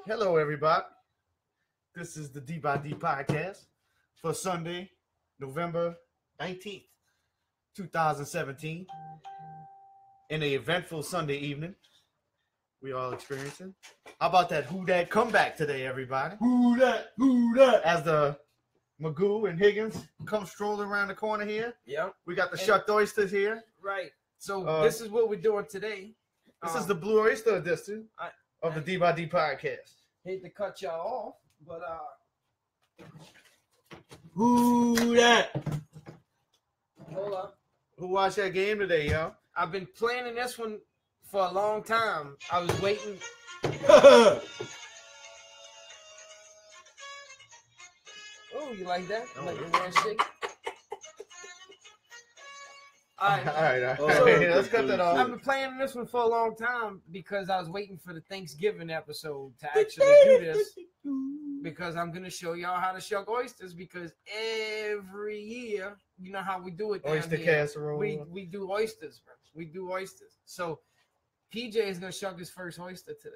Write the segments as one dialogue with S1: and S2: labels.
S1: Hello, everybody. This is the D by D podcast for Sunday, November 19th, 2017. In an eventful Sunday evening we all experiencing. How about that Who Dat comeback today, everybody?
S2: Who that? Who that?
S1: As the Magoo and Higgnz come strolling around the corner here.
S3: Yep.
S1: We got the shucked oysters here.
S3: Right. So this is what we're doing today.
S1: This is the Blue Oyster edition of the D by D podcast.
S3: Hate to cut y'all off, but
S2: Who that?
S3: hold up.
S1: Who watched that game today, yo?
S3: I've been planning this one for a long time. I was waiting. Oh, you like that? You like the handshake? All right.
S1: So, let's cut that off.
S3: I've been planning this one for a long time because I was waiting for the Thanksgiving episode to actually do this. Because I'm gonna show y'all how to shuck oysters. Because every year, you know how we do it.
S1: Oyster casserole.
S3: We do oysters, bro. We do oysters. So PJ is gonna shuck his first oyster today.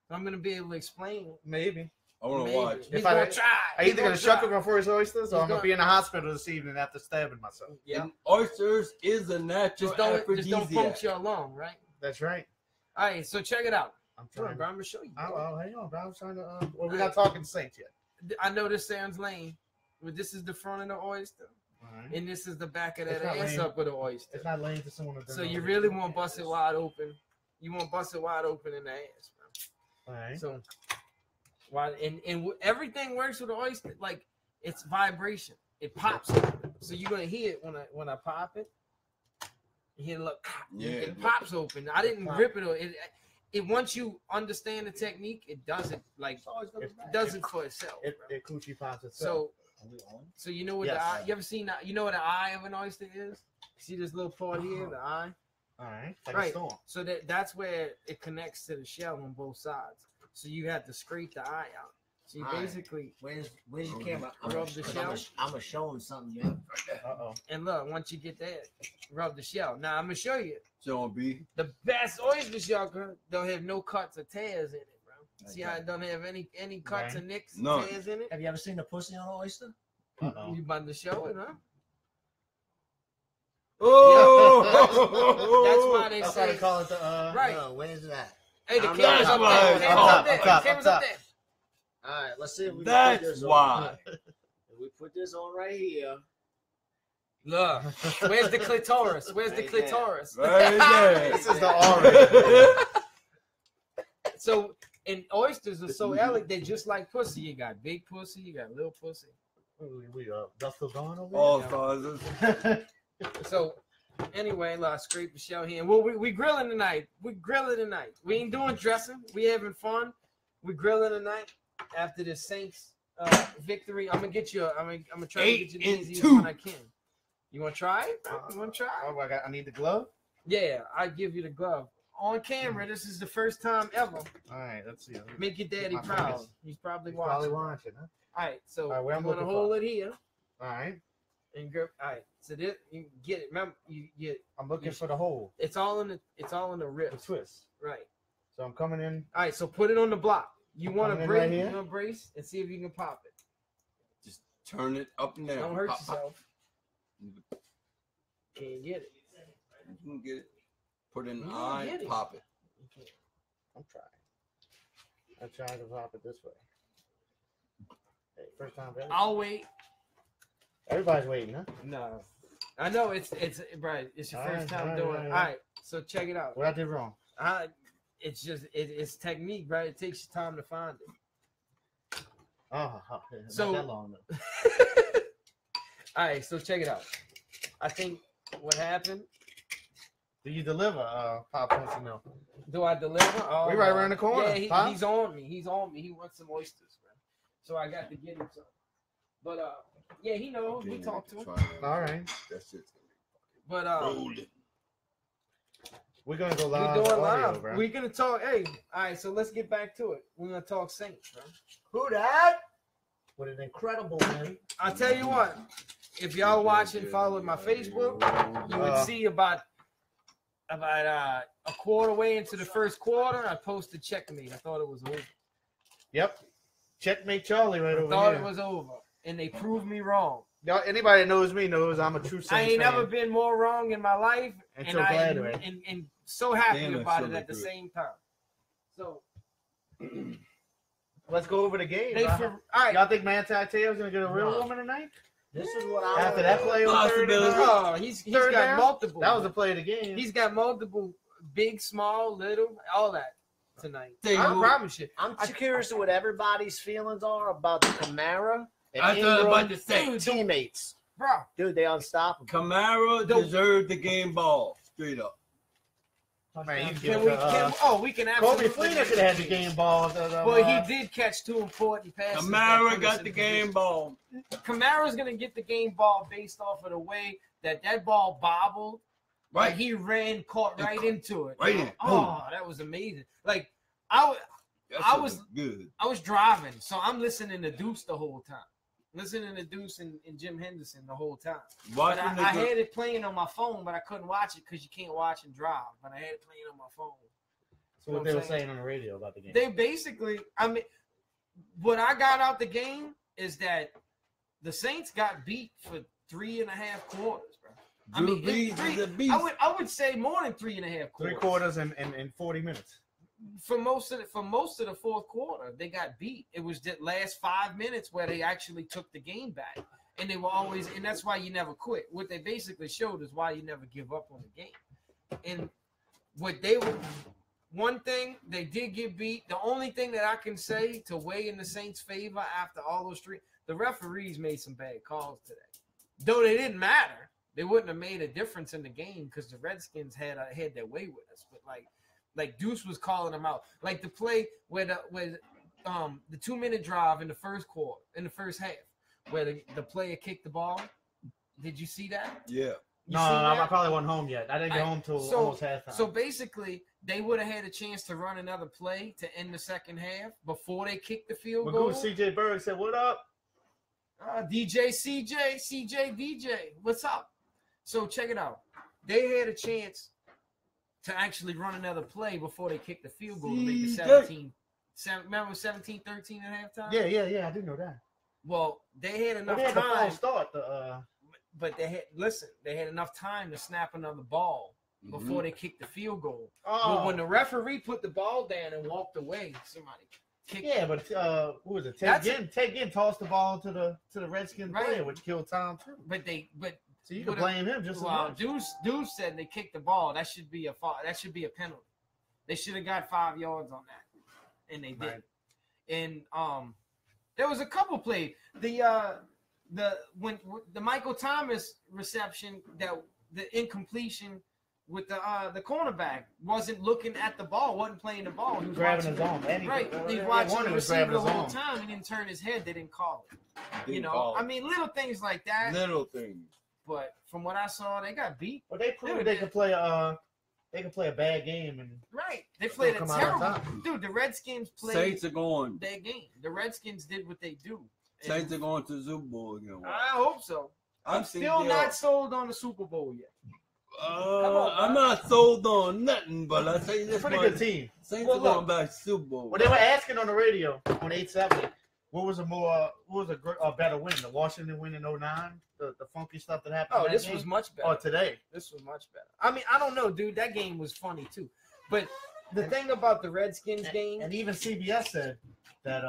S3: So I'm gonna be able to explain.
S1: Maybe.
S2: I want to watch.
S3: He's gonna try.
S1: I'm either gonna shuck my first oysters, or I'm gonna be in the hospital this evening after stabbing myself.
S3: Yeah.
S2: And oysters is a natural
S3: Just don't
S2: aphrodisiac.
S3: puncture your lung, right?
S1: That's right.
S3: All right. So check it out.
S1: I'm
S3: Come
S1: trying.
S3: on, bro. I'm gonna show you.
S1: Oh, hang on, bro. I'm trying to. Well, we're not talking Saints yet.
S3: I know this sounds lame, but this is the front of the oyster,
S1: Right.
S3: and this is the back of
S1: It's
S3: that
S1: not
S3: ass
S1: lame.
S3: up of the oyster.
S1: It's not lame to someone.
S3: So you really want to bust it wide open. You want to bust it wide open in the ass, bro.
S1: All right.
S3: So, why? And everything works with the oyster. Like it's vibration. It pops. Open. So you're gonna hear it when I pop it. You hear look.
S2: Yeah.
S3: It pops open. I didn't rip it. It once you understand the technique, it does it like it does it for itself.
S1: It
S3: Bro.
S1: coochie pops itself.
S3: So you know what
S1: Yes.
S3: the eye? You ever seen that? You know what the eye of an oyster is? See this little part here, the eye.
S1: All right. Like
S3: Right.
S1: a storm.
S3: So that's where it connects to the shell on both sides. So you have to scrape the eye out. So you
S4: All right.
S3: basically
S4: Where's your camera?
S3: Rub the shell.
S4: I'm gonna show him something. Yeah.
S1: Uh-oh.
S3: and look. Once you get that, rub the shell. Now I'm gonna show you
S2: So B.
S3: the best oyster shucker. Don't have no cuts or tears in it, bro. See how it don't have any cuts
S1: Right.
S3: or nicks,
S2: None.
S3: tears in it.
S4: Have you ever seen the pussy on an oyster?
S1: Uh-oh.
S3: You about to show it, huh?
S2: Oh.
S3: That's why they
S1: That's why
S3: say
S1: they call it the.
S3: right.
S4: No, where's that?
S3: Hey, the
S4: I'm
S3: camera's
S2: not-
S3: up there. The
S2: that's
S3: camera's
S2: why-
S3: up there.
S1: up top,
S3: The camera's
S1: up
S3: up
S1: top.
S3: there.
S4: All right, let's see if we can put
S2: That's
S4: this
S2: why.
S4: on. If we put this on right here.
S3: Look, where's the clitoris? Where's the
S4: Right there.
S3: clitoris?
S2: Right there.
S1: This is the R.
S3: So, and oysters are so elegant. They're just like pussy. You got big pussy. You got little pussy.
S1: We That's still going over
S2: All
S1: here?
S2: stars.
S3: So, anyway, look, I scrape the shell here. Well, we grilling tonight. We grilling tonight. We ain't doing dressing. We having fun. We grilling tonight after the Saints victory. I'm gonna get you. I'm gonna try to get you the
S2: 8-2.
S3: easiest one I can. You wanna try it? You wanna try?
S1: Oh, I need the glove.
S3: Yeah, I give you the glove on camera. This is the first time ever.
S1: All right, let's see.
S3: Make your daddy
S1: My
S3: proud.
S1: fingers.
S3: He's probably
S1: He's
S3: watching.
S1: probably watching, huh?
S3: All right, so
S1: All right, where
S3: you
S1: I'm
S3: want to
S1: looking
S3: hold
S1: for?
S3: it here
S1: All right.
S3: and grip. All right, so this you get it. Remember, you get
S1: I'm looking for the hole,
S3: it's all in the
S1: the
S3: ribs,
S1: twist.
S3: right?
S1: So I'm coming in.
S3: All right, so put it on the block. You want to
S1: Coming in
S3: brace,
S1: right here?
S3: you want to brace, and see if you can pop it.
S2: Just turn it up and down.
S3: Don't hurt
S2: Pop, pop.
S3: yourself. Can't get it.
S2: You can get it. Put it in the
S3: You
S2: eye.
S3: get it.
S2: Pop it.
S3: You can't.
S1: I'm trying. I'm trying to pop it this way. Hey, first time. Ever.
S3: I'll wait.
S1: Everybody's waiting, huh?
S3: No, I know it's right. It's your
S1: All
S3: first
S1: right,
S3: time
S1: all right,
S3: doing
S1: all
S3: it.
S1: right.
S3: All right, so check it out.
S1: What I did wrong?
S3: It's just it's technique, right? It takes you time to find it.
S1: Oh, not
S3: So-
S1: that long though.
S3: All right, so check it out. I think what happened.
S1: Do you deliver? Pop wants to know.
S3: Do I deliver? Oh,
S1: We right around the corner,
S3: Yeah,
S1: Pop.
S3: he's on me. He's on me. He wants some oysters, man. So I got to get him some. But yeah, he knows. We talked to him.
S1: All right.
S2: That shit's
S3: But
S2: rolling.
S1: We're gonna go
S3: we're
S1: live.
S3: doing
S1: audio,
S3: live.
S1: bro.
S3: We're gonna talk. Hey, all right. So let's get back to it. We're gonna talk Saints, bro.
S4: Who that? What an incredible win.
S3: I'll tell you what. If y'all watching, follow my Facebook, you would see about a quarter way into the first quarter, I posted checkmate. I thought it was over.
S1: Yep. Checkmate Charlie right
S3: I
S1: over
S3: thought
S1: here.
S3: it was over, and they proved me wrong.
S1: Y'all, anybody that knows me knows I'm a true Saints
S3: I ain't
S1: fan.
S3: never been more wrong in my life,
S1: And
S3: and
S1: so
S3: I
S1: glad
S3: am
S1: of it.
S3: and so happy
S2: Damn,
S3: about
S2: so
S3: it at the
S2: good.
S3: same time. So
S1: Let's go over the game.
S3: they
S1: Y'all
S3: all right.
S1: think Manti Te'o's gonna get a real
S4: No.
S1: woman tonight?
S4: This is what I
S1: After that play on third and
S2: Possibility.
S3: Oh, he's
S1: Third
S3: got
S1: down?
S3: multiple.
S1: That was the play of the game.
S3: He's got multiple, big, small, little, all that tonight.
S2: They
S3: I
S2: will-
S3: promise you.
S4: I'm curious to what everybody's feelings are about the Kamara and
S2: I thought
S4: Ingram
S2: about the same.
S4: teammates.
S3: Bro,
S4: Dude, they unstoppable.
S2: Kamara
S3: The-
S2: deserved the game ball. Straight up.
S1: Man, you
S3: can
S1: give
S3: we?
S1: it to,
S3: We can
S1: Kobe
S3: absolutely.
S1: Fleener should have had the game ball.
S3: Well, he did catch 2 important passes. that
S2: Kamara
S3: put us
S2: got
S3: in
S2: the
S3: position.
S2: game ball.
S3: Kamara's gonna get the game ball based off of the way that ball bobbled. Like
S2: Right.
S3: he ran, caught
S2: And
S3: right into it.
S2: right in.
S3: Oh, that was amazing. Like I was
S2: good.
S3: driving, so I'm listening to Deuce the whole time. Listening to Deuce and Jim Henderson the whole time. But
S2: Watching
S3: I
S2: the
S3: had it playing on my phone, but I couldn't watch it because you can't watch and drive. But I had it playing on my phone.
S1: So what they were saying on the radio about the game.
S3: They basically, I mean, what I got out the game is that the Saints got beat for 3.5 quarters, bro. I
S2: Drew
S3: mean,
S2: Brees
S3: three-
S2: is a beast.
S3: I would say more than 3.5 quarters.
S1: 3 quarters and 40 minutes.
S3: For most of the fourth quarter, they got beat. It was the last 5 minutes where they actually took the game back, and they were always, and that's why you never quit. What they basically showed is why you never give up on the game. And what they were, one thing they did get beat. The only thing that I can say to weigh in the Saints' favor after all those three, the referees made some bad calls today. Though they didn't matter, they wouldn't have made a difference in the game because the Redskins had their way with us. But like Deuce was calling them out, like the play where the 2-minute drive in the first quarter, in the first half, where the player kicked the ball. Did you see that?
S2: Yeah.
S3: You
S1: No,
S3: see
S1: I
S3: that?
S1: probably wasn't home yet. I didn't get home till almost halftime.
S3: So basically, they would have had a chance to run another play to end the second half before they kicked the field goal.
S1: Magoo CJ Berg said, "What up?"
S3: DJ, what's up? So check it out. They had a chance to actually run another play before they kicked the field goal to make it 17. Remember 17-13 at halftime?
S1: Yeah. I didn't know that.
S3: Well, they had enough
S1: They had the
S3: time.
S1: false start.
S3: But they had enough time to snap another ball before they kicked the field goal. But when the referee put the ball down and walked away, somebody kicked.
S1: Yeah, but who was it?
S3: That's
S1: Ted Ginn tossed the ball to the Redskins
S3: Right.
S1: player, which killed Tom too.
S3: But
S1: So you can blame him just as
S3: well,
S1: much.
S3: Deuce said they kicked the ball. That should be a penalty. They should have got 5 yards on that, and they didn't. And there was a couple plays. When the Michael Thomas reception, that the incompletion with the cornerback wasn't looking at the ball, wasn't playing the ball. He was
S1: Grabbing
S3: watching,
S1: his arm.
S3: He was watching the receiver the whole time. He didn't turn his head. They didn't call it.
S2: Didn't call it.
S3: I mean, little things like that.
S2: Little things.
S3: But from what I saw, they got beat.
S1: Well, they proved they could play a bad game and
S3: Right. They played a
S1: come out on
S3: terrible.
S1: top.
S3: Dude, the Redskins played
S2: Saints are going.
S3: their game. The Redskins did what they do. And
S2: Saints are going to the Super Bowl again.
S3: I hope so. I'm
S2: think
S3: still
S2: they
S3: not
S2: are.
S3: sold on the Super Bowl yet.
S2: I'm not sold on nothing, but I say this
S1: pretty
S2: much.
S1: good team.
S2: Saints
S3: Well,
S2: are going
S3: look.
S2: back to Super Bowl.
S1: Well, they were asking on the radio on 870, what was a better win? The Washington win in 09? The funky stuff that happened.
S3: Oh,
S1: in that
S3: this
S1: game?
S3: was much better.
S1: Or today?
S3: This was much better. I mean, I don't know, dude. That game was funny too. But the thing about the Redskins game,
S1: And even CBS said that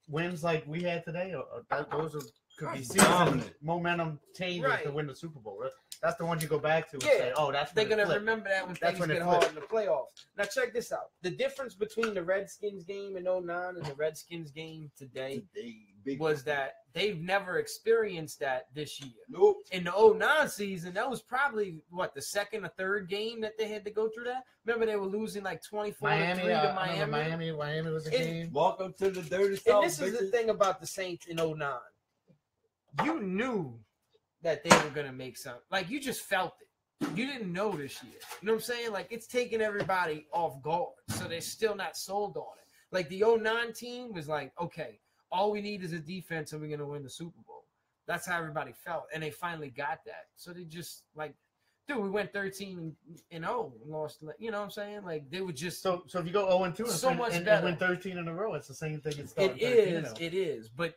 S1: wins like we had today, could be season
S2: Dominant.
S1: momentum changes
S3: Right.
S1: to win the Super Bowl. That's the one you go back to and
S3: Yeah.
S1: say, oh, that's
S3: they're
S1: when it
S3: gonna
S1: flipped.
S3: remember that when
S1: That's
S3: things
S1: when it
S3: get hard in
S1: flipped.
S3: the playoffs. Now check this out. The difference between the Redskins game in 09 and the Redskins game today was that they've never experienced that this year.
S2: Nope.
S3: In the 09 season, that was probably the second or third game that they had to go through that. Remember they were losing like 24-3
S1: Miami,
S3: to
S1: I remember Miami was a game.
S2: Welcome to the dirty
S3: And
S2: South.
S3: this is the
S2: bitches.
S3: thing about the Saints in 09. You knew that they were gonna make something. Like you just felt it. You didn't know this year. You know what I'm saying? Like it's taking everybody off guard. So they're still not sold on it. Like the 09 team was like, okay, all we need is a defense and we're gonna win the Super Bowl. That's how everybody felt. And they finally got that. So they just like dude, we went 13-0 and lost. You know what I'm saying? Like they were just
S1: So if you go 0-2 and,
S3: so much
S1: and
S3: better.
S1: win 13 in a row, it's the same thing.
S3: It is. But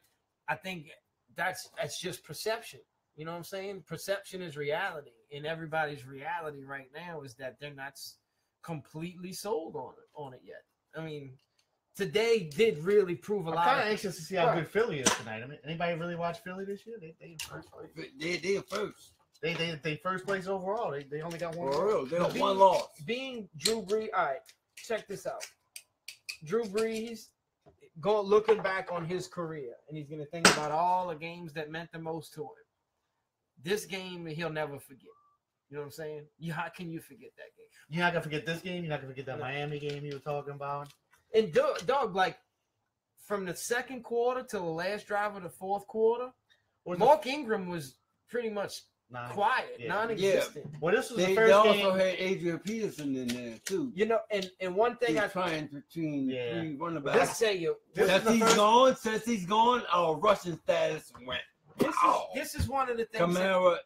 S3: I think that's just perception. You know what I'm saying? Perception is reality, and everybody's reality right now is that they're not completely sold on it yet. I mean, today did really prove a lot.
S1: I'm kind of anxious to see how good Philly is tonight. I mean, anybody really watch Philly this year? They in first place.
S2: They're first.
S1: They first place overall. They only got one.
S2: For real, they got one loss.
S3: Being Drew Brees. All right, check this out. Drew Brees, looking back on his career, and he's gonna think about all the games that meant the most to him. This game he'll never forget. You know what I'm saying? How can you forget that game?
S1: You're not gonna forget this game. You're not gonna forget that Miami game you were talking about.
S3: And dog, like from the second quarter to the last drive of the fourth quarter, Mark Ingram was pretty much quiet, non-existent.
S1: Yeah. Well, this was the
S2: They
S1: first game.
S2: They also had Adrian Peterson in there too.
S3: You know, and one thing
S2: I trying between three running backs.
S3: Let's say
S2: Since he's gone, our rushing status went.
S3: This is one of the things.
S2: Kamara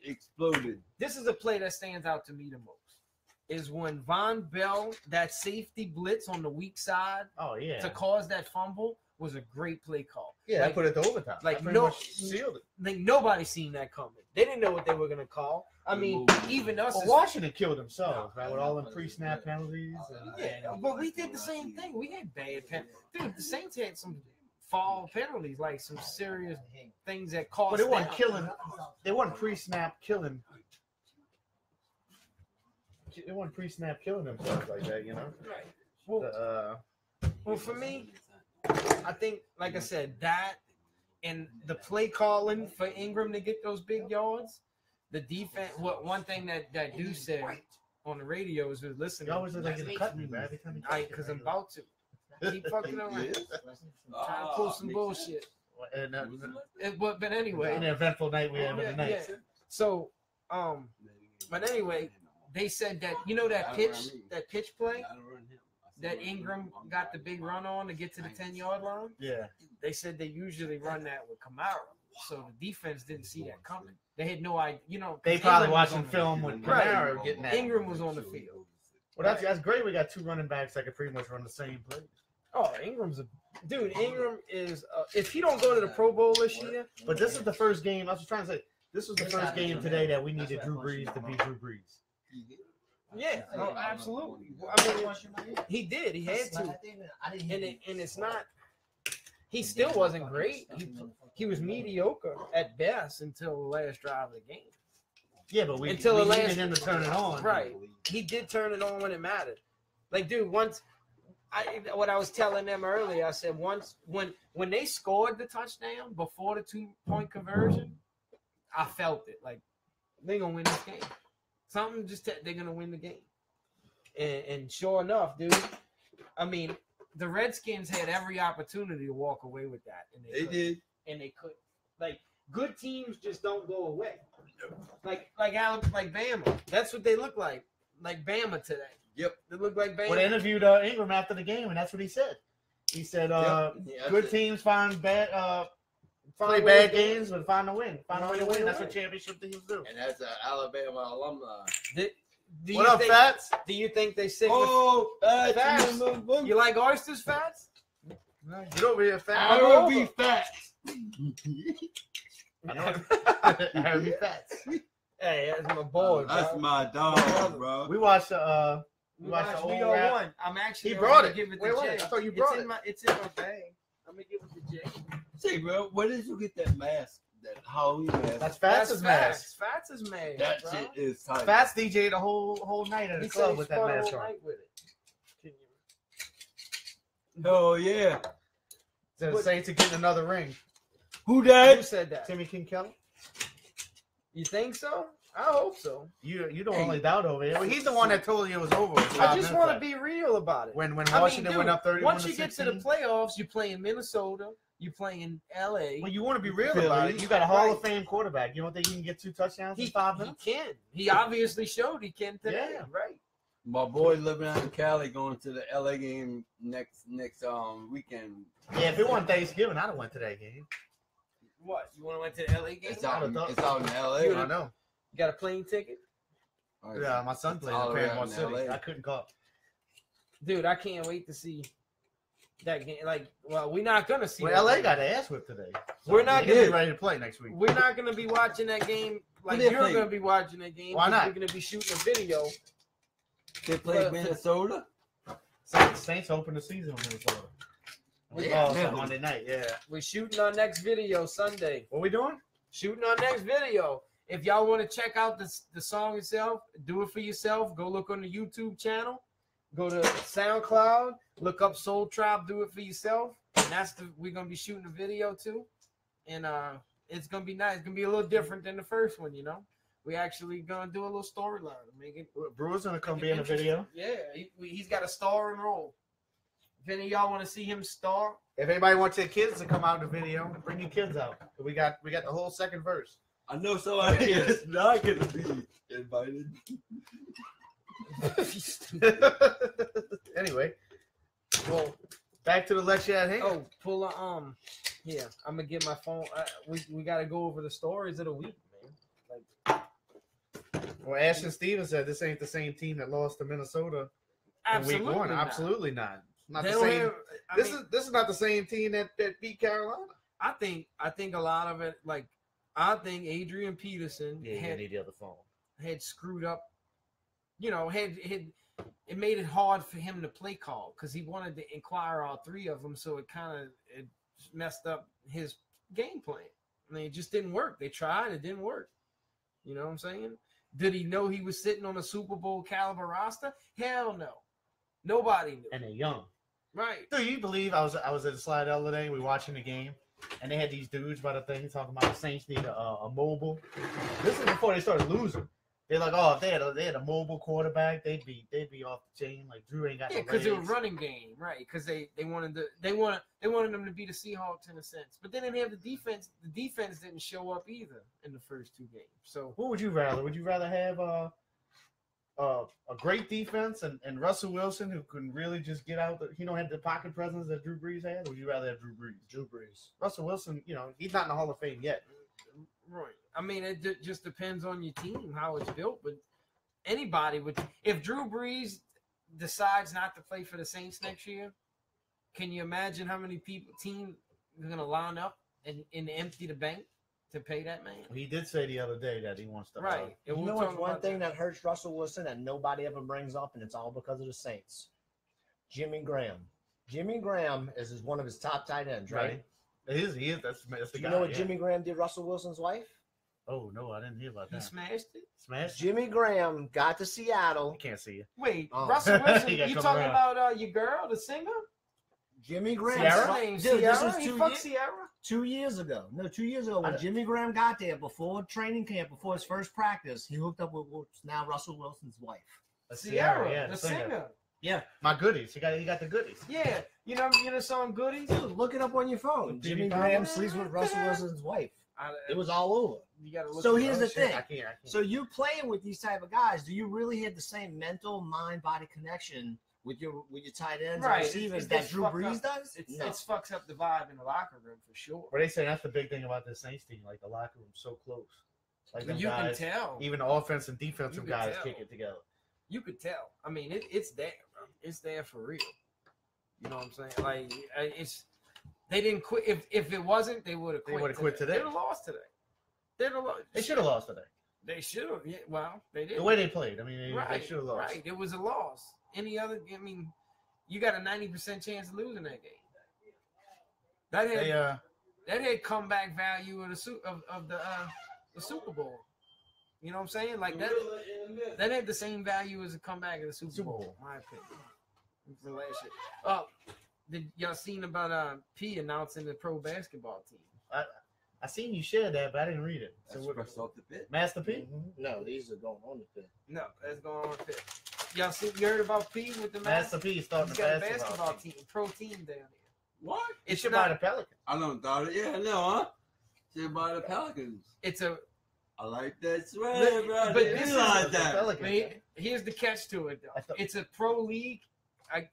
S2: exploded.
S3: This is a play that stands out to me the most. Is when Von Bell, that safety blitz on the weak side, to cause that fumble was a great play call.
S1: Yeah, I put it to overtime.
S3: Like
S1: sealed it.
S3: Like nobody seen that coming. They didn't know what they were gonna call. I mean, even us.
S1: Well, Washington killed themselves, right? With all them pre-snap penalties.
S3: But we did the same thing. We had bad penalties. Dude, the Saints had some fall penalties, like some serious things that cost.
S1: But they weren't killing. They weren't pre-snap killing. They weren't pre-snap killing themselves like that, you know.
S3: Right. Well, for me, I think, like I said, that and the play calling for Ingram to get those big yards, the defense. One thing that Deuce said on the radio is was listening.
S1: You always look like you're cutting me, man. Every time you
S3: because I'm about to. Keep fucking around. Trying to pull some bullshit. But anyway,
S1: an eventful night we have tonight.
S3: Yeah. So, but anyway, they said that that pitch play that Ingram got the big run on to get to the 10-yard line.
S1: Yeah.
S3: They said they usually run that with Kamara, so the defense didn't see that coming. They had no idea. They probably watching film with Kamara getting that. Ingram was on the field.
S1: Well, that's great. We got two running backs that can pretty much run the same plays.
S3: Oh, Ingram's dude. Ingram is if he don't go to the Pro Bowl this year.
S1: But this is the first game. I was trying to say this was the first game today that we needed Drew Brees to be Drew Brees.
S3: Yeah, no, absolutely. I mean, he did. He had to, and it's not. He still wasn't great. He was mediocre at best until the last drive of the game.
S1: Yeah, but we needed him to turn it on.
S3: Right. He did turn it on when it mattered. Like, dude, what I was telling them earlier, I said when they scored the touchdown before the 2-point conversion, I felt it. Like, they're gonna win this game. Something they're gonna win the game. And sure enough, dude. I mean, the Redskins had every opportunity to walk away with that, and they did, and they couldn't. Like, good teams just don't go away. Like Bama. That's what they look like Bama today.
S2: Yep,
S3: they look like Bama.
S1: Well, they interviewed Ingram after the game, and that's what he said. He said, "Good teams find bad." Play bad games, but find a win. Find a way to win. That's what championship teams do.
S2: And that's an Alabama alumni.
S1: What up, Fats?
S3: Do you think they sick?
S2: Fats.
S3: You like oysters, Fats?
S1: Get over here, Fats.
S2: I will be Fats.
S1: I heard me Fats.
S3: Hey, that's my boy, bro.
S2: That's my dog, bro.
S1: We watched the old rap.
S3: I'm actually.
S1: He brought it.
S3: Give it
S1: wait, I thought you brought it.
S3: It's in my bag. I'm gonna give it to Jay.
S2: Say, bro, where did you get that mask? That Halloween mask?
S1: That's Fats' mask.
S3: Fats' mask.
S2: That shit is tight.
S1: Fats DJ the whole night at the club with that mask on.
S2: Oh yeah.
S1: So the Saints are getting another ring.
S2: Who that?
S3: Who said that?
S1: Timmy King Kelly.
S3: You think so? I hope so.
S1: You don't only doubt over here. Well, he's the one that told you it was over.
S3: I just want to be real about it.
S1: When Washington went up 31-16.
S3: Once you get to the playoffs, you play in Minnesota. You play in L.A.
S1: Well, you want to be real about it. You got a Hall of Fame quarterback. You don't think he can get 2 touchdowns in 5 minutes?
S3: He can. He obviously showed he can today.
S1: Yeah.
S3: Right.
S2: My boy living out in Cali going to the L.A. game next weekend.
S1: Yeah, if it wasn't Thanksgiving, I'd have went to that game.
S3: What? You want to went to the L.A. game?
S2: It's out in L.A.
S1: I don't know.
S3: You got a plane ticket?
S1: Yeah, my son plays
S2: all
S1: in Panama
S2: around
S1: City.
S2: LA.
S1: I couldn't call.
S3: Dude, I can't wait to see that game. Like, well, we're not gonna see.
S1: Well,
S3: that
S1: LA
S3: game.
S1: got ass whipped today.
S3: We're not
S1: They're
S3: gonna-
S1: ready to play next week.
S3: We're not gonna be watching that game. Like,
S2: they
S3: you're
S2: play?
S3: gonna be watching that game.
S1: Why
S3: 'cause
S1: not?
S3: We're gonna be shooting a video.
S2: They play
S3: But-
S2: Minnesota.
S1: Saints open the season in Minnesota.
S2: Yeah,
S1: Oh,
S2: man.
S1: Monday night. Yeah.
S3: We're shooting our next video Sunday.
S1: What we doing?
S3: Shooting our next video. If y'all want to check out the song itself, do it for yourself. Go look on the YouTube channel. Go to SoundCloud. Look up Soul Tribe. Do it for yourself. And we're gonna be shooting a video too. And it's gonna be nice. It's gonna be a little different than the first one. You know, we actually gonna do a little storyline. Make it.
S1: Brewer's gonna come
S3: make
S1: be
S3: it
S1: in the video.
S3: interesting. Yeah, he's got a star and role. If any of y'all want to see him star,
S1: If anybody wants their kids to come out in the video, bring your kids out. We got the whole second verse.
S2: I know somebody is not gonna be invited.
S1: Anyway,
S3: well,
S1: back to the lecture at hand.
S3: oh, pull a yeah. I'm gonna get my phone. We gotta go over the stories of the week, man.
S1: Well, Ashton Stevens said this ain't the same team that lost to Minnesota in week
S3: Absolutely
S1: one.
S3: not.
S1: Absolutely not. Not
S3: They
S1: the
S3: don't
S1: same.
S3: have, I
S1: This
S3: mean,
S1: is not the same team that beat Carolina.
S3: I think a lot of it, like I think Adrian Peterson had
S1: the other phone.
S3: screwed up. You know, had it made it hard for him to play call because he wanted to inquire all three of them, so it kind of messed up his game plan. I mean, it just didn't work. They tried, it didn't work. You know what I'm saying? Did he know he was sitting on a Super Bowl caliber roster? Hell no. Nobody knew.
S1: And they're young.
S3: Right.
S1: Do you believe I was at the slide the other day? We watching the game, and they had these dudes by the thing talking about the Saints need a mobile. This is before they started losing. They're like, oh, if they had a mobile quarterback, they'd be off the chain. Like Drew ain't got
S3: Yeah,
S1: no
S3: because they were
S1: legs.
S3: running game, right? Because they wanted them to be the Seahawks in a sense, but they didn't have the defense. The defense didn't show up either in the first two games. So
S1: What would you rather? Would you rather have a great defense and Russell Wilson who can really just get out? He don't have the pocket presence that Drew Brees had. Or would you rather have Drew Brees?
S4: Drew Brees.
S1: Russell Wilson, he's not in the Hall of Fame yet.
S3: right. I mean, it just depends on your team how it's built. But anybody would, if Drew Brees decides not to play for the Saints next year, can you imagine how many teams are going to line up and empty the bank to pay that man?
S1: He did say the other day that he wants to.
S3: Right. And
S4: You
S3: we'll
S4: know
S3: talk
S4: what's one
S3: about
S4: thing that hurts Russell Wilson that nobody ever brings up, and it's all because of the Saints? Jimmy Graham. Jimmy Graham is one of his top tight ends, right?
S1: He is. That's the
S4: Do you
S1: guy.
S4: know what
S1: yeah.
S4: Jimmy Graham did Russell Wilson's wife?
S1: Oh no, I didn't hear about
S3: He
S1: that.
S3: smashed it.
S1: Smash.
S4: Jimmy Graham got to
S1: I
S4: Seattle.
S1: can't see you.
S3: Wait,
S4: Oh.
S3: Russell Wilson,
S1: You gotta
S3: you
S1: come
S3: talking
S1: around.
S3: about your girl, the singer?
S4: Jimmy Graham.
S1: Sierra?
S3: What's her name?
S4: Dude, this
S3: Sierra?
S4: is
S3: He
S4: 2
S3: fucked
S4: years.
S3: Sierra?
S4: 2 years ago. No, 2 years ago when
S1: I-
S4: Jimmy Graham got there before training camp, before his first practice, he hooked up with what's now Russell Wilson's wife.
S3: Sierra,
S1: yeah,
S3: the singer.
S4: Yeah.
S1: My goodies. He got the goodies.
S3: Yeah, you know the song Goodies?
S4: Dude, look it up on your phone.
S1: Jimmy
S4: Jimmy
S1: Graham.
S4: Graham sleeps with Russell Wilson's wife. It was all over.
S3: You gotta look
S4: So
S3: it
S4: here's
S3: up.
S4: the thing.
S1: I can't.
S4: So you playing with these type of guys, do you really have the same mental mind-body connection with your tight ends
S3: Right,
S4: and receivers
S3: it
S4: that
S3: gets
S4: Drew
S3: fucked
S4: Brees
S3: up.
S4: does?
S3: It
S4: No.
S3: fucks up the vibe in the locker room for sure.
S1: But they say that's the big thing about this Saints team. Like the locker room's so close. Like them
S3: You
S1: guys,
S3: can tell.
S1: even the offense and defensive
S3: You can
S1: guys
S3: tell.
S1: kick it together.
S3: You could tell. I mean, it's there, bro. It's there for real. You know what I'm saying? Like, it's they didn't quit. If it wasn't, they would have
S1: They
S3: quit.
S1: would've quit today.
S3: They'd have lost today.
S1: They should have lost today.
S3: They should have. Yeah, well, they did.
S1: The way they played. I mean, they should have lost.
S3: Right. It was a loss. Any other? I mean, you got a 90% chance of losing that game. That had that had comeback value of the Super Bowl. You know what I'm saying? Like that had the same value as a comeback of the Super Bowl, in my opinion. For last year. Oh, did y'all seen about P announcing the pro basketball team?
S1: I seen you share that, but I didn't read it. So
S2: That's
S1: what,
S2: pressed off the pit.
S1: Master P?
S4: No, these are going on the pit.
S3: No, that's going on fit. You heard about P with the
S1: Master P starting
S3: He's
S1: the
S3: got a
S1: basketball
S3: basketball
S1: team.
S3: team, pro team down there.
S2: What?
S1: It
S3: It's
S1: should buy
S3: not.
S1: the Pelicans.
S2: I don't doubt it. Yeah, I know, huh? Should buy the Pelicans.
S3: It's a.
S2: I like that sweater, bro.
S3: But
S2: But
S3: this
S2: this
S3: is
S2: like
S1: the
S2: that.
S1: Pelicans.
S3: Here's the catch to it,
S1: I
S3: though.
S1: thought-
S3: It's a pro league.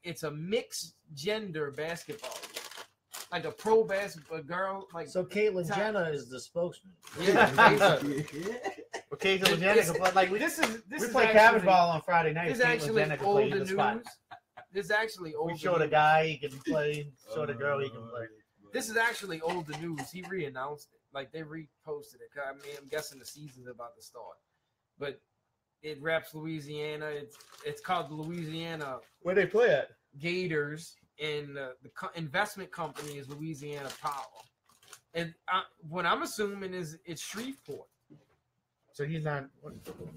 S3: It's a mixed gender basketball league. Like a pro basketball girl. Like
S4: So Caitlyn
S3: Top-
S4: Jenner is the spokesman.
S3: yeah, basically.
S1: Occasionally, Janet can play. Like we
S3: This
S1: we
S3: is
S1: play
S3: actually,
S1: cabbage ball on Friday night.
S3: This is actually older news. This is actually older
S1: We show the
S3: news.
S1: guy he can play. Show the girl he can play.
S3: This is actually older news. He re-announced it. Like they reposted it. I mean, I'm guessing the season's about to start. But it reps Louisiana. It's called the Louisiana
S1: Where they play at?
S3: Gators, and the investment company is Louisiana Power. And what I'm assuming is it's Shreveport.
S1: So he's not.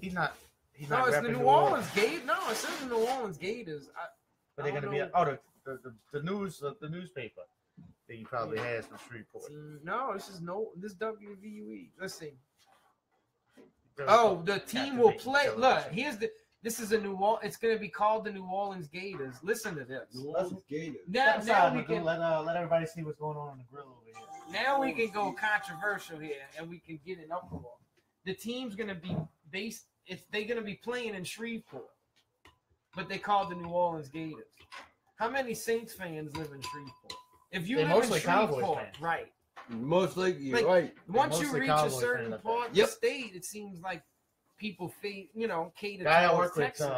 S1: He's not. He's
S3: No,
S1: not
S3: it's
S1: repping
S3: the New Orleans Gators. No, it says the New Orleans Gators.
S1: But they're
S3: I
S1: gonna
S3: don't
S1: be.
S3: know.
S1: The newspaper that he probably has from Shreveport.
S3: No, this WVUE. Let's see. Oh, the team will play. Look, this is a New Orleans. It's going to be called the New Orleans Gators. Listen to this.
S2: New Orleans Gators.
S3: Now we can
S1: let everybody see what's going on in the grill over here.
S3: now we can go controversial here, and we can get an uproar. The team's going to be based. They're going to be playing in Shreveport, but they call the New Orleans Gators. How many Saints fans live in Shreveport? If you
S1: They're
S3: live in
S1: mostly Cowboys
S3: Shreveport,
S1: fans.
S3: right?
S2: Most likely, you're
S3: Like,
S2: right.
S3: Once you
S1: mostly
S3: reach a
S1: Cowboys
S3: certain
S1: fans up
S3: part of
S2: there.
S3: the state, it seems like people cater
S1: Guy I
S3: towards
S1: work with
S3: Texas.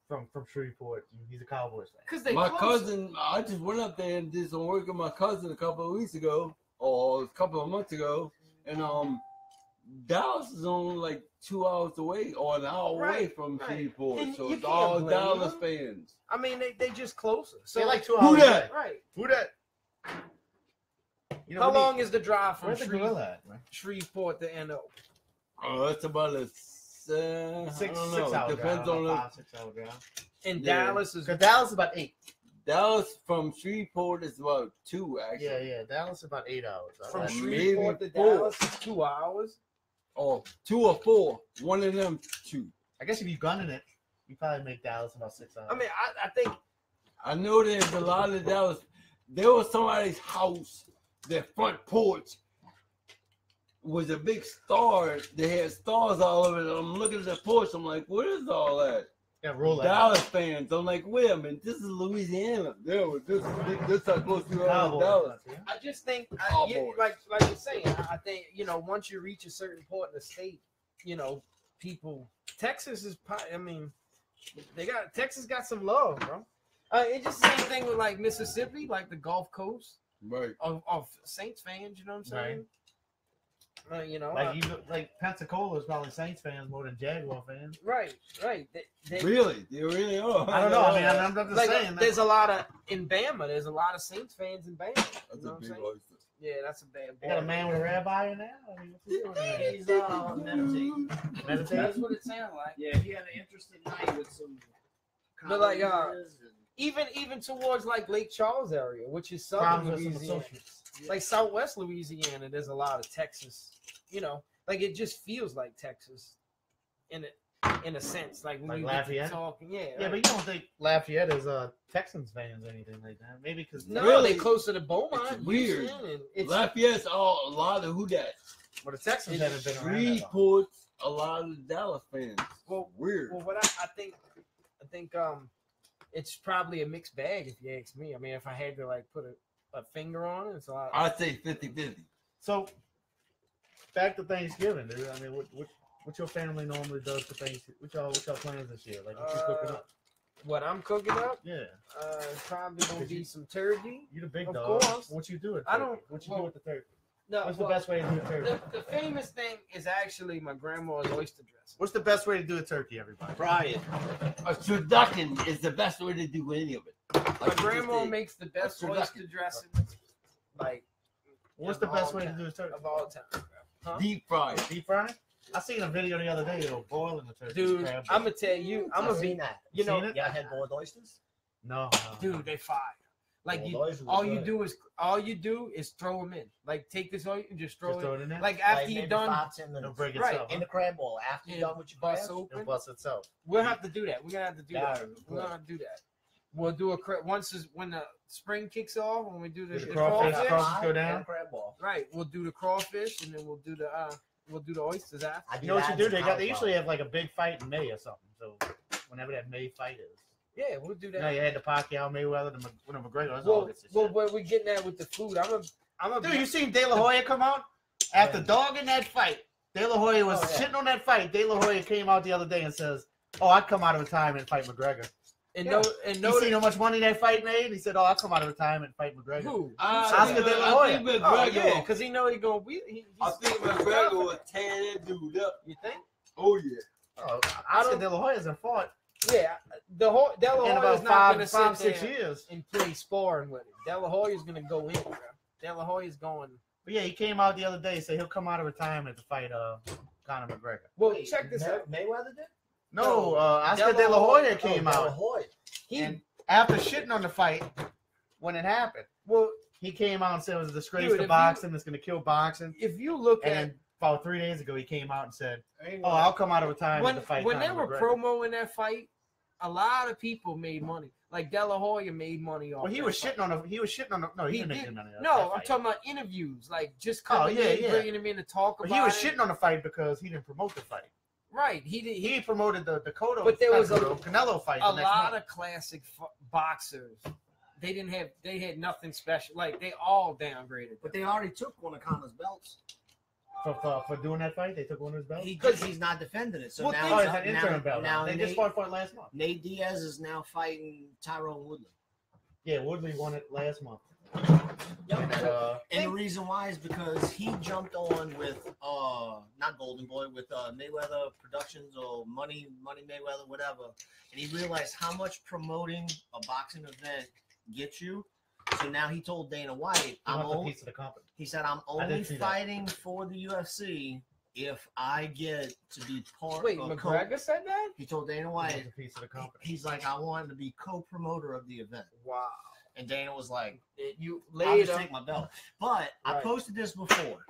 S1: from Shreveport. He's a Cowboys fan.
S3: Because they
S2: My
S3: close.
S2: cousin, I just went up there and did some work with my cousin a couple of weeks ago, or a couple of months ago, and Dallas is only like 2 hours away or an hour away
S3: Right,
S2: from
S3: right.
S2: Shreveport,
S3: And
S2: so
S3: you
S2: it's
S3: can't
S2: all
S3: blame
S2: Dallas
S3: them.
S2: fans.
S3: I mean, they just closer. So
S1: They like 2
S2: Who
S1: hours.
S2: that?
S1: away.
S3: right.
S1: Who that? You know,
S3: How
S1: we need-
S3: long is the drive from
S1: Where's the gorilla at, man?
S3: Shreveport to NO?
S2: Oh, that's about a I
S1: Six
S2: don't know.
S1: hour
S2: Depends
S1: drive.
S2: on the
S1: 5, 6 hour drive.
S3: And
S2: Yeah.
S3: Dallas is
S1: Because Dallas is about 8.
S2: Dallas from Shreveport is about 2 actually.
S1: Yeah. Dallas is about 8 hours.
S3: from
S2: Maybe
S3: Shreveport to
S2: 4.
S3: Dallas is 2 hours.
S2: Or 2 or 4. One of them 2.
S1: I guess if you gunning it, you probably make Dallas about 6 hours.
S3: I mean, I think
S2: I know there's a lot of Dallas. There was somebody's house, their front porch was a big star. They had stars all over it. I'm looking at the porch. I'm like, what is all that?
S1: yeah, roll that.
S2: Dallas fans. I'm like, wait a minute. This is Louisiana. There was this how close you are to
S1: Cowboys.
S2: Dallas.
S3: I just think
S2: Cowboys.
S3: like you're saying. I think once you reach a certain point in the state, people. Texas is. I mean, Texas got some love, bro. It's just the same thing with like Mississippi, like the Gulf Coast
S2: Right.
S3: of Saints fans. You know what I'm saying?
S1: Like Pensacola is probably Saints fans more than Jaguar fans.
S3: Right.
S2: Really? They really are.
S1: I don't know. I mean, I'm just
S3: Like,
S1: saying.
S3: there's a lot of in Bama. There's a lot of Saints fans in Bama.
S2: That's
S3: You know
S2: a
S3: what I'm
S2: big
S3: saying?
S2: oyster.
S3: Yeah, that's a bad
S1: They got a
S3: boy.
S1: man with a rabbi in there. I mean, what's he doing there?
S4: He's meditating.
S3: That's
S1: Meditating?
S3: what it sounded like.
S4: Yeah, he had an interesting night with some.
S3: But, like,
S4: colleges and-
S3: Even towards like Lake Charles area, which is southern
S1: Problems with some
S3: Louisiana,
S1: associates.
S3: like Southwest Louisiana, there's a lot of Texas. Like it just feels like Texas, in a sense. Like when
S1: Like
S3: you
S1: Lafayette?
S3: get to talking, yeah.
S1: Yeah, but you don't think Lafayette is Texans fans or anything like that? Maybe because
S3: no,
S2: Really?
S3: they closer to Beaumont.
S2: It's weird.
S3: Houston, and it's
S2: Lafayette's all a lot of who that.
S1: the Texans haven't been around that long.
S2: Shreveport's a lot of Dallas fans.
S3: well,
S2: Weird.
S3: well, what I think it's probably a mixed bag if you ask me. I mean, if I had to like put a finger on it, it's a lot.
S2: I'd say 50-50.
S1: So, back to Thanksgiving, dude. I mean, what your family normally does for Thanksgiving? What y'all plans this year? Like, what you cooking up?
S3: What I'm cooking up,
S1: Yeah,
S3: probably gonna be some turkey.
S1: you the big
S3: Of
S1: dog.
S3: course.
S1: What you do with
S3: I
S1: turkey?
S3: don't-
S1: What you
S3: well,
S1: do with the turkey?
S3: No,
S1: What's the
S3: well,
S1: best way to do a turkey?
S3: The famous thing is actually my grandma's oyster dressing.
S1: What's the best way to do a turkey, everybody?
S4: Fry it.
S2: A turducken is the best way to do any of it.
S3: My grandma makes the best
S2: turducken.
S3: oyster dressing, like
S1: What's
S3: of
S1: the best
S3: all
S1: way to
S3: time.
S1: do a turkey?
S3: of all time. Huh?
S2: Deep fried.
S1: Deep fry? I seen a video the other day of boiling the turkey.
S3: Dude,
S1: crab
S3: I'm gonna tell you, I'm
S4: I've
S3: gonna
S4: seen
S3: be,
S4: that.
S3: you know,
S1: Seen it?
S4: Yeah, I had boiled oysters.
S1: No.
S3: dude, they fire. Like
S4: Boiled
S3: you,
S4: oysters
S3: all
S4: are
S3: you
S4: good.
S3: do is throw them in. Like take this oyster and just throw
S1: Just
S3: it.
S1: throw it in there?
S3: Like after
S4: Like,
S3: you're
S4: maybe
S3: done,
S4: 5-10
S1: It'll
S4: minutes.
S1: break
S3: Right,
S1: itself.
S4: In the crab bowl. After you're
S3: Yeah,
S4: done with your
S3: bust
S4: crabs.
S3: open.
S1: It'll bust itself.
S3: we'll have to do that. We're gonna have to do
S4: Yeah,
S3: that. We're gonna do that. We'll do when the spring kicks off, when we do the
S1: The crawfish
S3: crawfish.
S1: crawfish go down?
S4: And crab ball.
S3: Right, we'll do the crawfish and then we'll do the oysters after.
S4: I
S1: You know what you
S4: that
S1: do?
S4: as
S1: They
S4: cauliflower.
S1: usually have like a big fight in May or something. So whenever that May fight is.
S3: Yeah, we'll do
S1: You know,
S3: that.
S1: you had the Pacquiao, Mayweather, the McGregor. That's
S3: Well,
S1: August. and
S3: well,
S1: shit.
S3: where we getting at with the food? I'm a
S1: Dude, you seen De La Hoya come out after dogging that fight De La Hoya was
S3: Oh, yeah.
S1: shitting on that fight. De La Hoya came out the other day and says, "Oh, I'd come out of retirement and fight McGregor."
S3: And
S1: Yeah.
S3: and
S1: You seen how much money that fight made? He said, "Oh, I'll come out of retirement and fight McGregor."
S3: who?
S1: Oscar De La Hoya.
S2: I think
S3: Oh,
S2: McGregor.
S3: yeah, because he know he gonna be.
S2: I think McGregor will tear that dude up.
S3: You think?
S2: Oh yeah.
S1: Oh, Oscar De La Hoya's in fought
S3: Yeah, De La
S1: in
S3: Hoya
S1: about
S3: is not gonna
S1: five,
S3: sit
S1: 6
S3: there
S1: years.
S3: and play sparring with him. De La Hoya's gonna go in, bro. De La Hoya's going.
S1: But yeah, he came out the other day and said he'll come out of retirement to fight Conor McGregor.
S3: Well,
S4: Wait,
S3: check this out.
S4: Mayweather did?
S1: No, Oscar De La Hoya came
S4: De La
S1: out
S4: Hoya.
S3: He
S1: and after shitting on the fight when it happened.
S3: well,
S1: He came out and said it was a disgrace
S3: Dude,
S1: to
S3: if
S1: boxing. It's going to kill boxing.
S3: if you look
S1: And
S3: at
S1: then about 3 days ago, he came out and said, "Oh, I'll come out of retirement to fight."
S3: when they
S1: Conor
S3: were
S1: McGregor."
S3: promoting that fight, a lot of people made money. Like De La Hoya made money off.
S1: Well, he
S3: that
S1: was
S3: fight.
S1: shitting on. He was shitting on. No, he
S3: He
S1: didn't make
S3: did-
S1: any money. off that
S3: No, I'm
S1: fight.
S3: talking about interviews, like just coming
S1: yeah,
S3: in,
S1: yeah.
S3: bringing him in to talk
S1: But
S3: about.
S1: he was
S3: it.
S1: shitting on the fight because he didn't promote the fight.
S3: Right, he did.
S1: He promoted the Cotto,
S3: But there
S1: not
S3: was a-
S1: Cotto, Canelo fight.
S3: A
S1: the next
S3: lot
S1: month.
S3: of classic boxers. They had nothing special. Like they all downgraded.
S4: But they already took one of Conor's belts.
S1: for doing that fight. They took one of his belts.
S4: He's not defending it. So
S3: Well,
S4: now
S1: Oh,
S4: it's
S1: it's an interim belt.
S4: Now
S1: They
S4: Nate,
S1: just fought for it last month.
S4: Nate Diaz is now fighting Tyrone Woodley.
S1: Yeah, Woodley won it last month.
S4: Yep.
S1: And,
S4: And the reason why is because he jumped on with not Golden Boy, with Mayweather Productions or Money Mayweather, whatever, and he realized how much promoting a boxing event gets you. So now he told Dana White,
S1: I'm a
S4: only,
S1: piece of the company.
S4: he said, I'm
S1: I didn't
S4: only
S1: see that.
S4: fighting for the UFC if I get to be part
S3: Wait,
S4: of
S3: McGregor said that?
S4: He told Dana
S1: I'm
S4: White,
S1: a piece of the company.
S4: he's like, I wanted to be co-promoter of the event.
S3: Wow.
S4: And Dana was like,
S3: You
S4: I'll just
S3: later.
S4: take my belt. But I
S3: Right.
S4: posted this before.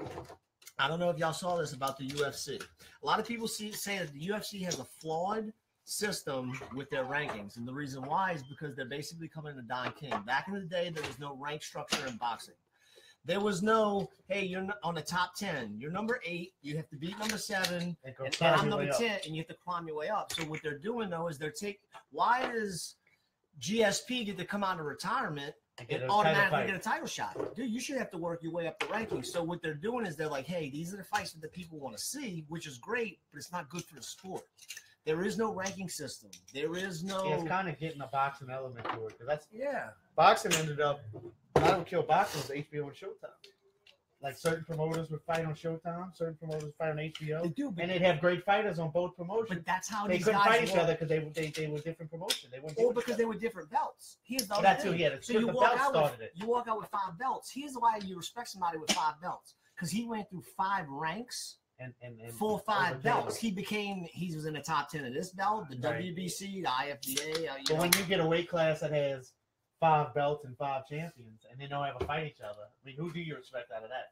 S4: I don't know if y'all saw this about the UFC. A lot of people say that the UFC has a flawed system with their rankings. And the reason why is because they're basically coming to Don King. Back in the day, there was no rank structure in boxing. There was no, hey, you're on the top 10. You're number 8. You have to beat number 7.
S1: And
S4: And
S1: climb
S4: I'm
S1: your way
S4: number
S1: up.
S4: 10. And you have to climb your way up. So what they're doing, though, is why does GSP get to come out of retirement
S1: And get
S4: and
S1: a title
S4: automatically
S1: fight.
S4: get a title shot? Dude, you should have to work your way up the rankings. So what they're doing is they're like, hey, these are the fights that the people want to see, which is great, but it's not good for the sport. There is no ranking system. There is no.
S1: Yeah, it's kind of getting a boxing element to it because that's
S4: Yeah.
S1: boxing ended up. Not what killed boxing was HBO and Showtime. Like certain promoters would fight on Showtime, certain promoters would fight on HBO,
S4: They do, but,
S1: and they'd have great fighters on both promotions.
S4: but that's how
S1: They
S4: these
S1: couldn't
S4: guys
S1: fight each
S4: work.
S1: other because they were different promotions. They weren't.
S4: Or because they were different belts. Here's the other
S1: That's
S4: thing.
S1: who. Yeah,
S4: So you
S1: the
S4: walk
S1: belt
S4: out
S1: started
S4: with
S1: it.
S4: you walk out with 5 belts. Here's why you respect somebody with 5 belts. Because he went through 5 ranks
S1: And
S4: for 5
S1: overcame
S4: belts.
S1: it.
S4: He was in the top 10 of this belt, the
S1: Right.
S4: WBC, the IFBA.
S1: But when you get a weight class that has 5 belts and 5 champions, and they don't ever fight each other, I mean, who do you respect out of that?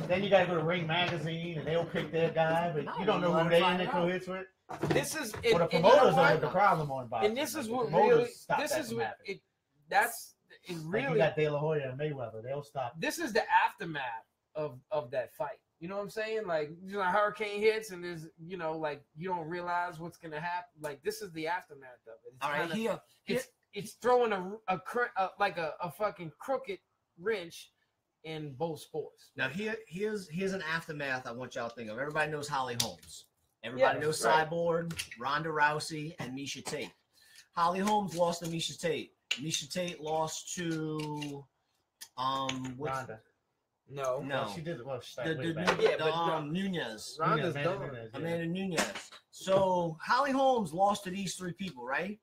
S1: Then you got to go to Ring Magazine, and they'll pick their guy, but
S4: No,
S1: you don't know
S4: you
S1: who
S4: gotta
S1: they in
S4: find
S1: the
S4: out.
S1: co-hits with.
S3: This is
S1: Well, the promoters are the problem on boxing.
S3: and this is
S1: The
S3: what
S1: promoters
S3: really.
S1: stop
S3: This
S1: that
S3: is
S1: from
S3: what
S1: happening.
S3: that's it.
S1: Like
S3: Really,
S1: you got De La Hoya and Mayweather, they'll stop.
S3: this is the aftermath of that fight. You know what I'm saying? Like, you know, a hurricane hits and there's, you know, like you don't realize what's gonna happen. Like, this is the aftermath of it. It's
S4: All right,
S3: kinda-
S4: here,
S3: it's throwing a fucking crooked wrench in both sports.
S4: now here's an aftermath I want y'all to think of. Everybody knows Holly Holmes. Everybody
S3: Yeah,
S4: knows
S3: right.
S4: Cyborg, Ronda Rousey, and Misha Tate. Holly Holmes lost to Misha Tate. Misha Tate lost to
S1: Ronda.
S3: No,
S4: No.
S1: She did. Well, she
S4: the,
S1: started way
S4: the,
S1: back.
S3: Yeah, but
S4: Nunez.
S3: Ronda's
S1: Amanda
S3: done.
S1: Nunes, yeah.
S4: Amanda Nunez. So Holly Holmes lost to these 3 people, right?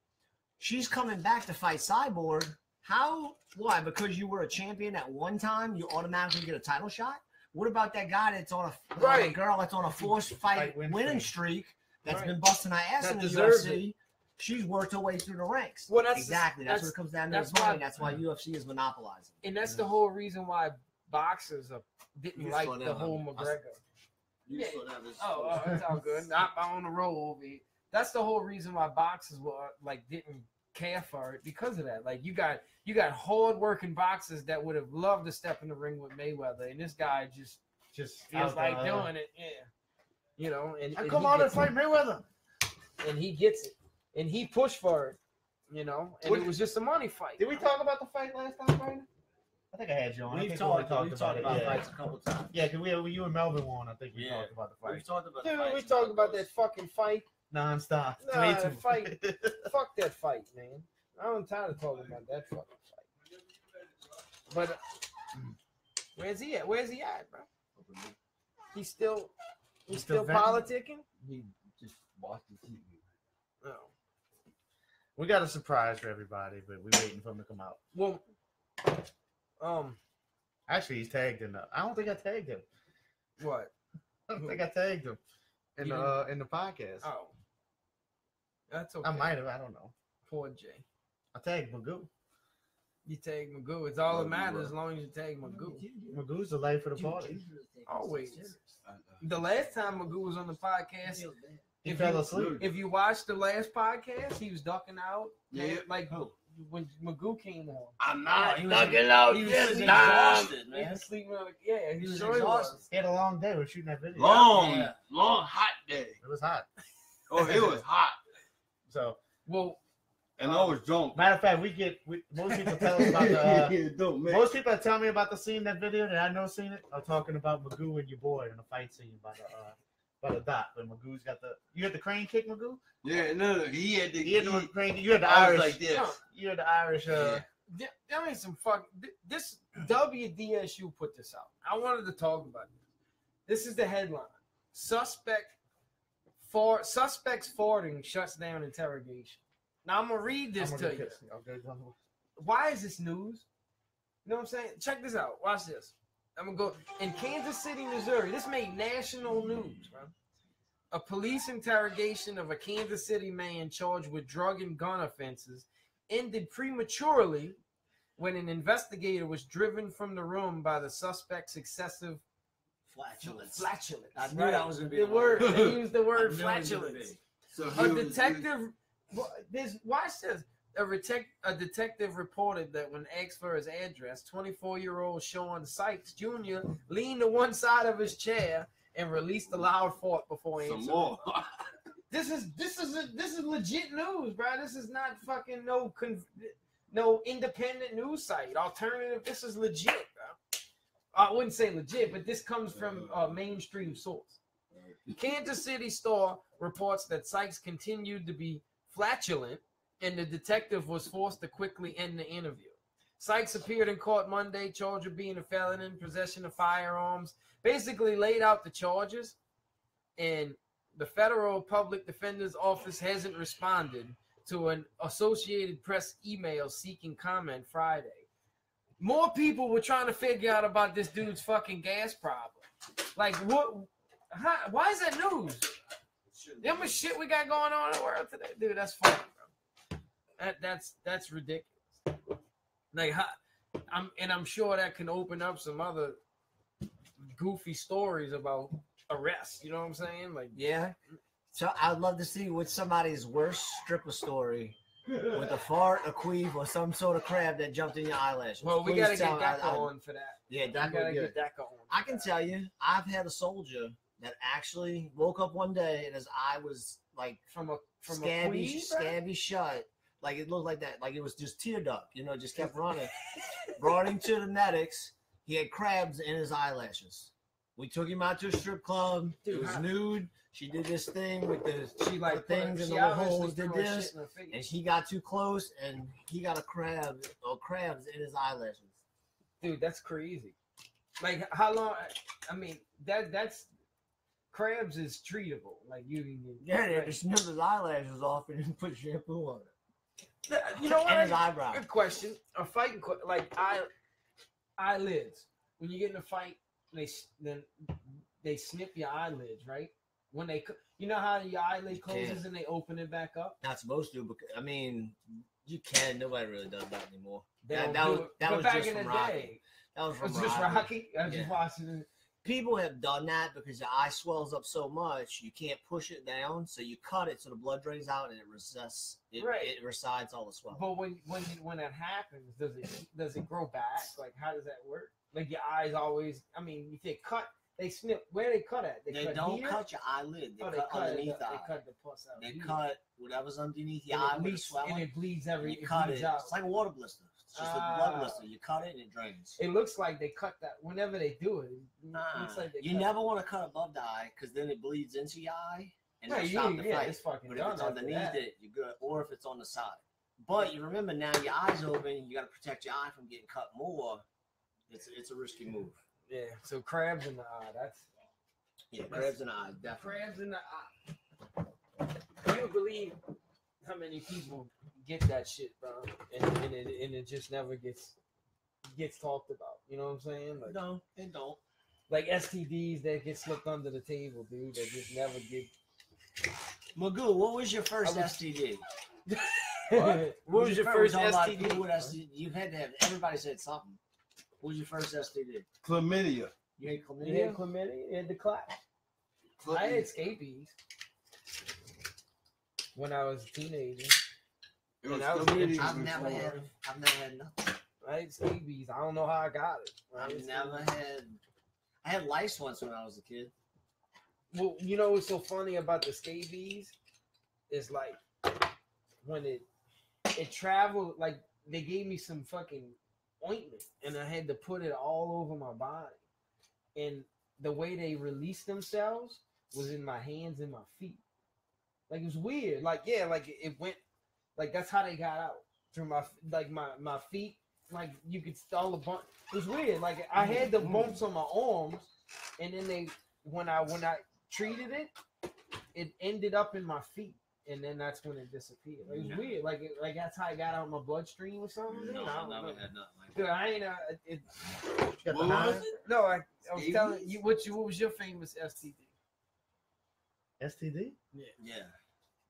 S4: She's coming back to fight Cyborg. How? Why? Because you were a champion at one time, you automatically get a title shot? What about that guy that's on a
S3: Right.
S4: girl that's on a forced fight
S1: win
S4: winning
S1: streak.
S4: streak that's
S3: Right.
S4: been busting her ass
S3: That
S4: in the
S3: deserves
S4: UFC? She's worked her way through the ranks.
S3: Well, that's
S4: exactly. That's what it comes down to.
S3: that's
S4: Is money.
S3: why-
S4: That's why UFC is monopolizing.
S3: And that's the whole reason why boxers didn't
S4: You
S3: like
S4: slow
S3: the
S4: down,
S3: whole
S4: man.
S3: McGregor.
S4: You
S3: Yeah.
S4: still have this-
S3: Oh, it's all good. I'm on the roll over here. That's the whole reason why boxers were like didn't care for it because of that. Like you got hard working boxers that would have loved to step in the ring with Mayweather, and this guy just feels
S1: out
S3: like
S1: there,
S3: doing it. Yeah, you know. And
S1: I
S3: and
S1: come
S3: he
S1: out and
S3: gets
S1: fight Mayweather.
S3: it. And he gets it, and he pushed for it. You know, and
S1: What-
S3: it was just a money fight.
S1: Did we talk about the fight last time, Brandon? I think I had you on. I
S4: We've
S1: think
S4: talked
S1: we
S4: about
S1: it.
S4: fights a couple times.
S1: Yeah, because you and Melvin won. I think we
S4: Yeah.
S1: talked about the fight.
S4: We've talked about
S3: Dude,
S4: fights
S3: we
S4: and
S3: talked about
S4: those.
S3: that fucking fight.
S1: Non-stop.
S3: Nah,
S1: Way
S3: that
S1: too
S3: fight. Fuck that fight, man. I'm tired of talking about that fucking fight. But where's he at? Where's he at, bro? He's still
S1: still
S3: politicking?
S2: He just watched the TV.
S3: No.
S1: We got a surprise for everybody, but we're waiting for him to come out.
S3: Well,
S1: Actually, he's tagged in. I don't think I tagged him.
S3: what?
S1: I don't think I tagged him in
S3: You
S1: the podcast.
S3: Oh. That's okay.
S1: I might have. I don't know.
S3: Poor Jay.
S1: I tagged Magoo.
S3: You tag Magoo. It's all that matters as long as you tag Magoo.
S1: Magoo's the life of the party.
S3: Always. The last time Magoo was on the podcast,
S1: He fell asleep.
S3: if you watched the last podcast, he was ducking out.
S2: Yeah.
S3: Like when Magoo came on.
S2: I'm
S4: Oh,
S2: not
S4: he was-
S2: knocking out
S3: he was
S2: this
S3: sleeping.
S2: time.
S4: Exhausted,
S3: He
S4: man.
S3: was sleeping on yeah, he was
S4: Sure he
S3: exhausted.
S4: was.
S1: He had a long day. We're shooting that video.
S2: Long,
S4: Yeah.
S2: long, hot day.
S1: It was hot.
S2: Oh, it was hot.
S1: So,
S3: Well,
S2: And I was drunk.
S1: matter of fact, most people tell us about the.
S2: Don't make
S1: Most people that tell me about the scene, that video that I know seen it, are talking about Magoo and your boy in the fight scene by the dot. But Magoo's got you had the crane kick, Magoo.
S2: Yeah, no, he had the.
S1: He had the crane. You had the
S2: I was
S1: Irish.
S2: like this.
S3: no,
S1: You had the Irish.
S3: there ain't some fuck. This WDSU put this out. I wanted to talk about it. This is the headline: Suspects forwarding shuts down interrogation. Now I'm gonna read this to you. Why is this news? You know what I'm saying? Check this out. Watch this. I'm gonna go in Kansas City, Missouri. This made national news, bro. A police interrogation of a Kansas City man charged with drug and gun offenses ended prematurely when an investigator was driven from the room by the suspect's excessive
S4: Flatulence.
S3: flatulence.
S4: I knew that was gonna be
S3: the
S4: the
S3: word.
S4: word.
S3: They used the
S4: I
S3: word
S4: knew it was gonna
S3: flatulence.
S4: be.
S2: So
S3: A detective. Watch this. A detective reported that when asked for his address, 24-year-old Sean Sykes Jr. leaned to one side of his chair and released a loud fart before
S2: some
S3: answering.
S2: more.
S3: This is legit news, bro. This is not fucking no independent news site. Alternative. This is legit, bro. I wouldn't say legit, but this comes from a mainstream source. Kansas City Star reports that Sykes continued to be flatulent, and the detective was forced to quickly end the interview. Sykes appeared in court Monday, charged with being a felon in possession of firearms, basically laid out the charges, and the federal public defender's office hasn't responded to an Associated Press email seeking comment Friday. More people were trying to figure out about this dude's fucking gas problem. Like, what? Why is that news? How much shit we got going on in the world today, dude? That's funny, bro. That's ridiculous. Like, I'm sure that can open up some other goofy stories about arrests. You know what I'm saying? Like,
S4: Yeah. So I'd love to see what somebody's worst stripper story with a fart, a queef, or some sort of crab that jumped in your eyelashes.
S3: well, we
S4: Please
S3: gotta
S4: tell-
S3: get Deca on for that.
S4: Yeah,
S3: We
S4: that
S3: gotta
S4: would
S3: get
S4: good.
S3: Deca on.
S4: I can tell you, I've had a soldier that actually woke up one day and his eye was like
S3: from a
S4: scabby shut. Like it looked like that. Like it was just tear duct, just kept running. Brought him to the medics. He had crabs in his eyelashes. We took him out to a strip club.
S3: Dude,
S4: it was
S3: how-
S4: nude. She did this thing with the
S3: She like
S4: the things
S3: she
S4: and the little
S3: obviously
S4: holes. Did
S3: threw her
S4: this,
S3: shit in her face.
S4: and she got too close, and he got a crab or crabs in his eyelashes.
S3: Dude, that's crazy. Like, how long? I mean, that's crabs is treatable. Like you
S4: Yeah, they
S3: like,
S4: just snipped his eyelashes off and then put shampoo on it.
S3: you know
S4: And his
S3: what?
S4: eyebrow.
S3: Good question. A fighting like eyelids. When you get in a fight, they snip your eyelids, right? When you know how your eyelid closes and they open it back up.
S4: Not supposed to, because I mean, you can. Nobody really does that anymore.
S3: They
S4: That
S3: don't
S4: was-
S3: do it.
S4: that
S3: But
S4: was
S3: back
S4: just
S3: in the
S4: from Rocky.
S3: day.
S4: That was
S3: It
S4: from
S3: was just
S4: Rocky.
S3: Rocky. I was just
S4: Yeah.
S3: watching it.
S4: People have done that because your eye swells up so much you can't push it down, so you cut it so the blood drains out and it resists.
S3: Right.
S4: It resides all the swelling.
S3: But when that happens, does it grow back? Like, how does that work? Like your eyes always. I mean, if they cut, they snip. Where they cut at?
S4: They
S3: cut
S4: don't
S3: here?
S4: cut your eyelid. They
S3: Oh,
S4: cut underneath the
S3: They
S4: eye.
S3: cut the pus out.
S4: They
S3: here.
S4: cut whatever's underneath your
S3: And
S4: eye
S3: it
S4: with the
S3: leaks,
S4: swelling.
S3: and it bleeds
S4: You cut it.
S3: out.
S4: It's like a water blister. It's just a blood blister. You cut it and it drains.
S3: It looks like they cut that whenever they do it. It looks like they
S4: You never want to cut above the eye because then it bleeds into your eye and you stop the fight.
S3: It's fucking
S4: But if
S3: done
S4: it's
S3: after
S4: underneath
S3: that.
S4: it, you're good. Or if it's on the side. But you remember now your eye's open. You got to protect your eye from getting cut more. It's a risky move.
S3: Yeah. So crabs in the eye. That's
S4: Crabs in the eye, definitely.
S3: crabs in the eye. You don't believe how many people get that shit, bro, and it just never gets talked about. You know what I'm saying? Like,
S4: No, they don't.
S3: like STDs that get slipped under the table, dude. That just never get.
S4: Magoo, what was your first STD?
S3: What was your first STD?
S4: You've had to have. Everybody said something. What was your first STD?
S2: Chlamydia.
S4: You had
S3: You
S4: chlamydia?
S3: had chlamydia. You had the class. I had scabies when I was a teenager.
S2: It was
S3: that was
S2: chlamydia
S4: I've
S2: before.
S4: never had nothing.
S3: I had scabies. I don't know how I got it.
S4: I had lice once when I was a kid.
S3: Well, you know what's so funny about the scabies is like when it traveled, like they gave me some fucking ointment and I had to put it all over my body, and the way they released themselves was in my hands and my feet. Like it was weird. Like it went like that's how they got out through my feet. Like you could all the bump. It was weird. Like I had the bumps on my arms, and then when I treated it, it ended up in my feet, and then that's when it disappeared. Like, it was weird. Like that's how I got out of my bloodstream or something.
S4: No,
S3: I
S4: I never
S3: know.
S4: had nothing like
S3: Dude,
S4: that.
S3: I ain't.
S1: Got the
S2: What
S1: high?
S2: was it?
S3: No, I was
S2: Scabies?
S3: telling you what was your famous STD?
S1: STD?
S4: Yeah.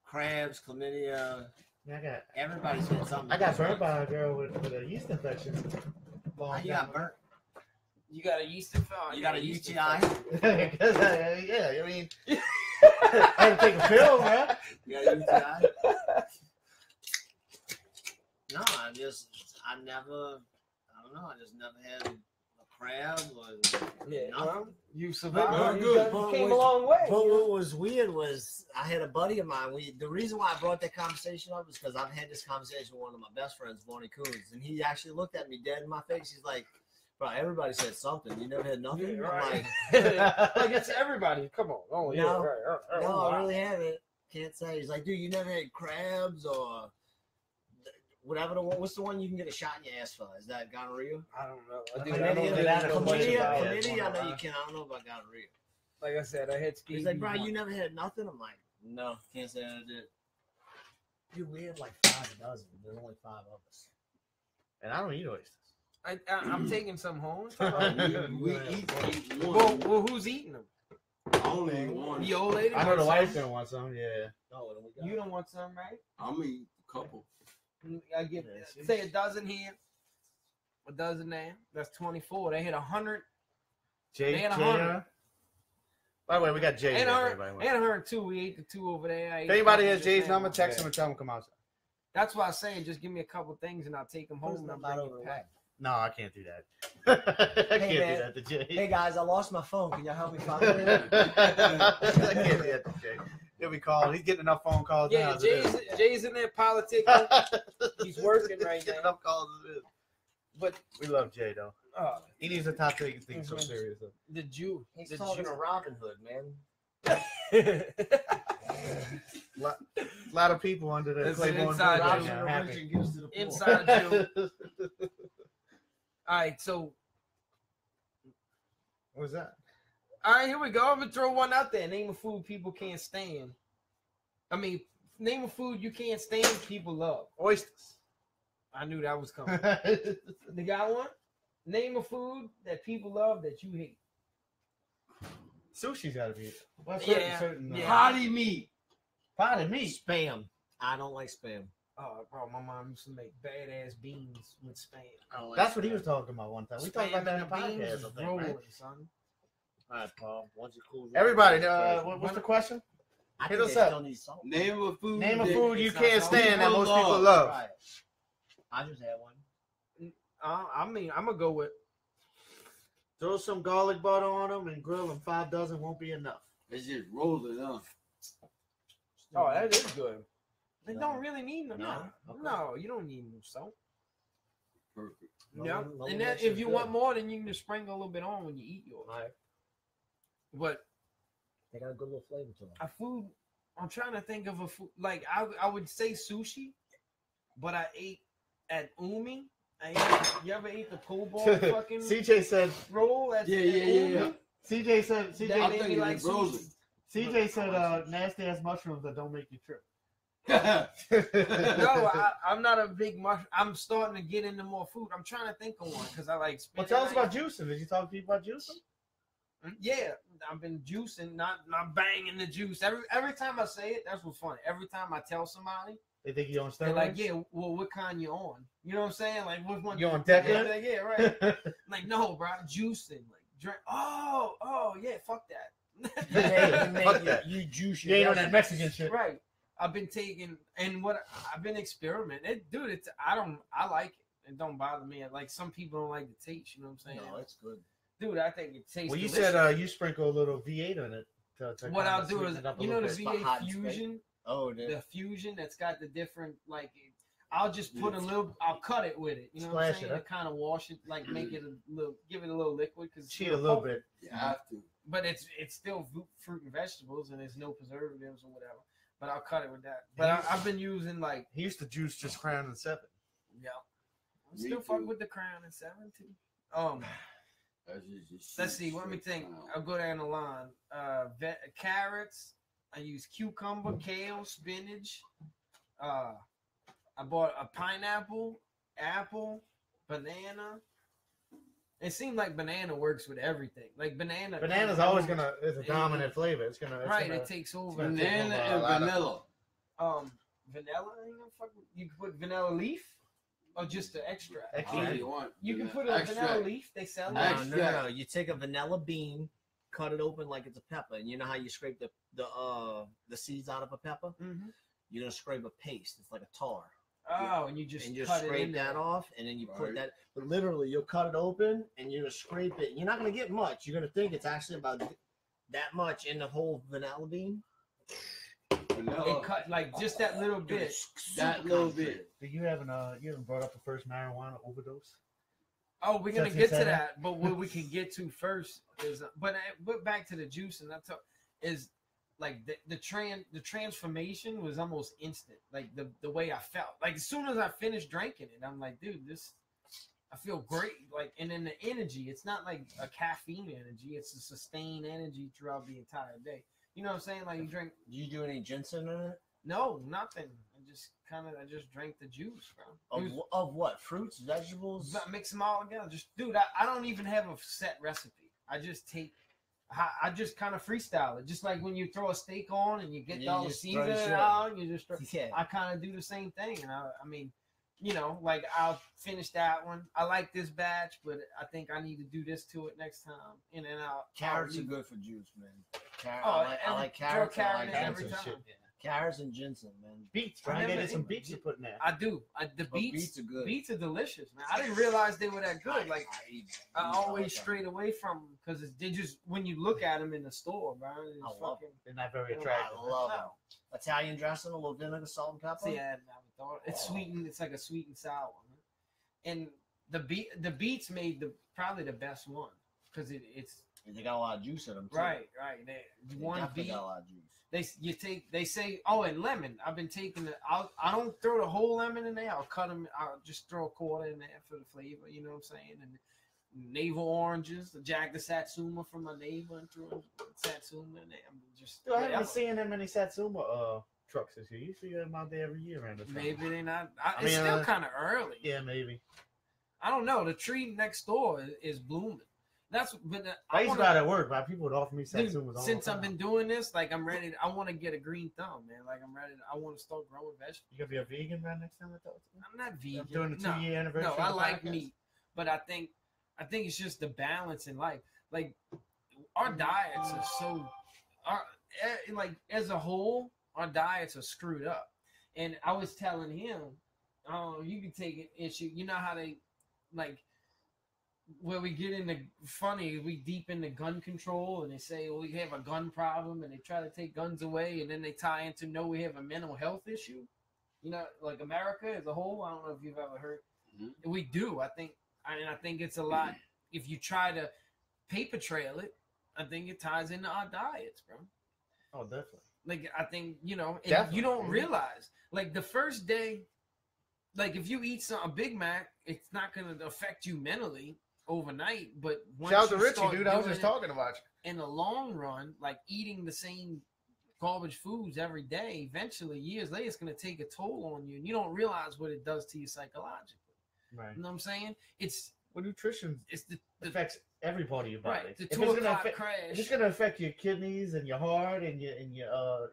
S4: Crabs, chlamydia.
S1: Yeah,
S4: Everybody's had something.
S1: I got burnt by a girl with a yeast infection.
S4: How you got burnt?
S3: You got a yeast infection.
S4: You got a UTI?
S1: Yeah, I mean, I had to take a pill, man.
S4: You got a UTI? No, I don't know. I just never had a crab or
S3: Yeah,
S4: nothing.
S3: well, you survived.
S2: Well,
S3: You
S2: good.
S3: came a long way.
S4: But what was weird was I had a buddy of mine. The reason why I brought that conversation up is because I've had this conversation with one of my best friends, Bonnie Coons, and he actually looked at me dead in my face. He's like, "Bro, everybody said something. You never had nothing."
S3: Yeah,
S4: I'm
S3: right.
S4: like,
S3: Like it's everybody. Come on. Oh, yeah.
S4: No.
S3: Right.
S4: "No, I really haven't. Can't say." He's like, "Dude, you never had crabs or whatever. What's the one you can get a shot in your ass for? Is that gonorrhea?"
S3: I don't know. I
S4: Chlamydia, I know you can. I don't know about gonorrhea.
S3: Like I said, I had scabies.
S4: He's like, "Bro, you never had nothing?" I'm like, "No, can't say I did." Dude, we had like 5 dozen. There's only 5 of us.
S1: And I don't eat oysters.
S3: I'm taking some home.
S2: We eat one.
S3: Well, who's eating them?
S2: I only eat one.
S3: The old lady.
S1: I know the
S3: wants
S1: wife's
S3: some?
S1: gonna want some, yeah.
S4: No, then we got
S3: You don't want some, right?
S2: I'm gonna eat a couple.
S3: I give say a dozen here, a dozen there. That's 24. They hit 100.
S1: Jay,
S3: They had
S1: 100. By the way, we got Jay.
S3: And
S1: here,
S3: 102. We ate the 2 over there.
S1: If anybody has Jay's number, text him and tell him to come outside.
S3: That's why I'm saying just give me a couple things and I'll take them home and I'll bring
S4: over
S3: it
S4: the
S3: back.
S1: No, I can't do that. I can't
S4: man.
S1: do that to Jay.
S4: Hey guys, I lost my phone. Can y'all help me find
S1: I
S4: it?
S1: can't do that to Jay. He'll be calling. He's getting enough phone calls
S3: Yeah,
S1: now. as it is.
S3: Jay's in there politicking. He's working right
S1: He's getting
S3: now.
S1: enough calls as it is.
S3: But
S1: We love Jay, though.
S3: he
S1: He needs to top take things so serious. Though.
S3: the Jew.
S4: He's
S3: the
S4: talking
S3: Jew.
S4: to Robin Hood, man.
S1: A lot of people under the
S3: It's an
S1: Claiborne
S3: inside
S1: Bridge right
S3: joke.
S1: now. Happy.
S4: gives to the poor.
S3: Inside Jew. All right, so
S1: What's that?
S3: all right, here we go. I'm gonna throw one out there. Name a food people can't stand. I mean, name a food you can't stand. People love.
S1: Oysters.
S3: I knew that was coming. They got one. Name a food that people love that you hate.
S1: Sushi's got to be. Well,
S3: Yeah,
S1: certain
S3: yeah.
S2: Potty meat.
S1: potted meat.
S4: Spam. I don't like spam.
S3: Oh, bro, my mom used to make badass beans with spam.
S4: I don't like
S1: That's what he
S4: spam.
S1: was talking about one time. We talked about that in the
S3: Spam and the
S1: podcast,
S3: beans
S1: I
S3: is
S1: think,
S3: rolling,
S1: right?
S3: son.
S4: All right, Paul. Once you cool.
S1: Everybody, what's the question?
S4: I
S1: hit
S4: think
S1: us
S4: they
S1: up.
S4: still need salt.
S2: Name a food.
S1: Name a
S2: that-
S1: food you
S3: it's not
S1: can't
S3: something
S1: stand that
S2: people
S1: most people
S2: love.
S1: love.
S4: Right. I just had one.
S3: I mean, I'm gonna go with.
S1: Throw some garlic butter on them and grill them. 5 dozen won't be enough.
S2: It's just rolling up.
S3: Oh, that is good. They
S4: No.
S3: don't really need no.
S4: No?
S3: No,
S4: Okay.
S3: no, you don't need no salt.
S2: Perfect.
S3: Yeah,
S4: No
S3: and
S4: one
S3: then
S4: makes
S3: if
S4: it
S3: you
S4: good.
S3: want more, then you can just sprinkle a little bit on when you eat yours.
S4: Right.
S3: But
S4: They got a good little flavor to them.
S3: a food, I'm trying to think of a food like I would say sushi, but I ate at Umi. You ever ate the pull ball fucking
S1: CJ said.
S3: roll? At,
S2: Yeah.
S3: Umi?
S1: CJ said.
S3: That
S1: CJ.
S3: made me
S2: it's
S3: like
S2: frozen.
S3: sushi.
S1: CJ said. Nasty ass mushrooms that don't make you trip.
S3: No, I'm not a big mushroom. I'm starting to get into more food. I'm trying to think of one because I like.
S1: Well, tell us about juicing. Did you talk to people about juicing?
S3: Yeah, I've been juicing, not banging the juice. Every time I say it, that's what's funny. Every time I tell somebody,
S1: They think you on
S3: they're
S1: steroids.
S3: like, "Yeah, well, what kind you on?" You know what I'm saying? Like, which one?
S1: You on
S3: Yeah,
S1: Deca?
S3: like, yeah, right. I'm like, no, bro, juicing, like, drink. Oh, yeah, fuck that.
S4: You juice
S1: You ain't on that Mexican shit.
S3: Right. I've been taking and what I've been experimenting. Dude, I like it. It don't bother me. Like some people don't like the taste. You know what I'm saying?
S4: No, it's good.
S3: Dude, I think it tastes.
S1: Well, you
S3: delicious.
S1: said you sprinkle a little V8 on it.
S3: What I'll do is, you know, the
S1: V8.
S3: V8
S4: hot
S3: Fusion,
S4: Oh,
S3: the Fusion that's got the different like. I'll just put a little. I'll cut it with it. You know what I'm
S1: Splash
S3: saying?
S1: it,
S3: To kind of wash it, like make it a little, give it a little liquid because
S1: Cheat a little bit.
S2: You have to.
S3: But it's still fruit and vegetables and there's no preservatives or whatever. But I'll cut it with that. But I've been using like.
S1: He used to juice just Crown and 7.
S3: Yeah. I
S2: Me
S3: still fuck
S2: too.
S3: with the Crown and 7 too.
S2: That's just
S3: Let's see. Let me think. I'll go down the line. Carrots. I use cucumber, kale, spinach. I bought a pineapple, apple, banana. It seemed like banana works with everything. Like
S1: Banana's always gonna. It's a dominant flavor. It's gonna.
S3: It takes over.
S1: gonna
S2: Banana
S1: take
S2: and
S1: over a lot of-
S2: vanilla.
S3: Vanilla. You gonna fuck with, you can put vanilla leaf or just the extract.
S2: However you want.
S3: You can put a
S2: Extract.
S3: vanilla leaf. They sell
S4: No,
S3: it.
S4: no. You take a vanilla bean, cut it open like it's a pepper, and you know how you scrape the seeds out of a pepper?
S3: Mm-hmm.
S4: You're gonna scrape a paste. It's like a tar.
S3: Oh, and you just
S4: And you
S3: cut it
S4: scrape
S3: in
S4: that
S3: there.
S4: off, and then you put
S2: Right.
S4: that. But literally, you'll cut it open, and you're gonna scrape it. You're not gonna get much. You're gonna think it's actually about that much in the whole vanilla bean.
S2: Vanilla.
S3: It cut like just that little bit.
S2: That little bit.
S1: Do you haven't brought up the first marijuana overdose?
S3: Oh, we're gonna
S1: Since
S3: get
S1: you
S3: to
S1: said
S3: that, but what we can get to first is, but back to the juice, and that's is like the transformation was almost instant. Like the way I felt, like as soon as I finished drinking it, I'm like, dude, I feel great. Like, and then the energy, it's not like a caffeine energy; it's a sustained energy throughout the entire day. You know what I'm saying? Like you drink.
S4: Do you do any ginseng in it?
S3: No, nothing. I just drank the juice, bro.
S4: Of what? Fruits, vegetables?
S3: Mix them all together. Just, dude, I don't even have a set recipe. I just kind of freestyle it. Just like when you throw a steak on and you get
S4: You
S3: all the
S4: just throw
S3: seasoning
S4: shit.
S3: out, you just
S4: Yeah.
S3: I kind of do the same thing. And I mean, you know, like I'll finish that one. I like this batch, but I think I need to do this to it next time. And then
S4: Carrots are
S3: leave-
S4: good for juice, man.
S3: Oh,
S4: I like
S3: throw
S4: carrots. I
S3: carrot
S4: like
S3: in every
S4: ginseng.
S3: time.
S1: shit.
S4: Carrots and ginseng, man.
S1: Beets.
S3: I
S1: Try to
S3: never
S1: get some
S3: ate-
S1: beets to put in there.
S3: I do. The beets,
S4: beets are good.
S3: Beets are delicious, man. I didn't realize they were that good. Like
S4: eat
S3: I
S4: beets.
S3: always
S4: like
S3: strayed away from them because they just when you look at them in the store, bro. It's
S4: I love
S3: fucking.
S1: They're not very
S3: I
S4: that.
S1: attractive.
S4: I love
S3: No.
S4: them. Italian dressing, a little vinegar, salt, and pepper.
S3: See, I never thought it's sweetened. It's like a sweet and sour, and the beets made probably the best one because it's
S4: They got a lot of juice in them, too.
S3: right.
S4: They
S3: One
S4: definitely
S3: beet.
S4: got a lot of juice.
S3: They say and lemon. I've been taking it. I don't throw the whole lemon in there. I'll cut them. I'll just throw a quarter in there for the flavor. You know what I'm saying? And navel oranges, the Jack the Satsuma from my neighbor, and threw Satsuma in there. I'm just
S1: Dude, I haven't
S3: whatever.
S1: seen that many Satsuma trucks this year. You see them out there every year around this time.
S3: Maybe they're not.
S1: I
S3: It's
S1: mean,
S3: still kind of early.
S1: Yeah, maybe.
S3: I don't know. The tree next door is blooming. That's but
S1: I used to
S3: wanna-
S1: go out at work, but people would offer me
S3: Dude,
S1: Satsumas all
S3: since
S1: the
S3: I've
S1: time.
S3: been doing this, like I'm ready. I want to get a green thumb, man. Like I'm ready. I want to start growing vegetables.
S1: You gonna be a vegan right next time I talk to you?
S3: I'm not vegan.
S1: I'm doing the
S3: No.
S1: 2-year anniversary.
S3: No,
S1: of
S3: I
S1: the
S3: like
S1: podcast.
S3: meat, but I think it's just the balance in life. Like our diets are so, like as a whole, our diets are screwed up. And I was telling him, oh, you can take an issue. You know how they, like, where we get into funny, we deep into gun control, and they say, well, we have a gun problem, and they try to take guns away, and then they tie into, no, we have a mental health issue. You know, like America as a whole. I don't know if you've ever heard. We do. I think it's a lot. If you try to paper trail it, I think it ties into our diets, bro.
S1: Oh, definitely.
S3: Like, I think, you know, and
S1: Definitely.
S3: you don't realize, like, the first day, like, if you eat a Big Mac, it's not going to affect you mentally overnight. But once
S1: Shout out to
S3: you
S1: Richie,
S3: start
S1: dude. I was
S3: doing
S1: just
S3: it
S1: talking about you.
S3: in the long run, like eating the same garbage foods every day, eventually, years later, it's going to take a toll on you. And you don't realize what it does to you psychologically.
S1: Right.
S3: You know what I'm saying?
S1: Well, nutrition
S3: It's the
S1: affects every part of your body.
S3: right. The
S1: If
S3: 2
S1: it's gonna
S3: o'clock
S1: affect-
S3: crash.
S1: If it's going to affect your kidneys and your heart and your
S3: and so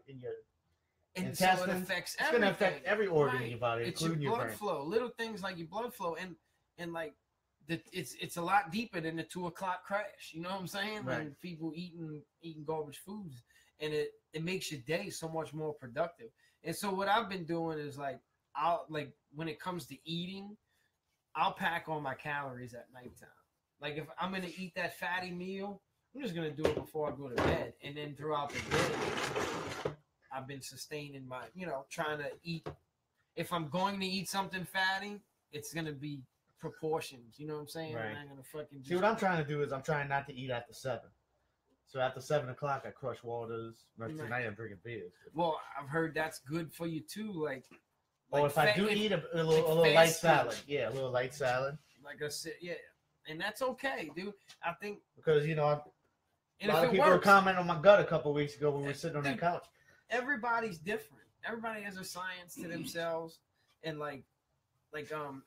S3: it
S1: intestines,
S3: affects
S1: it's going to
S3: everything.
S1: affect every organ in
S3: Right.
S1: your body,
S3: It's your
S1: including your
S3: blood
S1: brain.
S3: flow, little things like your blood flow, and like it's a lot deeper than the 2 o'clock crash. You know what I'm saying?
S1: Right.
S3: When people eating garbage foods, and it makes your day so much more productive. And so what I've been doing is like when it comes to eating, I'll pack all my calories at nighttime. Like if I'm gonna eat that fatty meal, I'm just gonna do it before I go to bed, and then throughout the day, I've been sustaining my, trying to eat. If I'm going to eat something fatty, it's gonna be proportions. You know what I'm saying?
S1: Right.
S3: I'm not gonna fucking just,
S1: See, what I'm trying to do is I'm trying not to eat after 7. So after 7 o'clock, I crush waters.
S3: Right.
S1: Tonight I'm drinking beers.
S3: Well, I've heard that's good for you too. Like
S1: Or if I do eat a little light
S3: fast food.
S1: salad. Yeah, a little light salad.
S3: Like I said, yeah, and that's okay, dude. I think,
S1: Because, a
S3: and
S1: lot
S3: if
S1: of
S3: it
S1: people were
S3: works,
S1: commenting on my gut a couple weeks ago when we were sitting on that
S3: Dude.
S1: couch.
S3: everybody's different. Everybody has a science to themselves, and like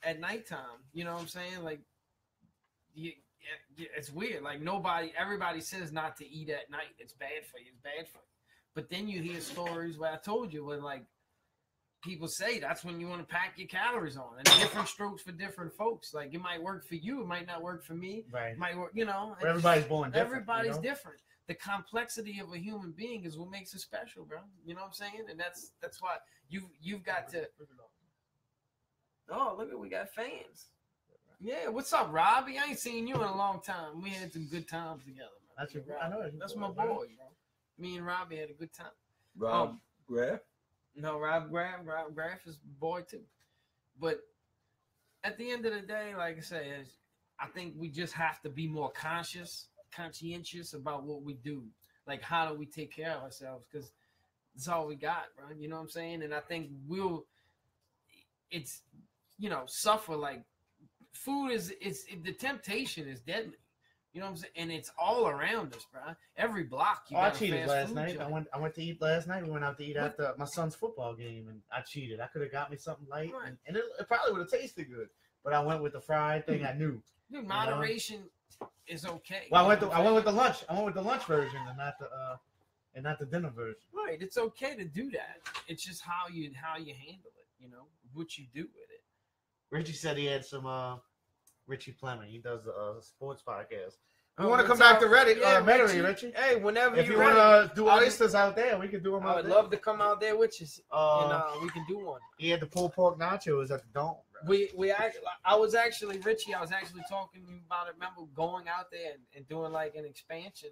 S3: at nighttime, you know what I'm saying? Like, it's weird. Like everybody says not to eat at night. It's bad for you. It's bad for you. But then you hear stories where I told you when like people say that's when you want to pack your calories on, and different strokes for different folks. Like it might work for you, it might not work for me.
S1: Right.
S3: It might work,
S1: But everybody's born different.
S3: Everybody's different. The complexity of a human being is what makes it special, bro. You know what I'm saying? And that's why you've got to. Oh, look, we got fans. Yeah, what's up, Robbie? I ain't seen you in a long time. We had some good times together, man.
S1: That's your,
S3: Robbie.
S1: I know.
S3: That's my boy, bro. Me and Robbie had a good time.
S2: Rob Graff?
S3: No, Rob Graff is a boy too. But at the end of the day, like I say, I think we just have to be more conscientious about what we do. Like, how do we take care of ourselves? Because that's all we got, bro. You know what I'm saying? And I think suffer like food the temptation is deadly. You know what I'm saying? And it's all around us, bro. Every block.
S1: I cheated last night.
S3: Joint.
S1: I went to eat last night. We went out to eat after my son's football game, and I cheated. I could have got me something light,
S3: Right.
S1: and it probably would have tasted good. But I went with the fried thing. I knew.
S3: Dude, moderation is okay.
S1: Well, I went with the lunch. I went with the lunch version, and not the dinner version.
S3: Right. It's okay to do that. It's just how you handle it. You know what you do with it.
S1: Richie said he had some. Richie Plemon. He does a sports podcast. We
S3: Oh,
S1: want to come
S3: what's
S1: back to
S3: up?
S1: Reddit,
S3: Yeah,
S1: Metairie, Richie.
S3: Hey, whenever
S1: If you
S3: ready,
S1: want to do
S3: I'll
S1: oysters out there, we can do them
S3: I
S1: out
S3: would
S1: there.
S3: love to come out there with you, and we can do one.
S1: He had the pulled pork nachos at the Dome. Bro.
S3: I was actually talking to you about it. Remember going out there and doing like an expansion,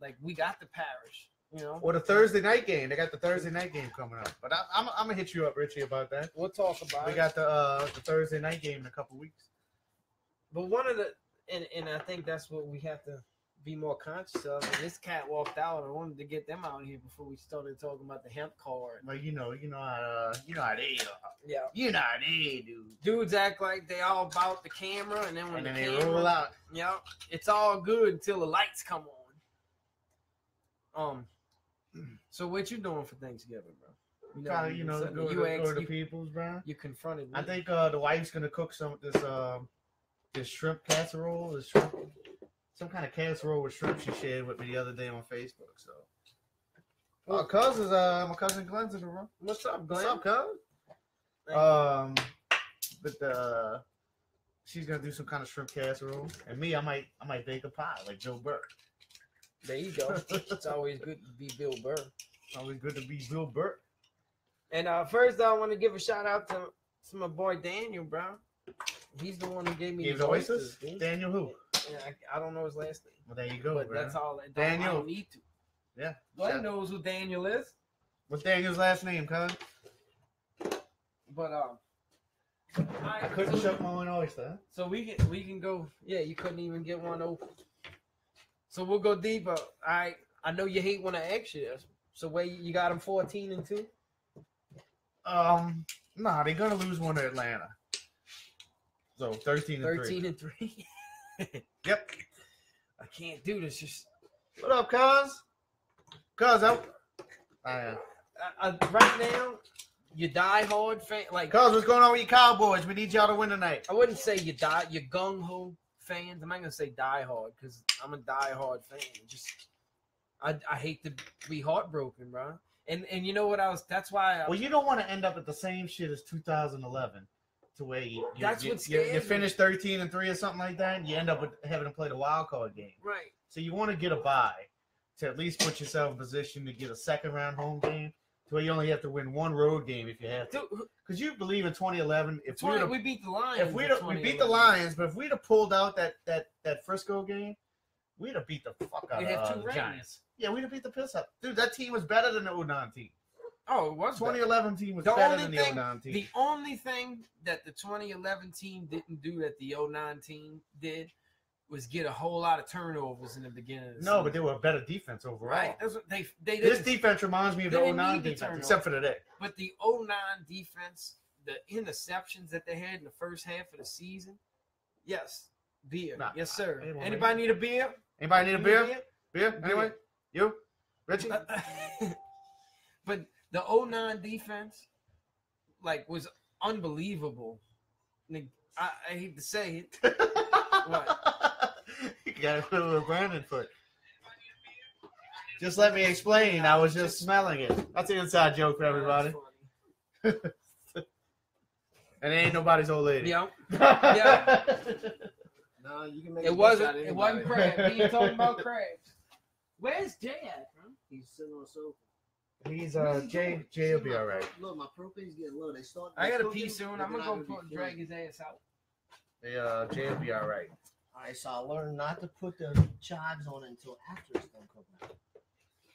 S3: like we got the parish, you know.
S1: Or the Thursday night game. They got the Thursday night game coming up. But I'm gonna hit you up, Richie, about that.
S3: We'll talk about
S1: We
S3: it.
S1: got the Thursday night game in a couple weeks.
S3: But one of the and I think that's what we have to be more conscious of. And this cat walked out. I wanted to get them out here before we started talking about the hemp card.
S1: But you know how they are.
S3: Yeah.
S1: You know how they do.
S3: Dudes act like they all about the camera, and then when
S1: And
S3: the
S1: then
S3: camera,
S1: they roll out.
S3: yeah, it's all good until the lights come on. So what you doing for Thanksgiving, bro?
S1: Probably, go to the peoples, bro.
S3: You confronted me.
S1: I think the wife's gonna cook some this shrimp casserole, some kind of casserole with shrimp she shared with me the other day on Facebook. So, my cousin Glenn's in the room.
S3: What's up, Glenn?
S1: What's up, cuz? But she's gonna do some kind of shrimp casserole, and me, I might bake a pie like Joe Burr.
S3: There you go. It's always good to be Bill Burr.
S1: Always good to be Bill Burr.
S3: And first, I want to give a shout out to my boy Daniel, bro. He's the one who gave me
S1: Gave
S3: the
S1: the oysters.
S3: dude.
S1: Daniel who?
S3: Yeah, I don't know his last name.
S1: Well, there you go,
S3: But
S1: bro.
S3: that's all.
S1: Daniel.
S3: I don't need to.
S1: Yeah.
S3: Glenn knows who Daniel is.
S1: What's Daniel's last name, cuz?
S3: But
S1: I couldn't shuck my own oyster. Huh?
S3: So we can go. Yeah, you couldn't even get one open. So we'll go deeper. I know you hate when I ask you this. So where you got them 14-2?
S1: Nah, they're gonna lose one to Atlanta. So 13-3.
S3: 13-3.
S1: Yep.
S3: I can't do this. Just
S1: What up, cuz? Cuz,
S3: right now, you die hard fan. Like,
S1: cuz, what's going on with your Cowboys? We need y'all to win tonight.
S3: I wouldn't say you gung ho fans. I'm not gonna say die hard because I'm a die hard fan. Just I hate to be heartbroken, bro. And you know what that's why.
S1: Well, you don't want to end up at the same shit as 2011, to where you finish 13-3 or something like that, and you end up with having to play the wild card game.
S3: Right.
S1: So you want to get a bye to at least put yourself in position to get a second round home game, to where you only have to win one road game if you have to. Because you believe in 2011, if
S3: we beat the Lions.
S1: we beat the Lions, but if we'd have pulled out that Frisco game, we'd have beat the fuck out of the Giants. Yeah, we'd have beat the piss up. Dude, that team was better than the 09 team.
S3: Oh, it was
S1: 2011 team was better than the 09 team.
S3: The only thing that the 2011 team didn't do that the 09 team did was get a whole lot of turnovers in the beginning of the season.
S1: But they were a better defense overall.
S3: Right. That's what they
S1: this defense reminds me of the 09 defense, except for today.
S3: But the 09 defense, the interceptions that they had in the first half of the season, yes, beer. Nah, yes, sir. Anybody need a beer?
S1: Anybody need a beer? Beer? Anyway? You? Richie?
S3: But the 09 defense, was unbelievable. I hate to say it. What?
S1: You got to put a little Brandon foot. Just let me explain. I was just smelling it. That's an inside joke for everybody. And it ain't nobody's old lady.
S3: Yeah.
S4: No, you can make
S3: it wasn't crabs. He talking about crabs. Where's Jay at, bro?
S4: He's sitting on the sofa.
S1: He's Jay will be all right.
S4: Look, my propane's getting low.
S3: I gotta pee soon. I'm gonna go drag his ass out.
S1: Jay will be all right.
S4: All right, so I learned not to put the chives on until after it's done cooking.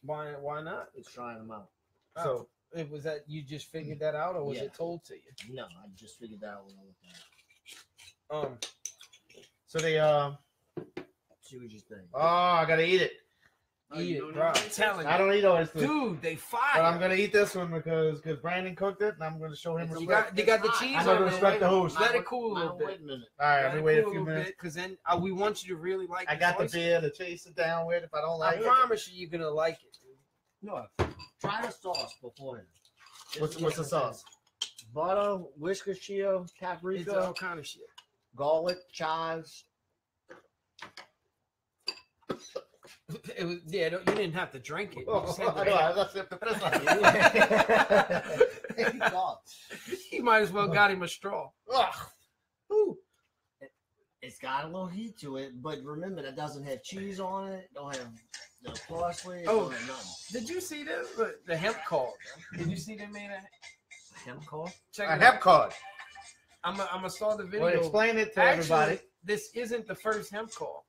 S3: Why not?
S4: It's trying them out.
S1: So
S3: it was that you just figured that out, or was it told to you?
S4: No, I just figured that out when I looked at it.
S1: So they
S4: see what you think.
S1: Oh, I gotta eat it.
S3: Eat it, bro. I'm telling you.
S1: I don't eat oysters.
S3: Dude, they fire.
S1: But I'm gonna eat this one because Brandon cooked it, and I'm gonna show him respect.
S3: You got the cheese
S1: I'm gonna respect the host.
S3: Let it cool a little bit.
S4: Wait a minute.
S1: All right, let me wait a few minutes.
S3: Because then we want you to really like it.
S1: I got the beer to chase it down with if I don't like it.
S3: I promise you're gonna like it.
S4: No, try the sauce beforehand.
S1: What's the sauce?
S4: Butter, Worcestershire, paprika,
S3: It's all kind of shit.
S4: garlic, chives.
S3: It was, you didn't have to drink it. You might as well got him a straw.
S4: It's got a little heat to it, but remember that doesn't have cheese on it. Don't have no parsley. Don't have nothing.
S3: Did you see this? The hemp card. Did you see they made a
S4: hemp card?
S3: Check
S1: a hemp card.
S3: I'm gonna start the video.
S1: Well, explain it to everybody.
S3: This isn't the first hemp card.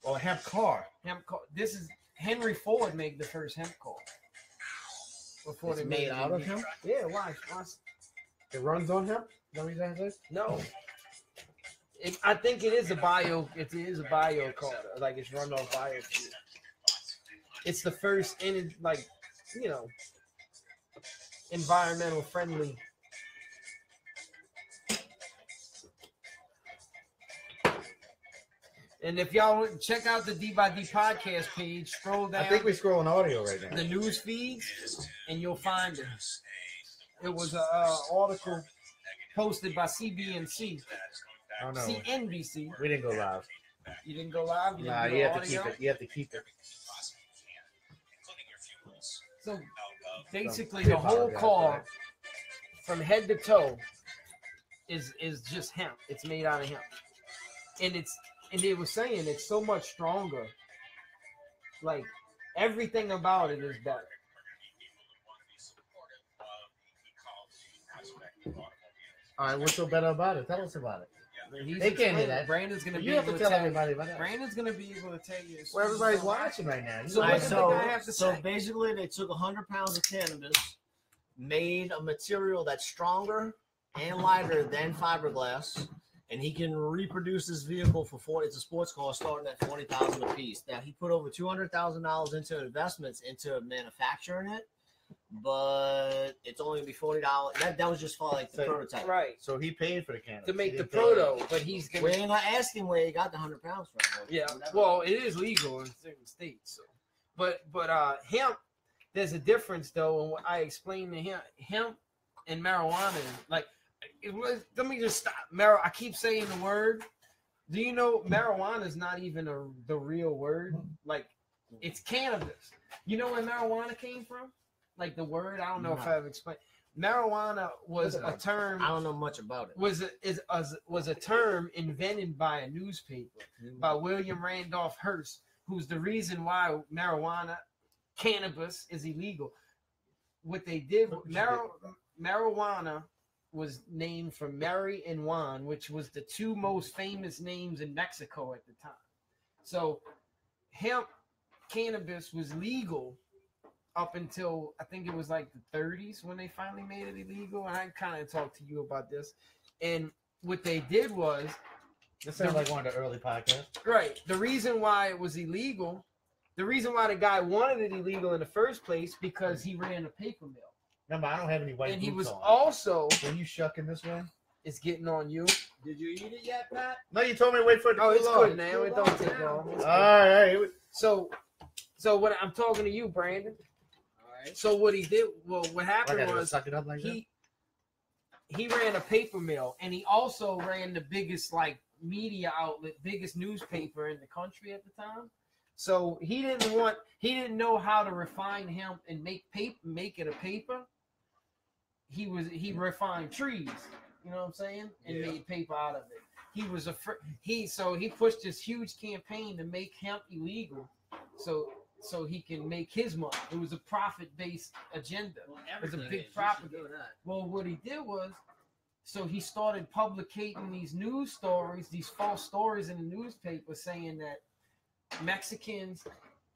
S1: Or hemp car.
S3: Hemp car. This is Henry Ford made the first hemp car. Before
S4: it's made out of hemp?
S3: Yeah, why?
S1: It runs on hemp? No reason to say?
S3: No. I think it is a bio. It is a bio car. Like it's run off bio fuel. It's the first environmental friendly. And if y'all check out the D by D podcast page, scroll down.
S1: I think we're scrolling audio right now.
S3: The news feeds, and you'll find it. It was an article posted by CBNC.
S1: Oh, no.
S3: CNBC.
S1: We didn't go live.
S3: You didn't go live? You
S1: nah, you have to keep it. You have to keep it.
S3: So basically, the whole car, from head to toe, is just hemp. It's made out of hemp, and they were saying it's so much stronger. Like everything about it is better.
S1: All right, what's so better about it? Tell us about it.
S3: They can't hear that. Brandon's gonna be able to
S1: tell everybody about that.
S3: Brandon's gonna be able to tell you.
S1: Well, everybody's watching right now.
S4: So basically, they took 100 pounds of cannabis, made a material that's stronger, and lighter than fiberglass. And he can reproduce his vehicle for 40. It's a sports car starting at $40,000 a piece. Now he put over $200,000 into investments into manufacturing it, but it's only gonna be $40. That was just for like the prototype.
S3: Right.
S1: So he paid for the canopy
S3: To make the proto, but he's gonna.
S4: We're not asking where he got the 100 pounds from.
S3: Yeah.
S4: Whatever.
S3: Well, it is legal in certain states. So. But hemp, there's a difference though. And what I explained to hemp and marijuana, like. Let me just stop. I keep saying the word. Do you know marijuana is not even the real word? Like, it's cannabis. You know where marijuana came from? Like the word. I don't know if I've explained. Marijuana was a term.
S4: I don't know much about it.
S3: Was a term invented by a newspaper by William Randolph Hearst, who's the reason why cannabis is illegal. What they did, marijuana was named from Mary and Juan, which was the two most famous names in Mexico at the time. So hemp cannabis was legal up until I think it was like the 30s when they finally made it illegal. And I kind of talked to you about this. And what they did was
S1: this sounds like one of the early podcasts.
S3: Right. The reason why it was illegal, the reason why the guy wanted it illegal in the first place, because he ran a paper mill.
S1: Remember, I don't have any white.
S3: And he was
S1: on.
S3: also.
S1: When you shucking this way,
S3: it's getting on you.
S4: Did you eat it yet, Pat?
S1: No, you told me to wait for it to cool
S3: it's
S1: off.
S3: good now. It don't take long.
S1: All right.
S3: So what I'm talking to you, Brandon.
S4: All right.
S3: So what he did, what happened
S1: I
S3: was
S1: suck it up like
S3: he ran a paper mill, and he also ran the biggest media outlet, biggest newspaper in the country at the time. So he didn't know how to refine hemp and make it a paper. He refined trees, you know what I'm saying, and made paper out of it. He pushed this huge campaign to make hemp illegal, so he can make his money. It was a profit-based agenda. It was a big profit. Well, what he did was, so he started publicating these news stories, these false stories in the newspaper, saying that Mexicans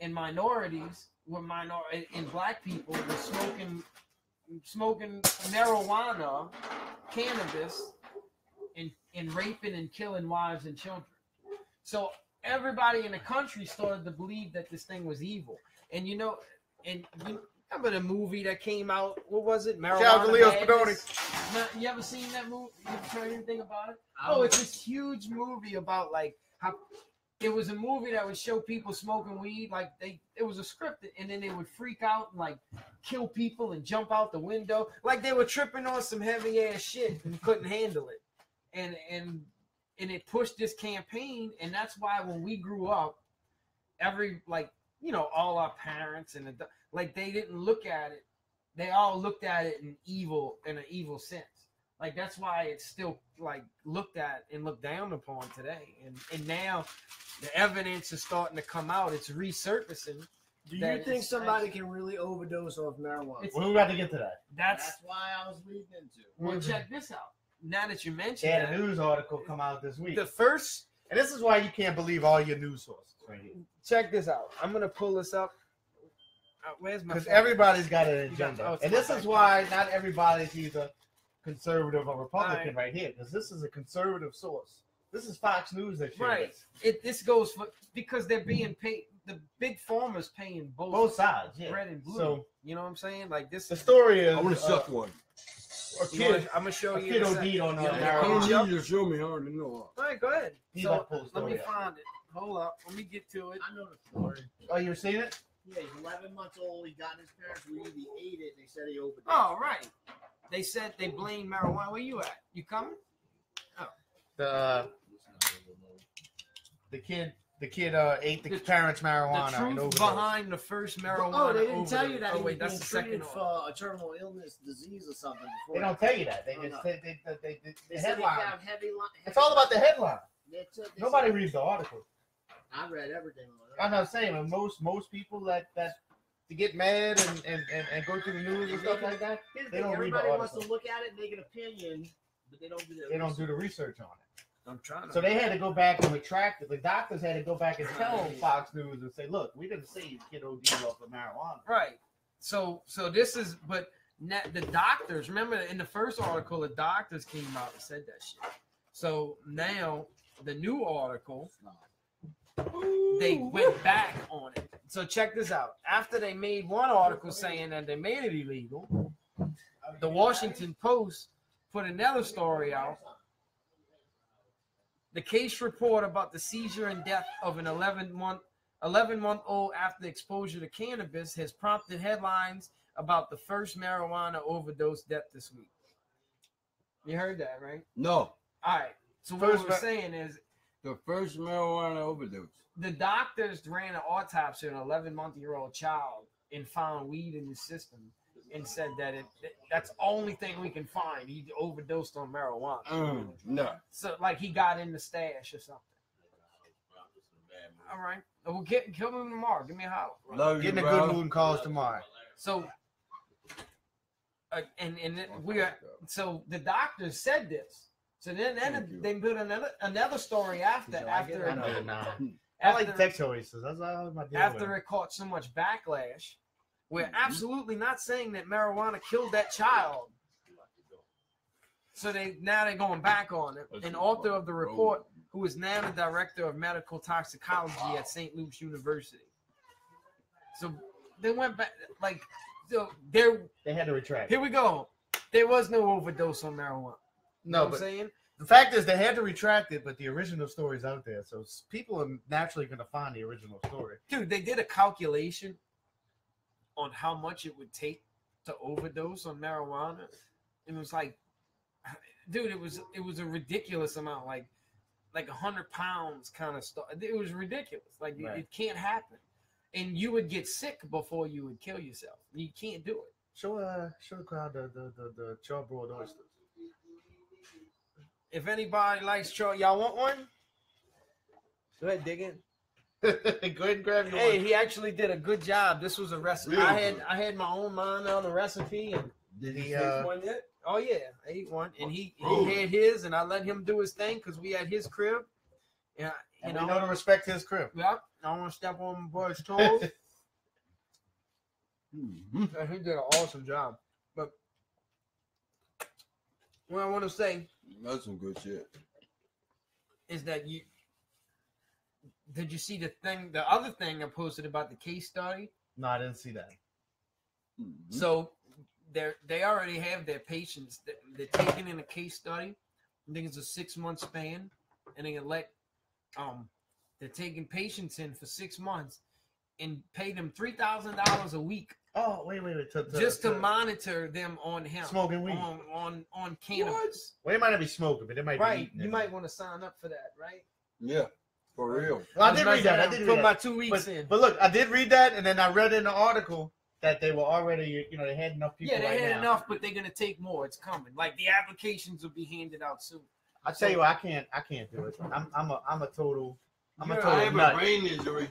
S3: and minorities and black people were smoking marijuana, cannabis, and raping and killing wives and children. So everybody in the country started to believe that this thing was evil. And you remember the movie that came out? What was it? Marijuana.
S1: Shout out to Leo Spadoni.
S3: You ever seen that movie? You ever heard anything about it? Oh, it's this huge movie about how it was a movie that would show people smoking weed. It was a script, and then they would freak out and kill people and jump out the window. Like they were tripping on some heavy ass shit and couldn't handle it. And it pushed this campaign, and that's why when we grew up, all our parents and they didn't look at it. They all looked at it in an evil sense. That's why it's still looked at and looked down upon today. And now the evidence is starting to come out. It's resurfacing.
S4: Do you think somebody can really overdose off marijuana?
S1: We're about to get to that.
S3: That's
S4: why I was leading into.
S3: Well, check this out. Now that you mentioned
S1: they had a news article come out this week.
S3: And
S1: this is why you can't believe all your news sources right here.
S3: Check this out. I'm going to pull this up. Where's my
S1: Because everybody's got an agenda. And this is why not everybody's either conservative or Republican right here. Because this is a conservative source. This is Fox News that shared this.
S3: This goes because they're being paid. The big farmers paying both
S1: sides,
S3: red and blue.
S1: So
S3: you know what I'm saying?
S1: The story is
S2: I want to suck one.
S3: I'm gonna show you.
S1: Kid OD'd on
S2: marijuana. You need to show me. I already know.
S3: All right, go ahead.
S1: So
S3: let me find it. Hold up. Let me get to it.
S4: I know the story.
S1: Oh, you've seen it?
S4: Yeah, he's 11 months old. He got his parents weed. He ate it. They said he overdosed.
S3: Oh, right. They said they blame marijuana. Where you at? You coming?
S1: Oh. The kid ate the parents' marijuana.
S3: The truth behind the first marijuana.
S4: Oh, they didn't tell you that.
S3: Oh, wait, that's the second
S4: for a terminal illness, disease, or something.
S1: They don't tell you that. They just the headline.
S4: It's
S1: all about the headline. Nobody reads the article.
S4: I read everything.
S1: I'm not saying most people that to get mad and go through the news and stuff like that, they don't read the article.
S4: Everybody wants to look at it, make an opinion, but they don't do the
S1: research on it.
S3: I'm trying to.
S1: So they had to go back and retract it. The doctors had to go back and tell Fox News and say, "Look, we didn't say kid OD off of marijuana."
S3: Right. So this is, but the doctors, remember in the first article, the doctors came out and said that shit. So now the new article, they went back on it. So check this out. After they made one article saying that they made it illegal, the Washington Post put another story out. The case report about the seizure and death of an 11-month-old after exposure to cannabis has prompted headlines about the first marijuana overdose death this week. You heard that, right?
S2: No.
S3: All right. So what we're saying is
S2: the first marijuana overdose.
S3: The doctors ran an autopsy on an 11-month-old child and found weed in his system and said that that's the only thing we can find. He overdosed on marijuana.
S2: No.
S3: So like he got in the stash or something. All right. We'll kill him tomorrow. Give me a holler.
S1: Get in a good mood and call us tomorrow.
S3: So so the doctors said this. So then they put another story after
S1: I like text oysters. That's all my deal.
S3: After it caught so much backlash, we're absolutely not saying that marijuana killed that child. So they're going back on it. An author of the report, who is now the director of medical toxicology at St. Luke's University. So they went back, they had
S1: to retract.
S3: Here we go. There was no overdose on marijuana.
S1: No,
S3: but I'm saying?
S1: The fact is they had to retract it, but the original story's out there. So people are naturally going to find the original story.
S3: Dude, they did a calculation on how much it would take to overdose on marijuana. It was like, dude, it was a ridiculous amount, like 100 pounds kind of stuff. It was ridiculous. Like it can't happen. And you would get sick before you would kill yourself. You can't do it.
S1: Show the crowd the charbroiled oysters.
S3: If anybody likes char, y'all want one? Go ahead, dig in.
S1: Go ahead and grab your
S3: Hey,
S1: one.
S3: he actually did a good job. This was a recipe.
S2: Really?
S3: I had my own mind on the recipe. And
S2: Did he taste one yet?
S3: oh yeah, I ate one, and he had his, and I let him do his thing because we had his crib. And
S1: we know to respect his crib.
S3: Yep. I don't want to step on my boy's toes. And he did an awesome job. But what I want to say
S2: That's some good shit.
S3: is that did you see the other thing I posted about the case study?
S1: No, I didn't see that.
S3: So they already have their patients. They're taking in a case study. I think it's a 6-month span, and they're taking patients in for 6 months and pay them $3,000 a week.
S1: Oh, wait.
S3: Just to monitor them on hemp.
S1: Smoking weed.
S3: On cannabis.
S1: Well, they might not be smoking, but they might be eating.
S3: You might want to sign up for that, right?
S2: Yeah, for real.
S1: Well, I did read that. I did
S3: put
S1: read
S3: my
S1: that.
S3: 2 weeks in.
S1: But look, I did read that, and then I read in the article that they were already, they had enough people.
S3: Yeah, they had
S1: now.
S3: enough, but they're gonna take more. It's coming. Like the applications will be handed out soon.
S1: I tell you what, I can't do it. I'm a total
S2: I
S1: nut.
S2: have a brain injury.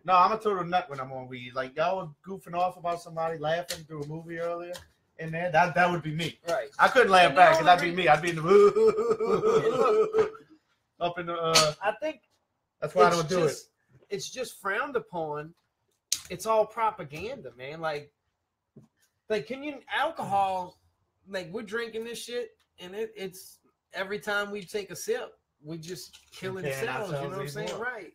S1: No, I'm a total nut when I'm on weed. Like y'all was goofing off about somebody laughing through a movie earlier, and then that would be me.
S3: Right.
S1: I couldn't laugh
S3: And
S1: back because that'd be me. I'd be in the up in the.
S3: I think
S1: That's why I don't do it.
S3: It's just frowned upon. It's all propaganda, man. Like alcohol, like we're drinking this shit, and it's every time we take a sip, we just killing cells. You know what I'm saying?
S1: More.
S3: Right.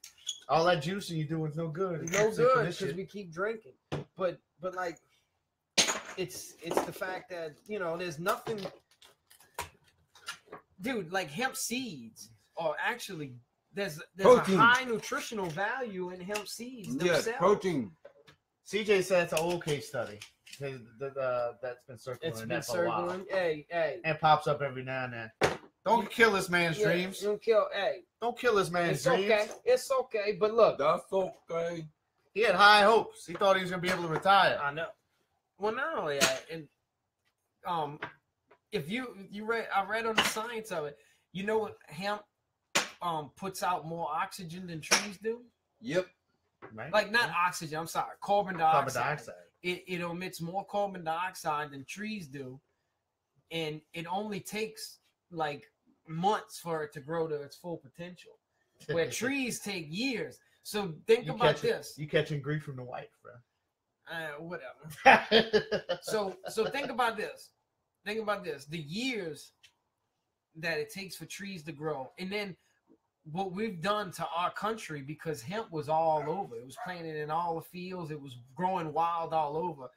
S1: All that juicing you doing is no good.
S3: It's no good because we keep drinking. But like, it's the fact that there's nothing, dude. Like hemp seeds are actually there's
S2: Protein.
S3: a high nutritional value in hemp seeds themselves.
S2: Yeah, protein.
S1: CJ said it's an old case study. That's been circling.
S3: It's
S1: in
S3: been
S1: that for a while.
S3: circling. Hey.
S1: And pops up every now and then. Don't kill this man's dreams.
S3: Don't kill. Hey,
S1: Don't kill this man's
S3: it's
S1: dreams.
S3: okay. It's okay. But look,
S2: That's okay.
S1: He had high hopes. He thought he was gonna be able to retire.
S3: I know. Well, not only that, and if you read, I read on the science of it. You know what hemp puts out more oxygen than trees do?
S2: Yep.
S1: Right?
S3: Like not oxygen. I'm sorry, carbon dioxide.
S1: Carbon dioxide.
S3: It emits more carbon dioxide than trees do, and it only takes like months for it to grow to its full potential. Where trees take years. So think about this.
S1: You catching grief from the wife, bro.
S3: Whatever. So think about this. Think about this. The years that it takes for trees to grow, and then what we've done to our country, because hemp was all over. It was planted in all the fields. It was growing wild all over.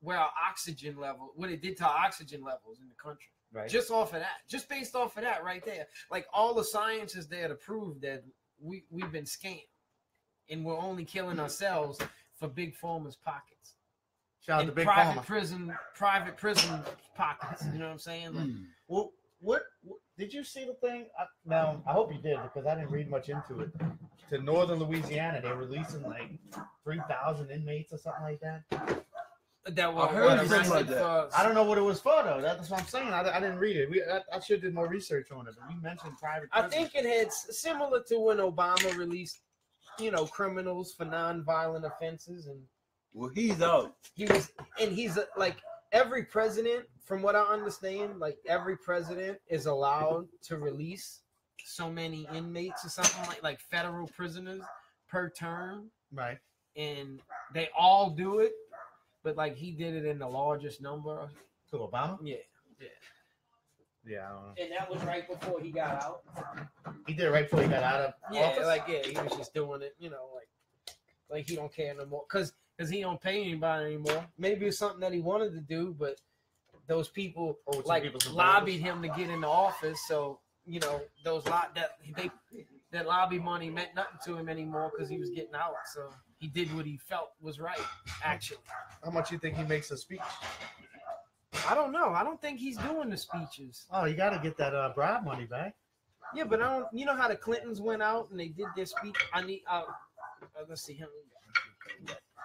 S3: Where our oxygen level, what it did to our oxygen levels in the country.
S1: Right.
S3: Just off of that. Just based off of that right there. Like all the science is there to prove that we've been scammed. And we're only killing ourselves for big pharma's pockets.
S1: Shout out
S3: in
S1: to Big
S3: private
S1: Pharma.
S3: private prison pockets. You know what I'm saying? Like,
S1: Well, what did you see the thing? Now, I hope you did because I didn't read much into it. To northern Louisiana, they're releasing like 3,000 inmates or something like that.
S3: that were
S2: I heard something
S3: arrested
S2: like that.
S3: for-
S1: I don't know what it was for though. That's what I'm saying. I didn't read it. I should have did more research on it. But you mentioned private.
S3: I
S1: prisons.
S3: think it had similar to when Obama released, criminals for non-violent offenses, and
S2: Well, he's out.
S3: he's like every president, from what I understand, like every president is allowed to release so many inmates or something like federal prisoners per term,
S1: right.
S3: and they all do it, but like he did it in the largest number.
S1: To Obama.
S3: Yeah.
S1: Yeah, I don't know.
S3: And that was right before he got out.
S1: He did it right before he got out of office.
S3: He was just doing it, like he don't care no more, cause he don't pay anybody anymore. Maybe it's something that he wanted to do, but those people lobbied him to get into office. So those that lobby money meant nothing to him anymore because he was getting out. So he did what he felt was right. Actually,
S1: How much you think he makes a speech?
S3: I don't know. I don't think he's doing the speeches.
S1: Oh, you got to get that bribe money back.
S3: Yeah, but I don't. You know how the Clintons went out and they did their speech. I need. Let's see him.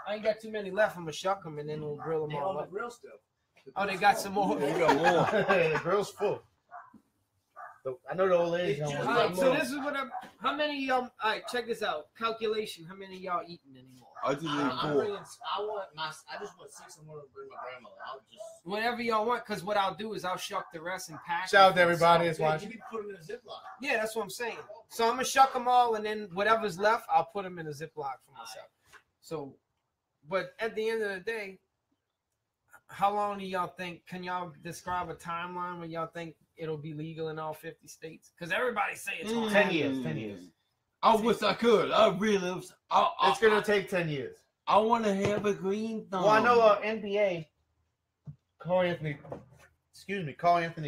S3: I ain't got too many left. I'm gonna shuck them and then we'll grill them all up.
S4: grill still.
S3: Oh, they got some more.
S2: You got more.
S1: The grill's full. I know the old ladies don't
S3: All
S1: want
S3: right,
S1: to
S3: so this is what I'm. How many of y'all? All right, check this out. Calculation. How many of y'all eating anymore?
S2: I just need
S4: I'm
S2: 4.
S4: bringing, I just want 6. I'm gonna bring my grandmother. I'll just.
S3: Whatever y'all want, because what I'll do is I'll shuck the rest and pack.
S1: Shout out
S3: them
S1: to
S3: for
S1: everybody
S3: myself.
S1: that's watching.
S4: You can put them in a Ziploc.
S3: Yeah, that's what I'm saying. So I'm gonna shuck them all, and then whatever's left, I'll put them in a Ziploc for myself. So, but at the end of the day, how long do y'all think? Can y'all describe a timeline when y'all think it'll be legal in all 50 states? Because everybody say it's hard.
S1: 10 years. 10 years.
S2: I wish I could. I really.
S1: It's gonna take 10 years.
S2: I want to have a green thumb.
S1: Well, I know NBA. Carl Anthony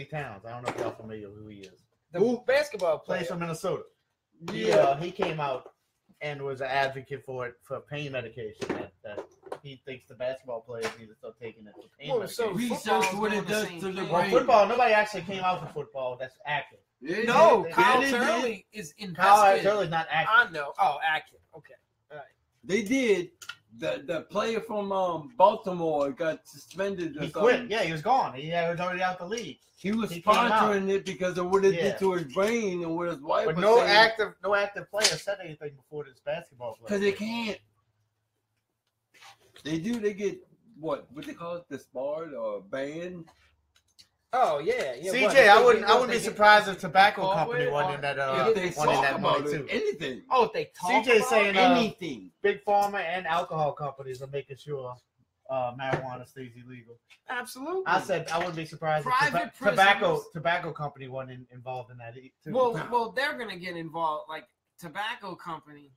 S1: Towns. I don't know if y'all familiar with who he is.
S3: The basketball player.
S1: Plays for Minnesota.
S2: Yeah.
S1: He came out and was an advocate for pain medication. That he thinks the basketball players need to start taking it for pain
S3: Well,
S1: medication.
S3: so
S2: Research
S3: football's
S2: what
S3: doing
S2: it
S3: the
S2: does
S3: same
S2: to the
S3: thing.
S1: Well,
S2: brain.
S1: football, nobody actually came out for football. That's active.
S2: Yeah,
S3: No,
S2: they-
S3: Kyle
S2: they did.
S3: Turley is
S1: Kyle
S3: invested.
S1: Turley's not active.
S3: I know. Oh, active. Okay.
S2: They did. The player from Baltimore got suspended. Or
S1: He
S2: something.
S1: quit. Yeah, he was gone. He was already out the league.
S2: He was
S1: He came out.
S2: sponsoring it because of what it
S1: Yeah.
S2: did to his brain and what his wife
S1: But
S2: was
S1: no
S2: saying.
S1: active player said anything before this basketball player.
S2: Because they can't. They do. They get what they call it, disbarred or banned.
S3: Oh yeah.
S1: CJ, I wouldn't be surprised if tobacco company won in that
S2: If they
S1: won in
S2: talk
S1: that
S2: about
S1: money
S2: it,
S1: too.
S2: anything,
S3: Oh, if they talk
S1: CJ
S3: about
S1: saying
S3: it?
S2: anything.
S1: Big pharma and alcohol companies are making sure marijuana stays illegal.
S3: Absolutely.
S1: I said I wouldn't be surprised
S3: Private
S1: if
S3: prisons.
S1: tobacco company wasn't involved in that too.
S3: Well, they're gonna get involved. Like tobacco company,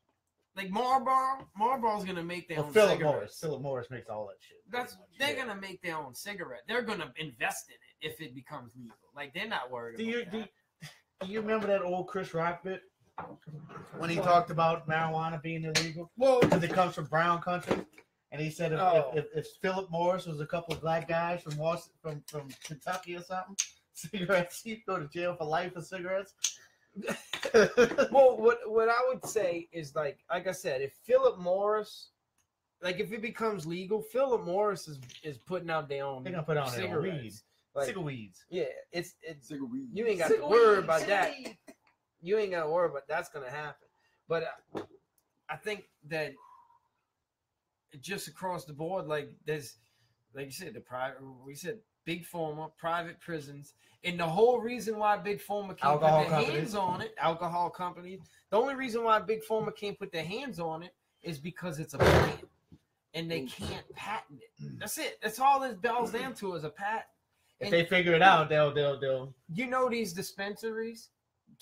S3: like Marlboro's gonna make their own
S1: Philip
S3: cigarettes.
S1: Morris. Philip Morris makes all that shit.
S3: That's
S1: pretty much.
S3: they're
S1: Yeah.
S3: gonna make their own cigarette. They're gonna invest in it if it becomes legal. Like they're not worried
S1: Do
S3: about
S1: you
S3: that.
S1: do you remember that old Chris Rock bit when he talked about marijuana being illegal?
S3: Well,
S1: Because it comes from brown country, and he said
S3: Oh.
S1: if Philip Morris was a couple of black guys from from Kentucky or something, cigarettes, he'd go to jail for life for cigarettes.
S3: well, what I would say is like I said, if Philip Morris, like if it becomes legal, Philip Morris is putting out their own
S1: They're gonna put on their own weed,
S3: cigarettes. Like,
S1: cigarettes.
S3: yeah, it's
S2: Cigarette.
S3: you ain't got to worry about that. You ain't got to worry about that's gonna happen. But I think that just across the board, like there's, like you said, we said big pharma, private prisons, and the whole reason why big pharma can't
S1: Alcohol
S3: put their
S1: companies.
S3: hands on it, alcohol companies. The only reason why big pharma can't put their hands on it is because it's a plan. and they can't patent it. That's it. That's all this boils down to is a patent.
S1: If
S3: And
S1: they figure it out, they'll.
S3: you know these dispensaries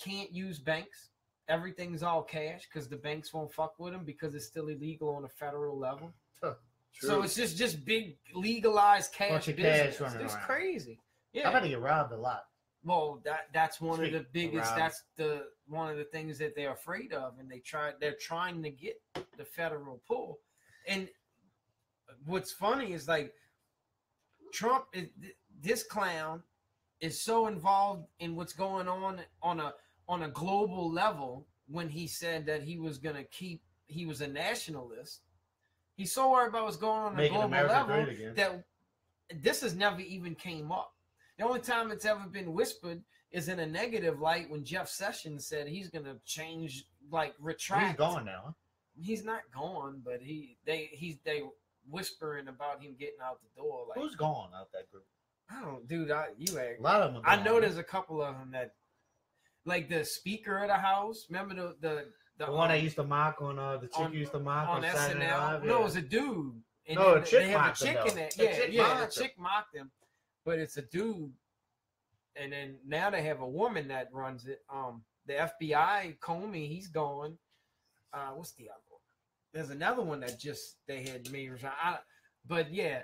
S3: can't use banks. Everything's all cash because the banks won't fuck with them because it's still illegal on a federal level. So it's just big legalized cash
S1: Bunch of
S3: business.
S1: cash running
S3: It's
S1: around.
S3: crazy.
S1: I
S3: Yeah.
S1: bet they get robbed a lot.
S3: Well, that's one of the
S1: Speak
S3: biggest.
S1: around.
S3: That's one of the things that they're afraid of, and they're trying to get the federal pull. And what's funny is like Trump is this clown is so involved in what's going on a global level when he said that he was a nationalist. He's so worried about what's going on a
S1: Making
S3: global
S1: America
S3: level
S1: great again.
S3: that this has never even came up. The only time it's ever been whispered is in a negative light when Jeff Sessions said he's going to change, like retract.
S1: He's gone now. Huh?
S3: He's not gone, but they whispering about him getting out the door. Like,
S1: Who's gone out that group?
S3: I don't, dude.
S1: A lot of them. Are
S3: I
S1: gone.
S3: know there's a couple of them that, like the Speaker of the House. Remember the
S1: one I used to mock on the chick
S3: on-
S1: used to mock
S3: on
S1: Saturday Night
S3: SNL.
S1: Live.
S3: No,
S1: Yeah.
S3: it was a dude. And
S1: No,
S3: then
S1: a chick
S3: they have a
S1: mocked him,
S3: chick
S1: though.
S3: in it.
S1: A
S3: Yeah,
S1: chick
S3: yeah,
S1: mocked
S3: the chick mocked him, but it's a dude. And then now they have a woman that runs it. The FBI, Comey, he's gone. What's the other one? There's another one that just they had made resign. But yeah,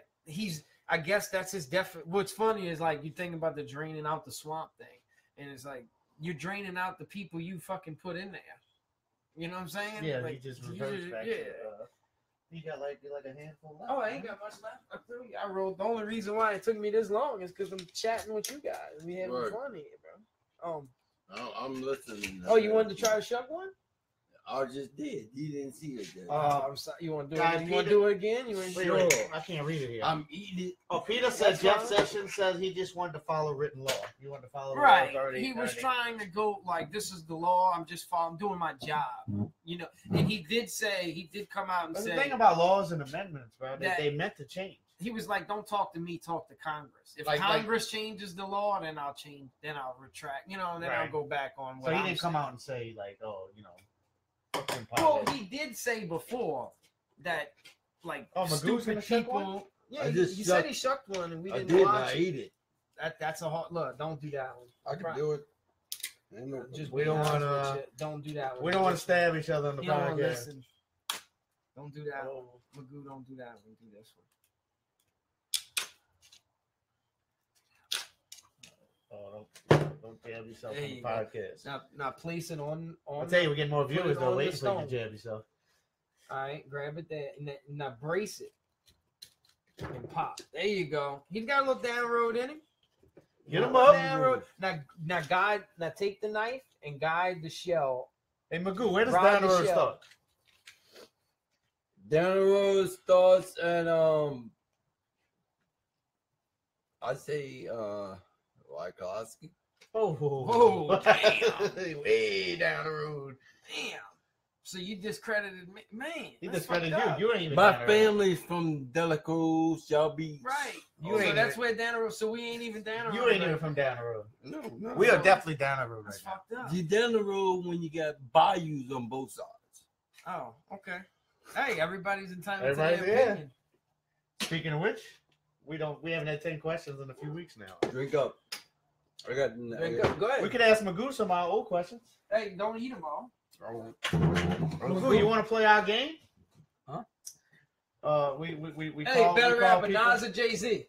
S3: I guess that's his definite. What's funny is like you think about the draining out the swamp thing, and it's like you're draining out the people you fucking put in there. You know what I'm saying?
S1: Yeah,
S3: like,
S1: he just reversed back.
S3: Yeah.
S1: He got like a handful left.
S3: Oh, I ain't got much left. I feel you. I wrote. The only reason why it took me this long is because I'm chatting with you guys. We having
S2: Right.
S3: fun here, bro.
S2: I'm listening.
S3: Oh, you wanted to try to shuck one?
S2: I just did. You didn't see it. Then.
S3: I'm sorry. You want to do
S1: guys,
S3: it? You want to
S1: Peter-
S3: do it again? You want
S1: Wait,
S3: to
S1: wait, I can't read it here.
S2: I'm eating it.
S1: Oh, Peter said
S3: That's
S1: Jeff
S3: fine.
S1: Sessions says he just wanted to follow written law. You want to follow the
S3: Right.
S1: laws already?
S3: He was
S1: already-
S3: trying to go like, this is the law. I'm just following. I'm doing my job. You know. And he did come out and
S1: That's the
S3: say
S1: thing about laws and amendments, bro.
S3: that-
S1: They meant to change.
S3: he was like, "Don't talk to me. Talk to Congress. If
S1: Like-
S3: Congress changes the law, then I'll change. Then I'll retract. You know. And then I'll
S1: Right.
S3: go back on what
S1: So he
S3: I'm
S1: didn't come
S3: saying.
S1: out and say like, oh, you know. fucking
S3: Well,
S1: politics.
S3: he did say before that, like,
S1: Oh, Magoo's gonna
S3: stupid
S1: shuck
S3: people.
S1: one?
S3: Yeah,
S2: I
S3: he
S2: just
S3: said
S2: shucked-
S3: he shucked one, and we
S2: I
S3: didn't
S2: did.
S3: watch
S2: I
S3: it.
S2: ate it.
S3: That's a hard look. Don't do that one.
S2: I can do it. Ain't no
S3: Just
S1: We
S3: be
S1: don't
S3: honest
S1: wanna-
S3: with you. Don't do that one.
S1: We don't want to stab each other on the
S3: You don't want to
S1: podcast.
S3: listen. Don't do that one.
S1: Oh.
S3: Magoo, don't do that one. Do this one.
S1: Oh, don't jab yourself
S3: There
S1: on the
S3: you go.
S1: podcast.
S3: Now place it on.
S1: I'll tell you, we're getting more
S3: put it
S1: viewers
S3: on
S1: though.
S3: the
S1: Waiting for you
S3: stone.
S1: to jab yourself.
S3: All right, grab it there, and now brace it and pop. There you go. He's got a little down road in him.
S1: Get him
S3: Little
S1: up.
S3: down road. Now guide. Now take the knife and guide the shell.
S1: Hey, Magoo, where does
S3: Ride
S1: down the
S3: the
S1: road
S3: shell.
S1: start?
S2: Down the road starts and I say Wyckoski.
S1: Oh,
S3: damn.
S1: Way down the road.
S3: Damn. So you discredited me, man.
S1: He
S3: that's
S1: discredited
S3: fucked up.
S1: you. You ain't even
S2: My
S1: down the road.
S2: family's from Delacour, Shelby.
S3: Right.
S1: You
S3: so
S1: ain't
S3: that's
S1: even-
S3: where down the road. So we ain't even down the road.
S1: You ain't even
S3: right?
S1: from down the road.
S2: No.
S1: We are definitely down the road right
S3: That's
S1: now.
S3: fucked up.
S2: You down the road when you got bayous on both sides.
S3: Oh, okay. Hey, everybody's entitled
S1: Everybody's-
S3: to their
S1: yeah.
S3: opinion.
S1: Speaking of which, we haven't had 10 questions in a few weeks now.
S2: Drink up. I got.
S3: Go ahead.
S1: We could ask Magoo some of our old questions.
S3: Hey, don't eat them all.
S1: Magoo, you want to play our game?
S2: Huh?
S1: We
S3: Hey,
S1: call,
S3: better
S1: we call
S3: rapper,
S1: people-
S3: Nas or Jay-Z?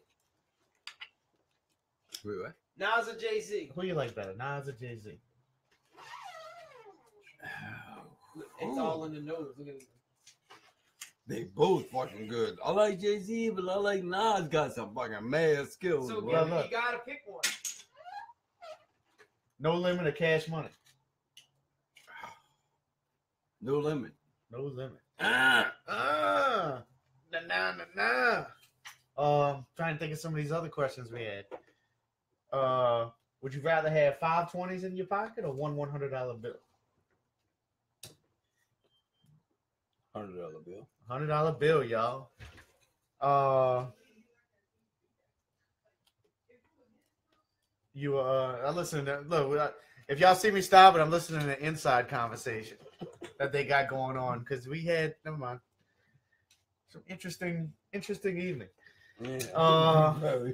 S2: Wait, what?
S3: Nas or Jay-Z?
S1: Who you like better, Nas or Jay-Z?
S3: It's all in the nose. Look at it.
S2: They both fucking good. I like Jay-Z, but I like Nas. Got some fucking mad skills.
S3: So
S2: bro.
S1: yeah,
S3: you
S1: look.
S3: gotta pick one.
S1: No limit of cash money.
S2: No limit.
S1: No limit.
S2: Ah,
S1: Trying to think of some of these other questions we had. Would you rather have 5 20s in your pocket or one $100 bill?
S2: $100 bill.
S1: $100 bill, y'all. I listen to look. If y'all see me stopping, I'm listening to the inside conversation that they got going on because we had. Never mind. some interesting evening.
S2: Yeah.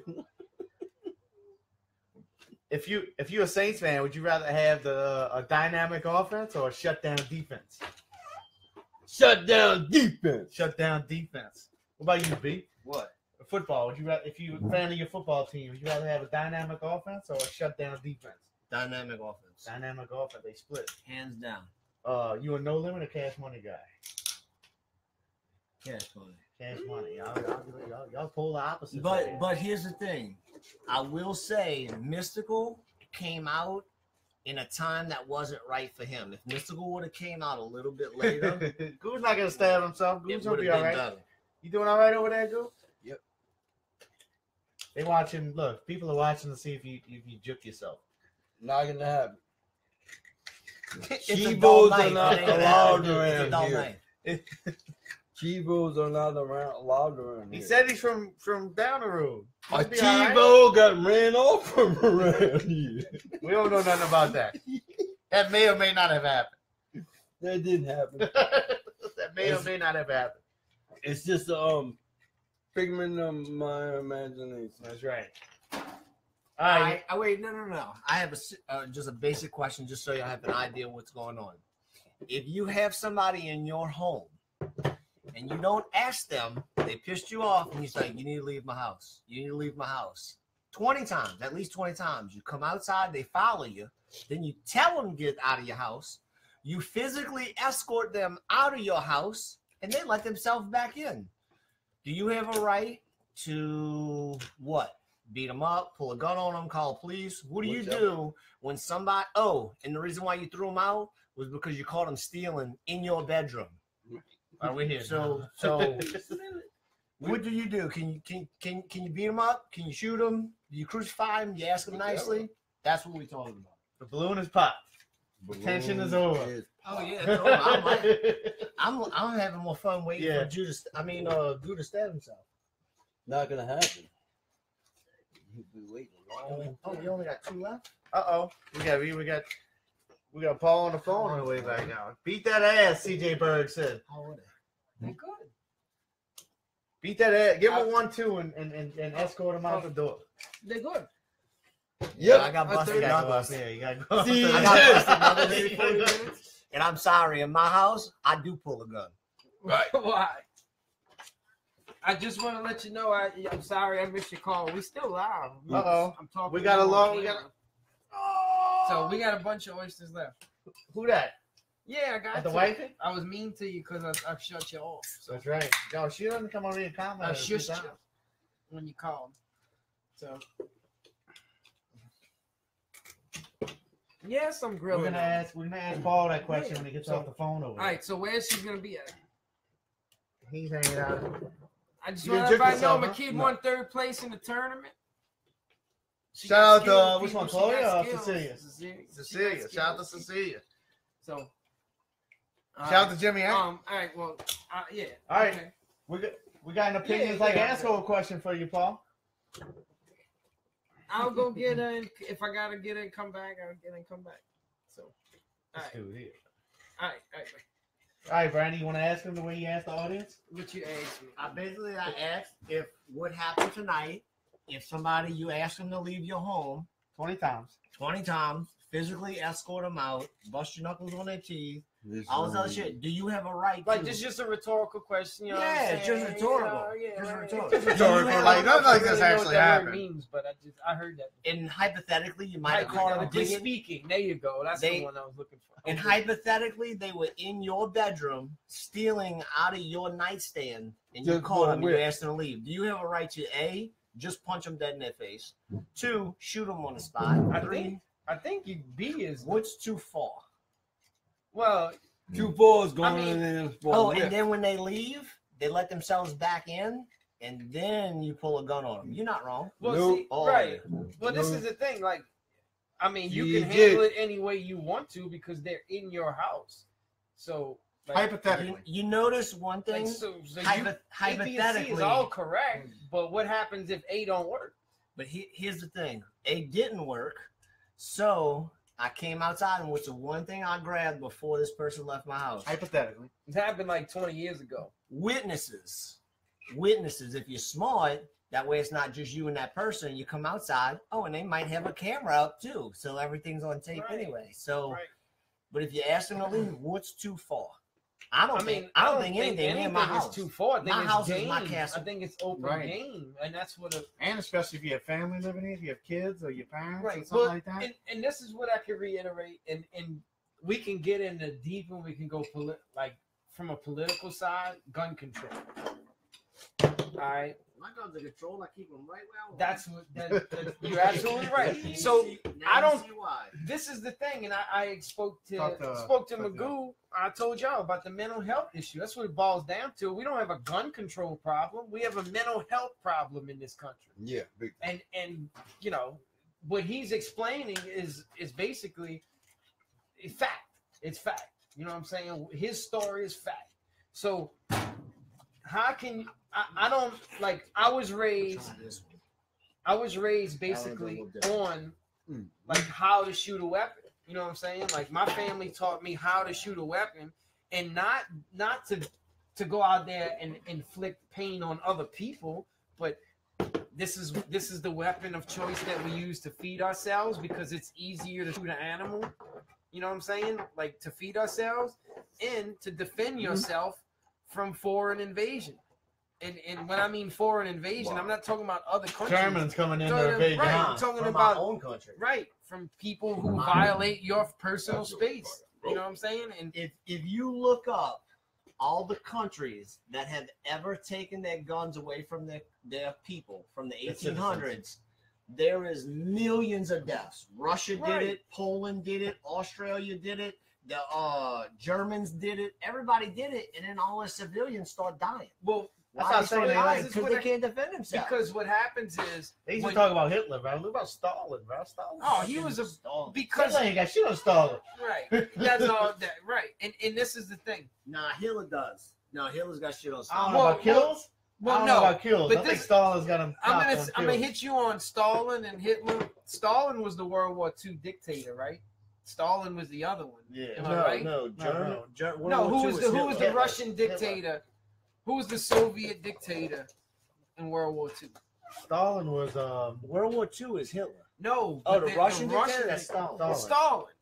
S1: If you're a Saints fan, would you rather have a dynamic offense or a shutdown defense?
S2: Shut down defense.
S1: Shutdown defense. What about you, B?
S3: What?
S1: Football. Would you rather, if you're a fan of your football team, would you rather have a dynamic offense or a shutdown defense?
S4: Dynamic offense.
S1: Dynamic offense. They split.
S4: Hands down.
S1: You a no limit or cash money guy?
S4: Cash money.
S1: Cash money. Y'all pull the opposite.
S4: But here's the thing. I will say Mystical came out in a time that wasn't right for him. If Mystical would have came out a little bit later,
S1: Goo's not gonna stab himself. Goo's
S4: it
S1: gonna
S4: would
S1: be
S4: have
S1: all
S4: been
S1: right.
S4: better.
S1: You doing all right over there, Goo?
S2: Yep.
S1: They watching. Look, people are watching to see if you juke yourself.
S2: Not gonna happen.
S4: It's a
S2: Chivos
S4: dull
S2: are
S4: night.
S2: not
S4: It ain't
S2: allowed
S4: gonna happen. It's a dull
S2: around here.
S4: night.
S2: Chivos are not allowed around
S1: He
S2: here.
S1: said he's from down the road.
S2: A
S1: He'll be all right.
S2: Chivo got ran off from around here.
S1: We don't know nothing about that. That may or may not have happened.
S2: That didn't happen.
S1: That may or may not have happened.
S2: It's just figment of my imagination.
S1: That's right. All
S4: All
S1: right.
S4: right. Wait, no. I have just a basic question, just so you have an idea what's going on. If you have somebody in your home and you don't ask them, they pissed you off, and you say, "You need to leave my house. You need to leave my house." 20 times, at least 20 times. You come outside, they follow you. Then you tell them to get out of your house. You physically escort them out of your house, and they let themselves back in. Do you have a right to what? Beat them up, pull a gun on them, call police? What do you do when somebody? Oh, and the reason why you threw them out was because you caught them stealing in your bedroom.
S1: Are we here?
S4: So what do you do? Can you beat them up? Can you shoot them? Do you crucify them? Do you ask them nicely? That's what we're talking about.
S1: The balloon is popped. Tension is over.
S4: Oh yeah, no, I'm having more fun waiting for Drew to stab himself.
S2: Not gonna happen. He'll be waiting long.
S4: Oh, you only got 2 left.
S1: We got Paul on the phone on the way back now. Beat that ass, CJ Berg said.
S4: How are they?
S3: They're good.
S1: Beat that ass. Give him a 1-2 and escort him out the door.
S3: They're good.
S2: Yep.
S4: I got busted
S1: You gotta go
S4: knuckles.
S1: up there. You gotta go up
S2: See,
S1: there.
S4: I got busted knuckles every 40 minutes. And I'm sorry, in my house, I do pull a gun.
S2: Right.
S3: Why? I just want to let you know. I'm sorry I missed your call. We still live.
S1: Uh-oh.
S3: I'm talking.
S1: We got a
S3: on
S1: long. We
S3: camera.
S1: got.
S3: So we got a bunch of oysters left.
S1: Who that?
S3: Yeah, I got
S1: The
S3: to.
S1: wifey?
S3: I was mean to you because I shut you off. So
S1: That's right. Yo, she doesn't come over here and comment.
S3: I shushed you when you called. So yes, I'm
S1: We're
S3: grilling.
S1: gonna ask Paul that question when he gets
S3: So-
S1: off the phone over.
S3: All right, so where's she gonna be at?
S1: He's hanging out.
S3: I just
S1: You
S3: want
S1: didn't
S3: everybody
S1: jerk
S3: to know
S1: yourself,
S3: my
S1: huh?
S3: kid
S1: No.
S3: won 3rd place in the tournament. She
S1: Shout
S3: got
S1: out to,
S3: skills,
S1: which
S3: people.
S1: one,
S3: She
S1: Chloe
S3: got
S1: or
S3: skills.
S1: Cecilia?
S3: Cecilia. She
S1: Cecilia.
S3: got
S1: Shout out to
S3: skills.
S1: Cecilia.
S3: So,
S1: Shout out to Jimmy.
S3: all right, well, yeah.
S1: All right.
S3: Okay.
S1: We got an opinions like asshole question for you, Paul.
S3: I'll go get her. And if I gotta get her and come back, I'll get her and come back. So, all
S1: Let's
S3: right,
S1: do it here.
S3: all right.
S1: All right, Brandy, you want to ask him the way you asked the audience?
S3: What you asked me?
S4: I asked if what happened tonight, if somebody, you ask them to leave your home
S1: 20 times.
S4: 20 times, physically escort them out, bust your knuckles on their teeth, all this other shit. Do you have a right
S3: Like,
S4: to?
S3: this is just a rhetorical question. You know
S4: Yeah,
S3: what I'm
S4: it's
S3: saying?
S4: just rhetorical.
S3: Yeah,
S4: Just
S3: right.
S4: rhetorical.
S3: Just
S1: Rhetorical,
S3: I don't
S1: like,
S3: know if
S1: nothing like
S3: I
S1: this
S3: really know
S1: actually
S3: what that word
S1: happened.
S3: means, but I heard that.
S4: And hypothetically, you might have caught them
S3: Good
S4: digging.
S3: speaking. There you go. That's the one I was looking for.
S4: And hypothetically, they were in your bedroom stealing out of your nightstand, and you
S2: Just
S4: called them and you
S2: whip.
S4: asked them to leave. Do you have a right to A, just punch them dead in their face, 2, shoot them on the spot, 3,
S3: I think you B is
S4: what's too far?
S3: well.
S2: 2 balls going
S3: I mean-
S2: in there.
S4: Oh, and then when they leave, they let themselves back in, and then you pull a gun on them. You're not wrong.
S3: Well,
S2: Nope.
S3: see,
S4: Oh,
S3: right.
S4: yeah.
S3: Well, this
S2: Nope.
S3: is the thing. Like, I mean, you
S2: You
S3: can handle
S2: did.
S3: it any way you want to because they're in your house. So, like,
S1: Hypothetically.
S4: You notice one thing?
S3: like, so you,
S4: Hypo-
S3: A, B, and C
S4: hypothetically,
S3: is all correct. But what happens if A don't work?
S4: but here's the thing. A didn't work, so I came outside, and what's the one thing I grabbed before this person left my house?
S1: Hypothetically.
S3: It happened like 20 years ago.
S4: Witnesses. witnesses. If you're smart, that way it's not just you and that person. You come outside, and they might have a camera up too, so everything's on tape anyway. So, but if you ask them to leave, what's too far? I don't think anything near my house
S3: is too far. I think
S4: my
S3: it's
S4: house
S3: game.
S4: is my castle.
S3: I think it's open game, and that's what.
S1: And especially if you have family living here, if you have kids or your parents or something like that.
S3: And this is what I can reiterate, and we can get into deep, and we can go from a political side, gun control. All right.
S4: My guns are controlled. I keep them right where I want.
S3: That's what you're absolutely right. So I don't see why. This is the thing, and I spoke to Magoo. I told y'all about the mental health issue. That's what it boils down to. We don't have a gun control problem. We have a mental health problem in this country.
S2: Yeah, big.
S3: And you know what he's explaining is basically a fact. It's fact. You know what I'm saying? His story is fact. So how can you? I don't like. I was raised basically on like how to shoot a weapon. You know what I'm saying? Like my family taught me how to shoot a weapon, and not to go out there and inflict pain on other people. But this is the weapon of choice that we use to feed ourselves because it's easier to shoot an animal. You know what I'm saying? Like to feed ourselves and to defend yourself from foreign invasion. And when I mean foreign invasion, I'm not talking about other countries.
S1: Germans coming in to invade.
S3: Right, I'm talking about
S4: our own country.
S3: Right, from people who violate your personal space. You know what I'm saying? And
S4: if you look up all the countries that have ever taken their guns away from their people from the 1800s, there is millions of deaths. Russia did it, Poland did it, Australia did it, the Germans did it. Everybody did it, and then all the civilians start dying.
S3: Well,
S1: that's what I'm saying.
S4: Because they can't defend themselves.
S3: Because what happens is
S1: they used to talk about Hitler, bro. Look about Stalin, bro. Stalin.
S3: Oh, he was because
S1: Hitler ain't got shit on Stalin.
S3: Right. That's all that. Right. And this is the thing.
S4: Nah, Hitler does. No, Hitler's got shit on
S1: I
S4: Stalin.
S1: don't know about kills.
S3: Well,
S1: I don't know about kills.
S3: But
S1: I think Stalin's got him.
S3: I'm gonna hit you on Stalin and Hitler. Stalin was the World War II dictator, right? Stalin was the other one.
S1: Yeah.
S3: Am I right?
S4: No.
S3: Who was the Russian dictator? Who was the Soviet dictator in World War II?
S1: Stalin was
S4: World War II is Hitler.
S3: No.
S4: The Russian dictator? That's Stalin.
S3: Stalin.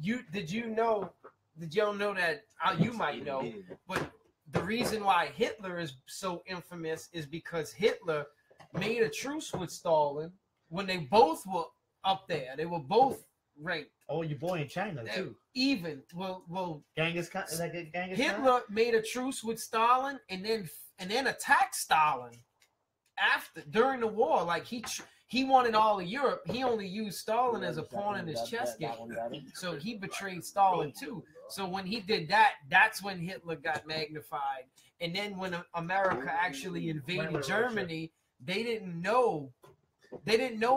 S3: Did y'all know that? You might know, but the reason why Hitler is so infamous is because Hitler made a truce with Stalin when they both were up there. They were both ranked.
S1: Oh, your boy in China too.
S3: Even well,
S1: Genghis Khan. Is that Genghis Khan?
S3: Hitler made a truce with Stalin and then attacked Stalin during the war. Like he wanted all of Europe. He only used Stalin as a pawn in his chess game. So he betrayed Stalin too. So when he did that, that's when Hitler got magnified. And then when America actually invaded Germany, they didn't know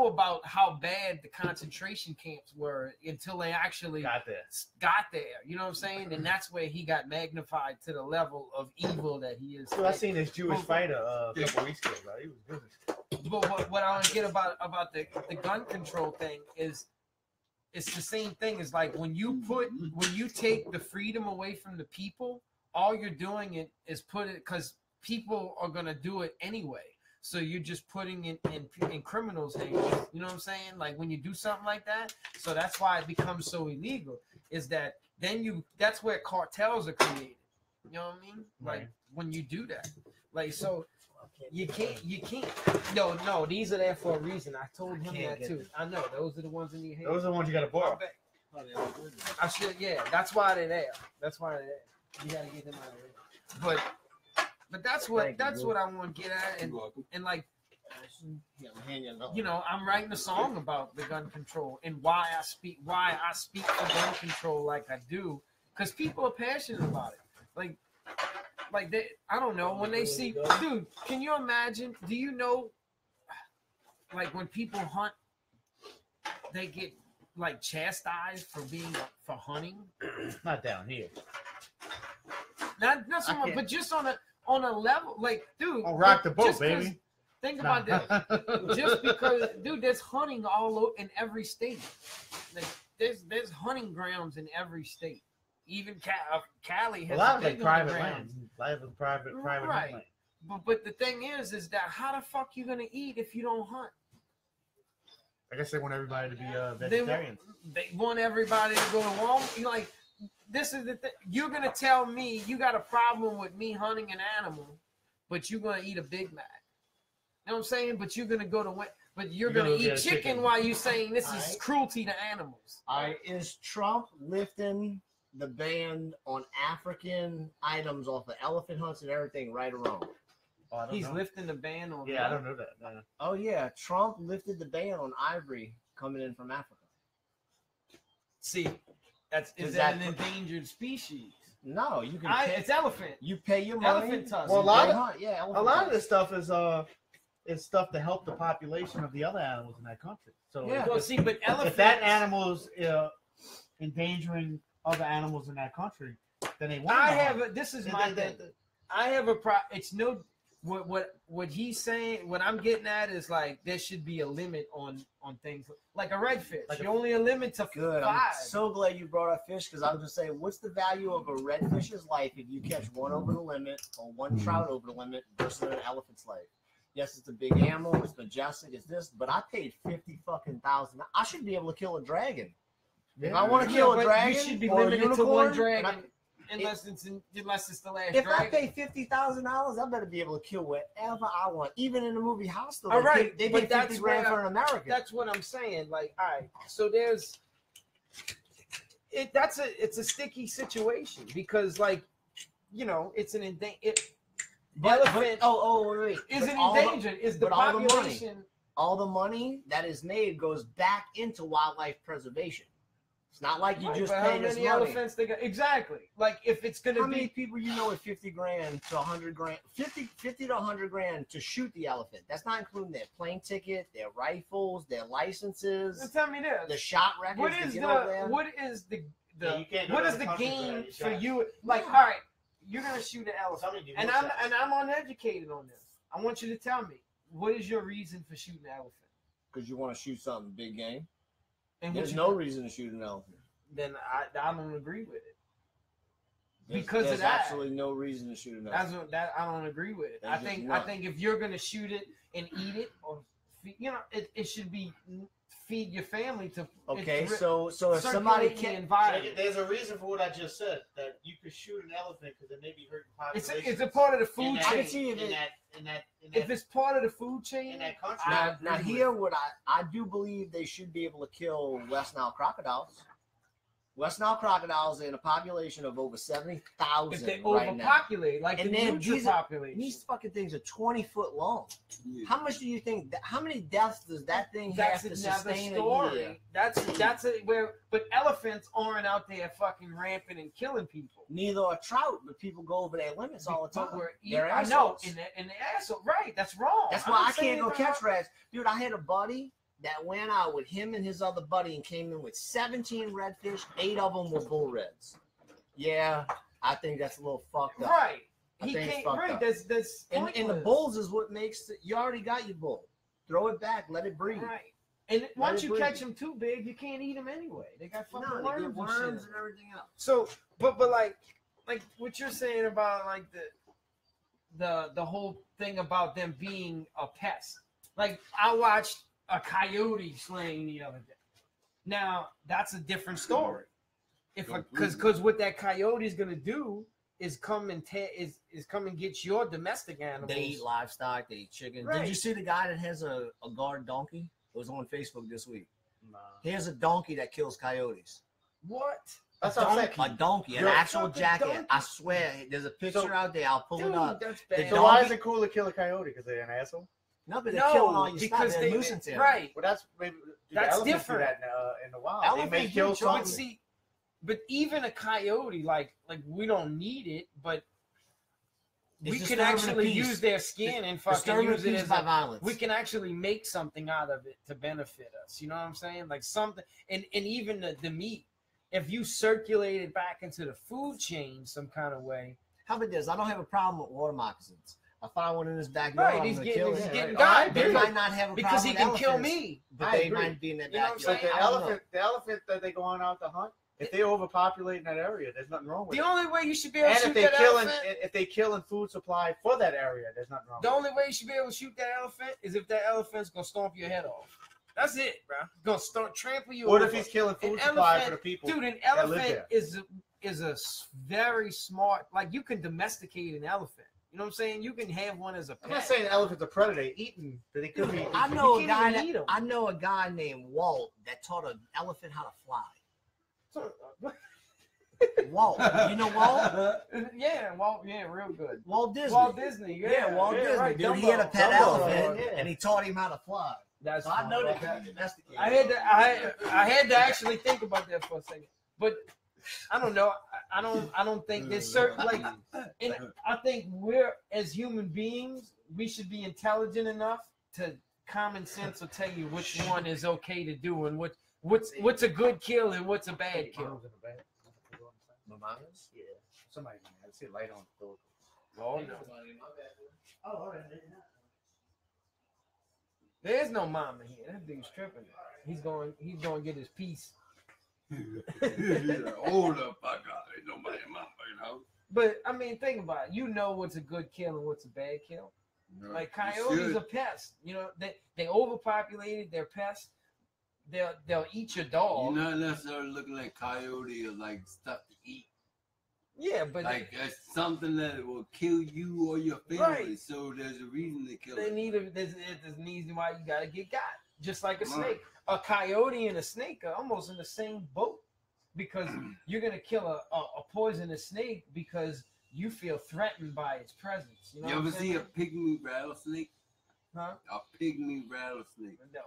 S3: about how bad the concentration camps were until they actually got there. You know what I'm saying? And that's where he got magnified to the level of evil that he is.
S1: So I seen this Jewish fighter a couple weeks ago, bro. He was good.
S3: But what I want to get about the gun control thing is it's the same thing as like when you take the freedom away from the people, all you're doing is put it because people are gonna do it anyway. So you're just putting it in criminals' hands. You know what I'm saying? Like when you do something like that. So that's why it becomes so illegal. Is that that's where cartels are created. You know what I mean? Like when you do that. Like so you can't no, these are there for a reason. I told him that too. I know those are the ones in your hand.
S1: Those are the ones you gotta borrow.
S3: I should that's why they're there. That's why they're there. You gotta get them out of there. But that's what I want to get at, and like, you know, I'm writing a song about the gun control and why I speak for gun control like I do, because people are passionate about it. Like they, I don't know, when they see, dude, can you imagine? Do you know, like when people hunt, they get like chastised for hunting?
S1: Not down here.
S3: Not so much, but just on a level, like, dude.
S1: I'll rock the boat, baby.
S3: Think about this. Just because, dude, there's hunting all over in every state. Like, there's hunting grounds in every state. Even Cali has
S1: a lot of like private land. A lot of private
S3: right.
S1: land.
S3: But the thing is that how the fuck you gonna eat if you don't hunt?
S1: I guess they want everybody to be
S3: They
S1: vegetarians.
S3: want everybody to go to Walmart. You're like, this is the thing. You're gonna tell me you got a problem with me hunting an animal, but you're gonna eat a Big Mac. You know what I'm saying? But you're gonna go to but you're gonna eat chicken while you're saying this is cruelty to animals.
S4: All right, is Trump lifting the ban on African items off of elephant hunts and everything, right or wrong?
S1: Oh,
S3: He's lifting the ban on.
S1: Yeah, I don't know that. No.
S4: Oh yeah, Trump lifted the ban on ivory coming in from Africa.
S3: See, is that an endangered species?
S4: No, you can.
S3: It's elephant.
S4: You pay your money.
S3: Elephant tusk.
S1: Well,
S4: elephant
S1: a lot of this stuff is stuff to help the population of the other animals in that country. So
S4: Yeah.
S3: Well, see, but
S1: if that animal's endangering other animals in that country, then they want.
S3: This is my thing. I have a It's no. What he's saying, what I'm getting at is like there should be a limit on things like a redfish.
S1: Like
S3: you only a limit to
S4: Good.
S3: 5.
S4: I'm so glad you brought up fish because I was just saying, what's the value of a redfish's life if you catch one over the limit or one trout over the limit versus an elephant's life? Yes, it's a big animal, it's majestic, it's this, but I paid $50,000. I should be able to kill a dragon. If I want to kill a dragon,
S3: you should be
S4: or a
S3: limited to one
S4: unicorn,
S3: dragon. Unless it's the last
S4: if
S3: dragon.
S4: I pay $50,000, I better be able to kill whatever I want. Even in the movie Hostel,
S3: all right,
S4: they
S3: but
S4: paid $50 grand for an American.
S3: That's what I'm saying. Like, all right, so it's a sticky situation because, like, you know, it's an elephant.
S4: Wait.
S3: Is it endangered? Is the population?
S4: All the money that is made goes back into wildlife preservation. It's not like you just pay this money.
S3: Elephants they got? Exactly. Like if it's gonna
S4: How many people you know with 50 grand to 100 grand, 50 to 100 grand to shoot the elephant? That's not including their plane ticket, their rifles, their licenses.
S3: So tell me this.
S4: The shot records.
S3: What is the game for you? Like,
S1: Yeah.
S3: all right, you're gonna shoot an elephant, and I'm uneducated on this. I want you to tell me what is your reason for shooting an elephant?
S4: Because you want to shoot something big game.
S3: And
S4: There's no reason to shoot an elephant.
S3: Then I don't agree with it.
S4: There's
S3: of that.
S4: absolutely no reason to shoot an elephant.
S3: I don't agree with it.
S4: There's
S3: I think
S4: none.
S3: if you're gonna shoot it and eat it, or it should be feed your family to.
S4: Okay, so if somebody
S3: can,
S1: There's a reason for what I just said, that you could shoot an elephant because it may be hurting population.
S3: it's a part of the food
S1: in
S3: chain.
S1: I can see
S3: if it's part of the food chain
S1: in that country.
S4: now here, what I do believe they should be able to kill West Nile crocodiles. West Nile crocodiles are in a population of over 70,000
S3: if they
S4: right now.
S3: overpopulate, like
S4: And
S3: the
S4: then
S3: nutria population.
S4: These fucking things are 20 foot long. Yeah. How much do you think? How many deaths does that thing
S3: That's
S4: have to
S3: another
S4: sustain
S3: story.
S4: a year?
S3: But elephants aren't out there fucking ramping and killing people.
S4: Neither are trout, but people go over their limits all the time.
S3: I know, in the asshole, right? That's wrong.
S4: That's why I can't go catch rats, dude. I had a buddy that went out with him and his other buddy and came in with 17 redfish. 8 of them were bull reds. Yeah, I think that's a little fucked up.
S3: Right.
S4: I
S3: He
S4: think it's
S3: can't.
S4: fucked
S3: Right.
S4: up.
S3: That's
S4: And the bulls is what makes you already got your bull. Throw it back, let it breathe.
S3: right. And once
S4: it
S3: you
S4: breathe.
S3: catch them too big, you can't eat them anyway. They got fucking
S4: No, they
S3: worms,
S4: get worms
S3: and shit.
S4: and everything else.
S3: So, but like what you're saying about like the whole thing about them being a pest. Like I watched a coyote slaying the other day. Now that's a different story. Because what that coyote is gonna do is come and come and get your domestic animals.
S4: They eat livestock, they eat chicken.
S3: Right.
S4: Did you see the guy that has a guard donkey? It was on Facebook this week.
S1: Nah.
S4: He has a donkey that kills coyotes.
S3: What?
S1: That's what I'm saying.
S4: A donkey, an
S1: Yo,
S4: actual
S3: fucking
S4: jacket.
S3: donkey.
S4: I swear, there's a picture out there. I'll pull
S3: Dude,
S4: it up.
S3: that's
S4: The
S3: bad.
S1: So why is it cool to kill a coyote? Because they're an asshole?
S4: No, but they're killing all your
S3: because
S4: stuff. They're a nuisance animal.
S3: right.
S1: Well, that's maybe
S3: That's
S1: elephants
S3: different.
S1: do that in the wild.
S4: Elephants
S1: They may
S4: do
S1: kill
S4: too.
S1: something.
S3: But see, but even a coyote, like we don't need it, but we
S4: It's
S3: can
S4: disturbing
S3: actually
S4: the peace.
S3: use their skin and fucking
S4: Disturbing
S3: use
S4: the
S3: it
S4: peace
S3: as
S4: by
S3: a,
S4: violence.
S3: we can actually make something out of it to benefit us. You know what I'm saying? Like something, and even the meat, if you circulate it back into the food chain some kind of way.
S4: How about this? I don't have a problem with water moccasins. I find one in his backyard.
S3: Right,
S4: I'm
S3: he's
S4: gonna
S3: getting,
S4: kill
S3: he's
S4: him.
S3: getting
S1: Right.
S3: God.
S4: They
S3: because-
S4: might not have a
S3: because he
S4: problem
S3: can
S4: with
S3: kill
S4: elephants,
S3: me.
S4: but
S3: I
S4: they
S3: agree.
S4: might be in that
S3: You know what I'm
S4: backyard.
S1: So
S3: saying?
S1: the
S3: I don't
S1: elephant that they're going out to hunt, If they overpopulate in that area, there's nothing wrong with
S3: The
S1: it.
S3: only way you should be able to
S1: And
S3: shoot
S1: if they
S3: that
S1: killing,
S3: elephant,
S1: if they killing food supply for that area, there's nothing wrong.
S3: the
S1: with
S3: only way you should be able to shoot that elephant is if that elephant's gonna stomp your head off. That's it, bro. Gonna start trample you.
S1: it. What
S3: over.
S1: if he's killing food
S3: An
S1: supply
S3: elephant-
S1: for the people?
S3: Dude, an
S1: that live
S3: elephant
S1: there?
S3: is a very smart. Like you can domesticate an elephant. You know what I'm saying? You can have one as a pet.
S1: I'm not saying the elephant's a predator eating, but they could be.
S4: I know
S3: You
S4: a
S3: can't
S4: guy.
S3: even eat 'em.
S4: I know a guy named Walt that taught an elephant how to fly. Walt, you know Walt?
S3: Yeah, Walt. Yeah, real good.
S4: Walt Disney.
S3: Walt Disney.
S4: Yeah, Walt Disney.
S3: Right,
S4: Dude, he
S3: Dumbo.
S4: had a pet
S1: Dumbo,
S4: elephant,
S1: yeah.
S4: and he taught him how to fly.
S3: That's
S4: So I know that
S3: okay.
S4: he domesticated.
S3: I had to actually think about that for a second, but I don't know. I don't think there's certain like, and I think we're as human beings, we should be intelligent enough to common sense will tell you which one is okay to do and what's a good kill and what's a bad kill.
S4: Mama's?
S1: Yeah. Somebody, I see a light on the door.
S3: Oh no,
S1: Oh, all right.
S3: there's no mama here. That dude's tripping. He's going to get his piece.
S2: Hold up, I got it. Nobody in my fucking house.
S3: But I mean, think about it. You know what's a good kill and what's a bad kill. Like coyotes are pests. You know, they overpopulated. They're pests. They'll eat your dog.
S2: You're not necessarily looking at coyote or like stuff to eat.
S3: Yeah, but
S2: Like it's something that will kill you or your family.
S3: Right.
S2: So there's a reason to kill
S3: they
S2: it.
S3: need there's a reason why you gotta get got. Just like a
S2: Right.
S3: snake. A coyote and a snake are almost in the same boat because you're gonna kill a poisonous snake because you feel threatened by its presence. You know
S2: You
S3: what
S2: ever
S3: I'm
S2: see
S3: saying?
S2: a pygmy rattlesnake?
S3: Huh?
S2: A pygmy rattlesnake.
S3: No.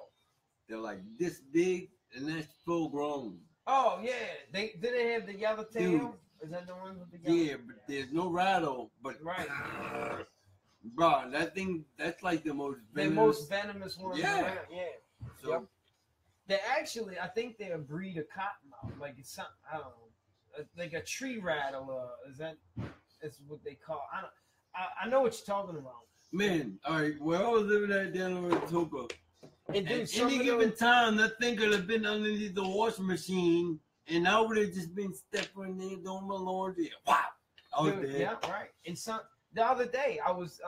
S2: They're like this big and that's full grown.
S3: Oh yeah, they have the yellow tail.
S2: Dude.
S3: Is that the one with the yellow?
S2: Yeah, but there's no rattle. But
S3: Right.
S2: bro, that thing that's like the most
S3: The
S2: venomous.
S3: most venomous one
S2: Yeah.
S3: around. Yeah.
S2: So
S3: Yep. They actually, I think they're a breed of cottonmouth. Like it's some, I don't know, like a tree rattler. Is what they call. I know what you're talking about.
S2: man, all right, where I was living at down in Topa,
S3: And dude,
S2: at
S3: some
S2: any
S3: of
S2: given
S3: those,
S2: time, that thing could have been underneath the washing machine, and I would have just been stepping there doing my laundry. Wow, I was
S3: dude,
S2: there.
S3: yeah, right. And some the other day, I was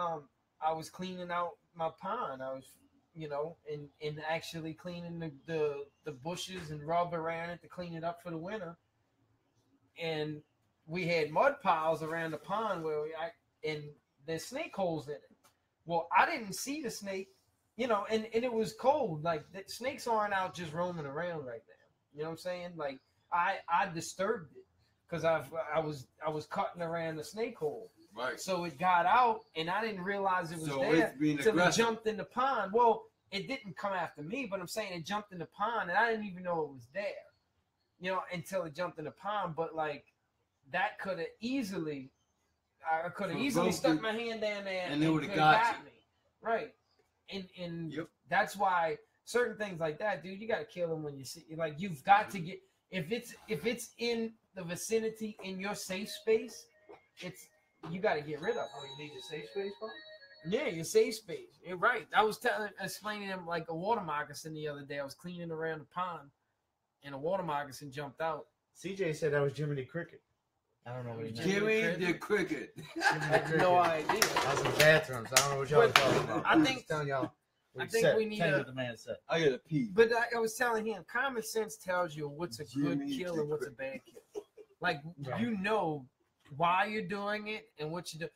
S3: cleaning out my pond. I was, and actually cleaning the bushes and rub around it to clean it up for the winter. And we had mud piles around the pond and there's snake holes in it. Well, I didn't see the snake, and it was cold. Like the snakes aren't out just roaming around right now. You know what I'm saying? Like I disturbed it because I was cutting around the snake hole.
S2: Right.
S3: So it got out, and I didn't realize it was
S2: So
S3: there
S2: it's being
S3: until it
S2: aggressive.
S3: jumped in the pond. Well, it didn't come after me, but I'm saying it jumped in the pond, and I didn't even know it was there, until it jumped in the pond. But like that could have easily, I could have easily stuck my hand down there
S2: and it would have
S3: coulda
S2: got
S3: me, right? And
S2: Yep.
S3: that's why certain things like that, dude, you got to kill them when you see. Like you've got to get if it's in the vicinity in your safe space, you got to get rid of it.
S1: Oh, you need your safe space, bro?
S3: Yeah, your safe space. You're right. I was explaining him like a water moccasin the other day. I was cleaning around the pond, and a water moccasin jumped out.
S1: CJ said that was Jiminy Cricket. I don't know what he meant.
S2: Jimmy the cricket.
S3: I have no idea.
S1: I was in the bathrooms. I don't know what y'all are
S3: But
S1: talking about.
S3: I think-
S1: I'm telling y'all. what
S3: I
S1: he
S3: think
S1: said.
S3: we need
S1: Tell you
S3: a-
S1: what the man said.
S2: I gotta pee.
S3: But I was telling him, common sense tells you what's a good
S2: Jimmy
S3: kill
S2: the
S3: and what's a bad kill. Like
S1: Right.
S3: you know why you're doing it and what you do.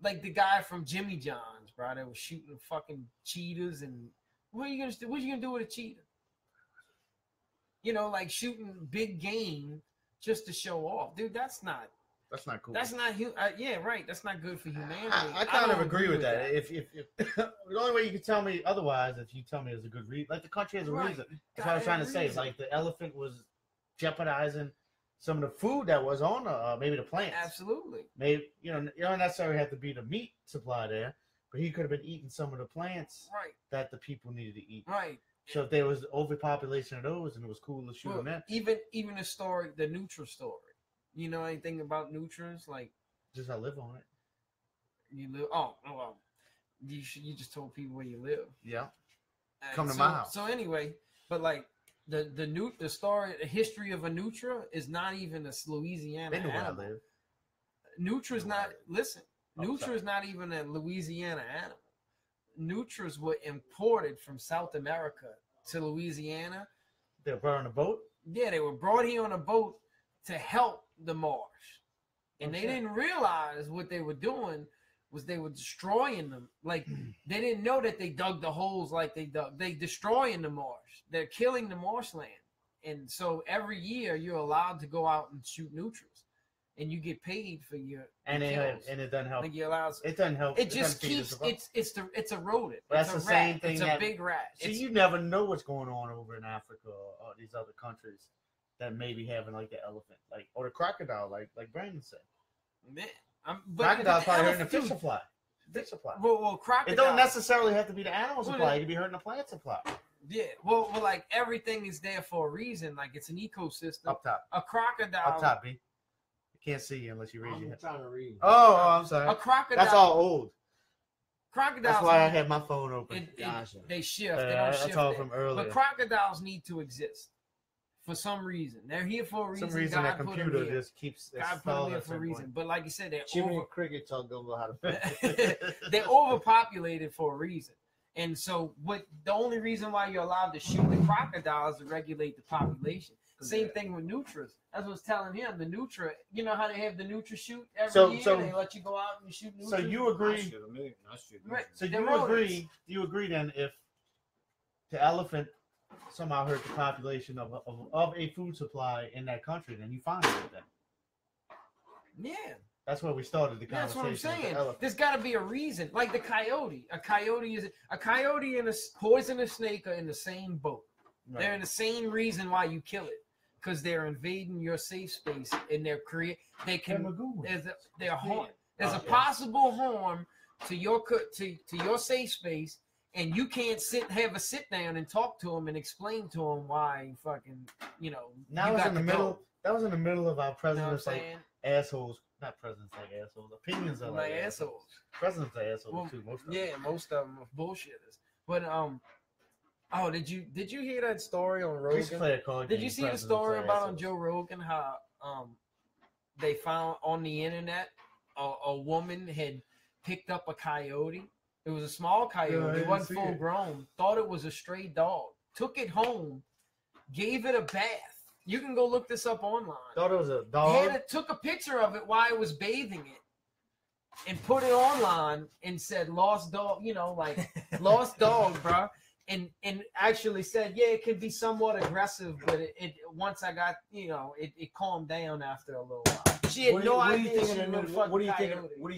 S3: Like the guy from Jimmy John's, bro, that was shooting fucking cheetahs and what are you gonna do? What are you gonna do with a cheetah? Like shooting big game just to show off, dude. That's not
S1: cool.
S3: That's not yeah, right. That's not good for humanity.
S1: I kind of
S3: don't
S1: agree with that. If the only way you can tell me otherwise, if you tell me there's a good reason, like the country has a
S3: Right.
S1: reason. That's what I was trying to say. It's like the elephant was jeopardizing some of the food that was on maybe the plants.
S3: Absolutely.
S1: Maybe you don't necessarily have to be the meat supply there, but he could have been eating some of the plants
S3: Right.
S1: that the people needed to eat.
S3: Right.
S1: So if there was overpopulation of those, and it was cool to shoot
S3: Well,
S1: them in,
S3: even the story, the Nutra story. You know anything about Nutras? Like
S1: just I live on it.
S3: you live. Oh, well, you just told people where you live.
S1: Yeah.
S3: And
S1: Come to my house.
S3: So anyway, but like the story, the history of a nutria is not even a Louisiana
S1: They know where I
S3: animal.
S1: live.
S3: Nutria's not. Listen,
S1: Oh,
S3: nutria
S1: sorry.
S3: is not even a Louisiana animal. Nutrias were imported from South America to Louisiana.
S1: They're burning a boat.
S3: Yeah, they were brought here on a boat to help the marsh, and they
S1: Okay.
S3: didn't realize what they were doing was they were destroying them. Like they didn't know that they dug the holes like they dug. They destroying the marsh. They're killing the marshland, and so every year you're allowed to go out and shoot nutrients, and you get paid for your
S1: And
S3: kills.
S1: it doesn't help.
S3: Like you're allowed.
S1: It doesn't help.
S3: It just
S1: doesn't feed
S3: keeps
S1: us.
S3: it's a rodent.
S1: But
S3: It's
S1: that's
S3: a
S1: the same
S3: rat.
S1: thing
S3: It's a
S1: that-
S3: big rat.
S1: See,
S3: It's,
S1: you never know what's going on over in Africa or these other countries that may be having like the elephant, like or the crocodile, like Brandon said.
S3: man,
S1: Crocodile's probably hurting the fish
S3: dude,
S1: supply. Fish supply.
S3: Well,
S1: It
S3: crocodile.
S1: don't necessarily have to be the animal
S3: Well,
S1: supply. It could be hurting the plant supply.
S3: Yeah, well, like everything is there for a reason. Like it's an ecosystem.
S1: Up top.
S3: A crocodile.
S1: Up top, B. I can't see you unless you raise your
S2: I'm
S1: hand.
S2: trying to read.
S1: Oh, I'm sorry.
S3: A crocodile.
S1: That's all old.
S3: Crocodiles.
S1: That's why I have my phone open.
S2: Gotcha.
S3: They shift. They don't
S1: That's
S3: shift.
S1: all
S3: it.
S1: from earlier.
S3: But crocodiles need to exist for some reason. They're here for a
S1: For
S3: reason.
S1: some reason, that
S3: God put them
S1: computer
S3: here.
S1: just keeps
S3: God put them
S1: stalled
S3: here
S1: at
S3: for a
S1: some
S3: reason.
S1: point.
S3: But like you said, they're
S2: Jimmy
S3: over,
S2: Cricket don't know how to.
S3: they're overpopulated for a reason. And so, what the only reason why you're allowed to shoot the crocodile is to regulate the population. Same thing with nutrias. That's what I was telling him. The nutria, you know how they have the nutria shoot every year?
S1: So-
S3: They let you go out and you shoot
S1: So
S3: nutrias.
S1: you agree?
S3: Right.
S1: So
S3: They're
S1: you
S3: rodents.
S1: agree? Do you agree then if the elephant somehow hurt the population of a food supply in that country, then you find it with that?
S3: Yeah.
S1: That's where we started the
S3: That's
S1: conversation.
S3: what I'm
S1: with
S3: saying.
S1: the elephant.
S3: There's got to be a reason. Like the coyote. A coyote and a poisonous snake are in the same boat.
S1: Right.
S3: They're in the same reason why you kill it, because they're invading your safe space and they can. There's a possible harm to your safe space, and you can't have a sit down and talk to them and explain to them why fucking
S1: That
S3: you
S1: was
S3: got
S1: in the
S3: to
S1: middle.
S3: go.
S1: That was in the middle of our
S3: You know what I'm
S1: president's like
S3: saying?
S1: assholes. Not presidents like assholes. Opinions are
S3: Like
S1: like
S3: assholes.
S1: Presidents are assholes
S3: Well,
S1: too. Most of them.
S3: Yeah, most of them are bullshitters. But oh, did you hear that story on
S1: We used to
S3: Rogan?
S1: play a card
S3: Did
S1: game,
S3: you see the
S1: Presidents
S3: story
S1: are
S3: about on
S1: assholes.
S3: Joe Rogan how they found on the internet a woman had picked up a coyote. It was a small
S1: Yeah, I
S3: coyote. It
S1: didn't
S3: wasn't
S1: see
S3: full
S1: it.
S3: grown. Thought it was a stray dog. Took it home. Gave it a bath. You can go look this up online.
S1: Thought it was a dog.
S3: Took a picture of it while it was bathing it and put it online and said lost dog, like lost dog, bro. And actually said, yeah, it could be somewhat aggressive, but it once I got, it calmed down after a little while. She had no idea. What
S4: What do you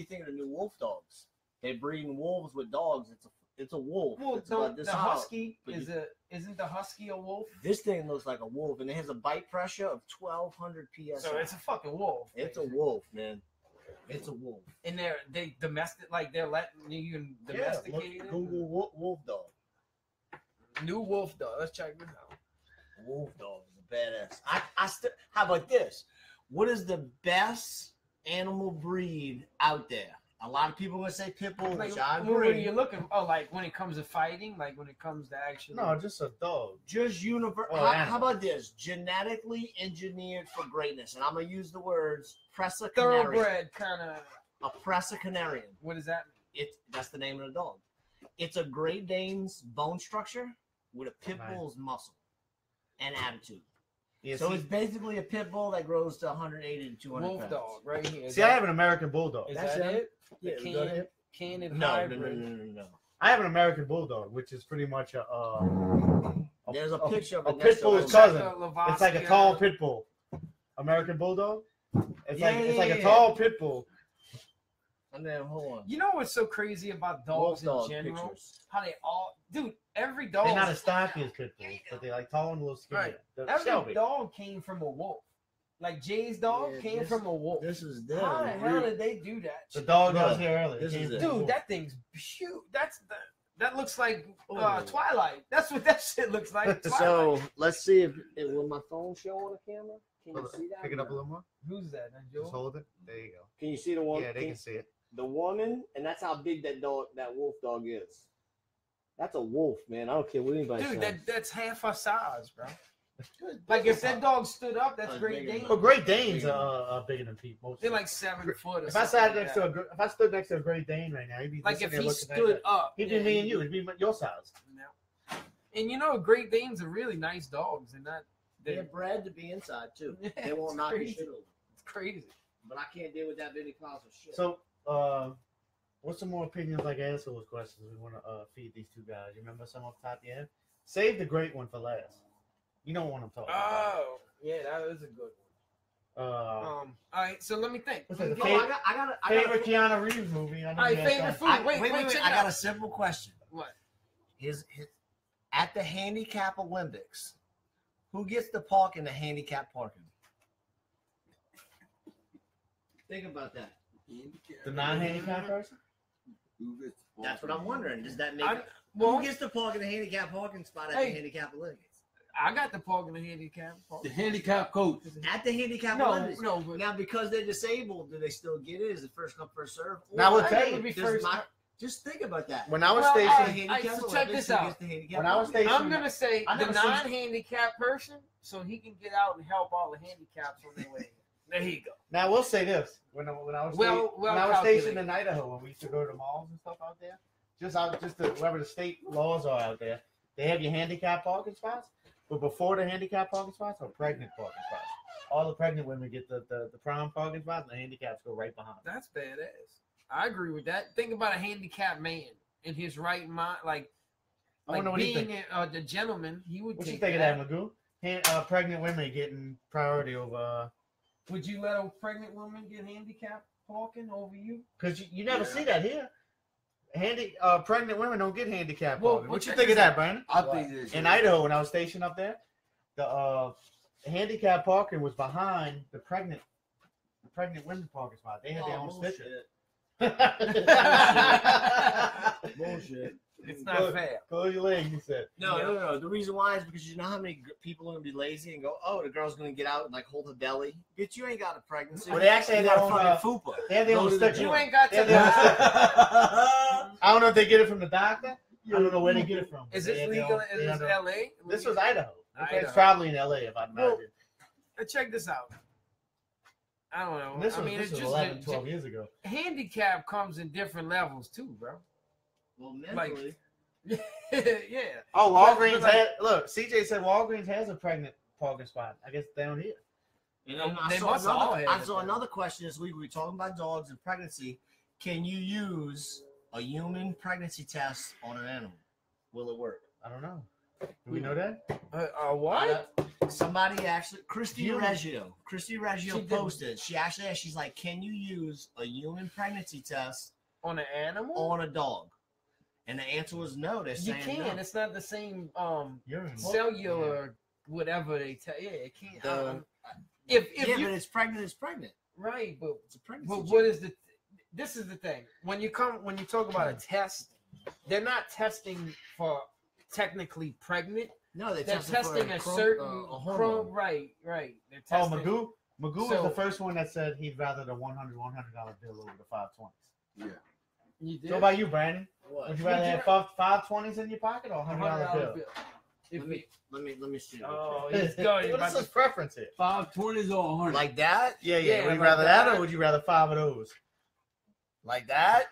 S4: think of the new wolf dogs? They're breeding wolves with dogs. It's a wolf.
S3: Well,
S4: It's about
S3: the
S4: this high.
S3: husky
S4: but
S3: isn't the husky a wolf?
S4: This thing looks like a wolf, and it has a bite pressure of 1,200 psi.
S3: So it's a fucking wolf.
S4: It's a wolf, man. It's a wolf.
S3: And they domestic, like they're letting you can domesticate it.
S4: Google wolf dog.
S3: New wolf dog. Let's check this out.
S4: Wolf dog is a badass. I still. How about this? What is the best animal breed out there? A lot of people would say pit bull,
S3: Like,
S4: which I
S3: what are
S4: agree.
S3: you looking? Oh, like when it comes to fighting, like when it comes to actually.
S1: No, just a dog.
S4: Just universe.
S1: Oh,
S4: how
S1: animal.
S4: about this? Genetically engineered for greatness, and I'm gonna use the words Presa Canarian.
S3: thoroughbred kind of.
S4: A Presa Canarian.
S3: What does that mean?
S4: That's the name of the dog. It's a Great Dane's bone structure with a pit
S1: Nice.
S4: bull's muscle and attitude.
S1: Yeah,
S4: So
S1: see,
S4: it's basically a pit bull that grows to 180 to 200
S3: Wolf
S4: pounds.
S3: dog, right here.
S1: see, I have an American bulldog.
S3: Is
S4: That's
S3: that
S4: it?
S3: it?
S4: Yeah,
S3: The
S4: go ahead.
S3: Canid
S4: No,
S3: hybrid.
S4: no.
S1: I have an American bulldog, which is pretty much
S4: There's a picture of
S1: a
S4: it
S1: pit
S4: next to
S1: bull's
S4: it.
S1: cousin.
S3: Lavoisier.
S1: It's like a tall pit bull. American bulldog. It's
S4: Yeah,
S1: like
S4: yeah.
S1: a tall pit bull.
S4: And then hold on.
S3: You know what's so crazy about
S4: Wolf
S3: dogs in
S4: dog
S3: general?
S4: pictures.
S3: How they all, dude. Every dog.
S1: They're not as stocky as pit bulls, but they're like tall and a little skinny.
S3: Right.
S1: The
S3: Every
S1: Shelby.
S3: dog came from a wolf. Like Jay's dog
S4: Yeah,
S3: came
S4: this-
S3: from a wolf.
S4: This is them.
S3: How the hell did they do that?
S1: The dog that was
S4: No,
S1: here earlier.
S4: this
S1: came
S4: is
S1: from
S4: it.
S1: the
S3: Dude,
S1: wolf.
S3: that thing's shoot. That looks like
S4: Oh.
S3: Twilight. That's what that shit looks like. Twilight.
S4: So let's see if will my phone show on the camera. Can you see that?
S1: Pick it up a little more.
S3: Who's that?
S1: Just hold it. There you go.
S4: Can you see the one?
S1: Yeah, they can see it.
S4: The woman, and that's how big that wolf dog is. That's a wolf, man. I don't care what anybody
S3: Dude,
S4: says.
S3: that's half our size, bro. Like if that dog stood up, that's Great Dane.
S1: Well, Great Danes are bigger than people.
S3: They're like 7 foot. Or
S1: If I
S3: something
S1: sat
S3: like
S1: next
S3: that.
S1: to if I stood next to a Great Dane right now, he'd be
S3: Like
S1: sitting
S3: if
S1: there
S3: he
S1: looking at
S3: stood
S1: that.
S3: up,
S1: He'd be me and you. He'd be your size.
S3: No. And you know, Great Danes are really nice dogs, and not
S4: They're bred to be inside too.
S3: Yeah,
S4: They won't
S3: it's
S4: knock your
S3: crazy.
S4: shit over.
S3: It's crazy.
S4: But I can't deal with that many piles of shit.
S1: So, what's some more opinions like assholes questions we want to feed these two guys? You remember some off the top of your head? Save the great one for last. You know what I'm talking about.
S3: Oh, yeah, that was a good one. All right, so let me think.
S1: What's that, the
S4: I
S1: favorite Keanu Reeves movie? I know
S3: All right,
S1: you asked
S3: favorite
S1: that.
S3: food.
S4: wait,
S3: Wait, check
S4: I
S3: it
S4: got
S3: out.
S4: a simple question.
S3: What?
S4: At the handicap Olympics, who gets to park in the handicap parking? Think about that.
S1: The non-handicapped person?
S4: That's what I'm wondering. Does that make
S3: Well,
S4: who gets to park in the handicap parking spot at
S3: Hey.
S4: the handicap Olympics?
S3: I got the park in the handicap.
S2: The handicap coach.
S4: At the handicap
S3: No,
S4: Olympics.
S3: no, but
S4: Now, because they're disabled, do they still get it? Is it first come, first serve?
S1: Now, we'll
S3: I
S1: tell
S3: think it
S1: you,
S3: would be
S4: Does
S3: first.
S4: just think about that.
S1: when I was
S3: Well,
S4: The
S1: stationed,
S4: handicap
S3: so check
S4: Olympics,
S3: this
S4: who
S3: out.
S4: gets the handicap
S1: When I was
S4: parking?
S1: stationed-
S3: I'm gonna say
S1: I
S3: the
S1: never seen-
S3: non-handicapped person, so he can get out and help all the handicaps on their way. There you go.
S1: now we'll say this: when I was
S3: Well
S1: when I was stationed
S3: calculated.
S1: in Idaho, when we used to go to the malls and stuff out there, wherever the state laws are out there, they have your handicap parking spots. But before the handicap parking spots are pregnant parking spots. All the pregnant women get the prime parking spots, and the handicaps go right behind.
S3: That's badass. I agree with that. Think about a handicapped man in his right mind, like
S1: I wonder what he
S3: being the gentleman. He would
S1: What you
S3: take
S1: think of that, Magoo? Pregnant women getting priority over.
S3: Would you let a pregnant woman get handicapped parking over you?
S1: Because you never
S2: Yeah.
S1: see that here. Pregnant women don't get handicapped
S3: Well,
S1: parking. What you
S3: check
S1: think of
S3: this
S1: that,
S3: out.
S1: Brandon?
S2: I think this
S1: In Idaho, when I was stationed up there, the handicap parking was behind the pregnant women parking spot. They had their own sticker.
S4: Bullshit.
S3: It's not fair.
S1: Close your legs, he said.
S4: No. The reason why is because you know how many people are gonna be lazy and go, oh, the girl's gonna get out and like hold her belly. Bitch, you ain't got a pregnancy.
S1: Well, they actually had
S4: You
S1: their
S4: got a
S1: own.
S4: fucking fupa.
S1: They had their
S4: Go
S1: own
S4: to the
S1: sticker.
S3: You ain't got
S1: They had their own
S3: to.
S1: sticker. I don't know if they get it from the doctor. I don't know where they get it from.
S3: Is
S1: They
S3: this
S1: had their
S3: legal?
S1: own-
S3: Is
S1: they
S3: this
S1: had their-
S3: L.A.?
S1: This was Idaho.
S3: Idaho.
S1: It's probably in L.A. if I
S3: Well,
S1: imagine.
S3: Check this out. I don't know.
S1: This
S3: I
S1: was,
S3: mean,
S1: this
S3: it's
S1: was
S3: just
S1: 11, 12 years ago.
S3: handicap comes in different levels too, bro.
S4: Well, mentally.
S3: Yeah.
S1: Oh,
S3: But
S1: Walgreens
S3: like-
S1: had. Look, CJ said Walgreens has a pregnant parking spot. I guess down here.
S4: And then
S3: They must all have
S4: I
S3: it
S4: saw
S3: then.
S4: another question this week. We were talking about dogs and pregnancy. Can you use a human pregnancy test on an animal? Will it work?
S1: I don't know. Do we know that?
S3: What?
S4: Somebody actually, Christy
S1: Human.
S4: Reggio
S3: She did.
S4: posted. She actually asked, she's like, can you use a human pregnancy test
S3: On an animal?
S4: on a dog? And the answer was no. They're
S3: You
S4: saying
S3: can.
S4: no.
S3: It's not the same
S1: Urine.
S3: cellular whatever they tell. Yeah, it can't.
S4: The-
S3: if
S4: yeah,
S3: you
S4: but it's pregnant. It's pregnant.
S3: right, but
S4: It's a pregnancy.
S3: But
S4: check.
S3: what is this is the thing. When you talk about a test, they're not testing for technically pregnant.
S4: No,
S3: They're
S4: testing
S3: testing a certain
S4: a
S3: chrome.
S4: hormone.
S3: Right. They're
S1: Oh,
S3: testing.
S1: Magoo was
S3: So-
S1: the first one that said he'd rather the $100 bill over the 520s.
S3: You did.
S1: So about you, Brandon?
S4: What?
S1: Would you rather have 520s in your pocket or a $100 bill?
S3: bill. If
S4: Let me see.
S3: oh, he's going.
S1: What is his preference here?
S2: 520s or 100.
S4: Like that?
S1: Yeah.
S3: Yeah,
S1: Would you
S3: like
S1: rather that
S3: that.
S1: or would you rather 5 of those?
S4: Like that?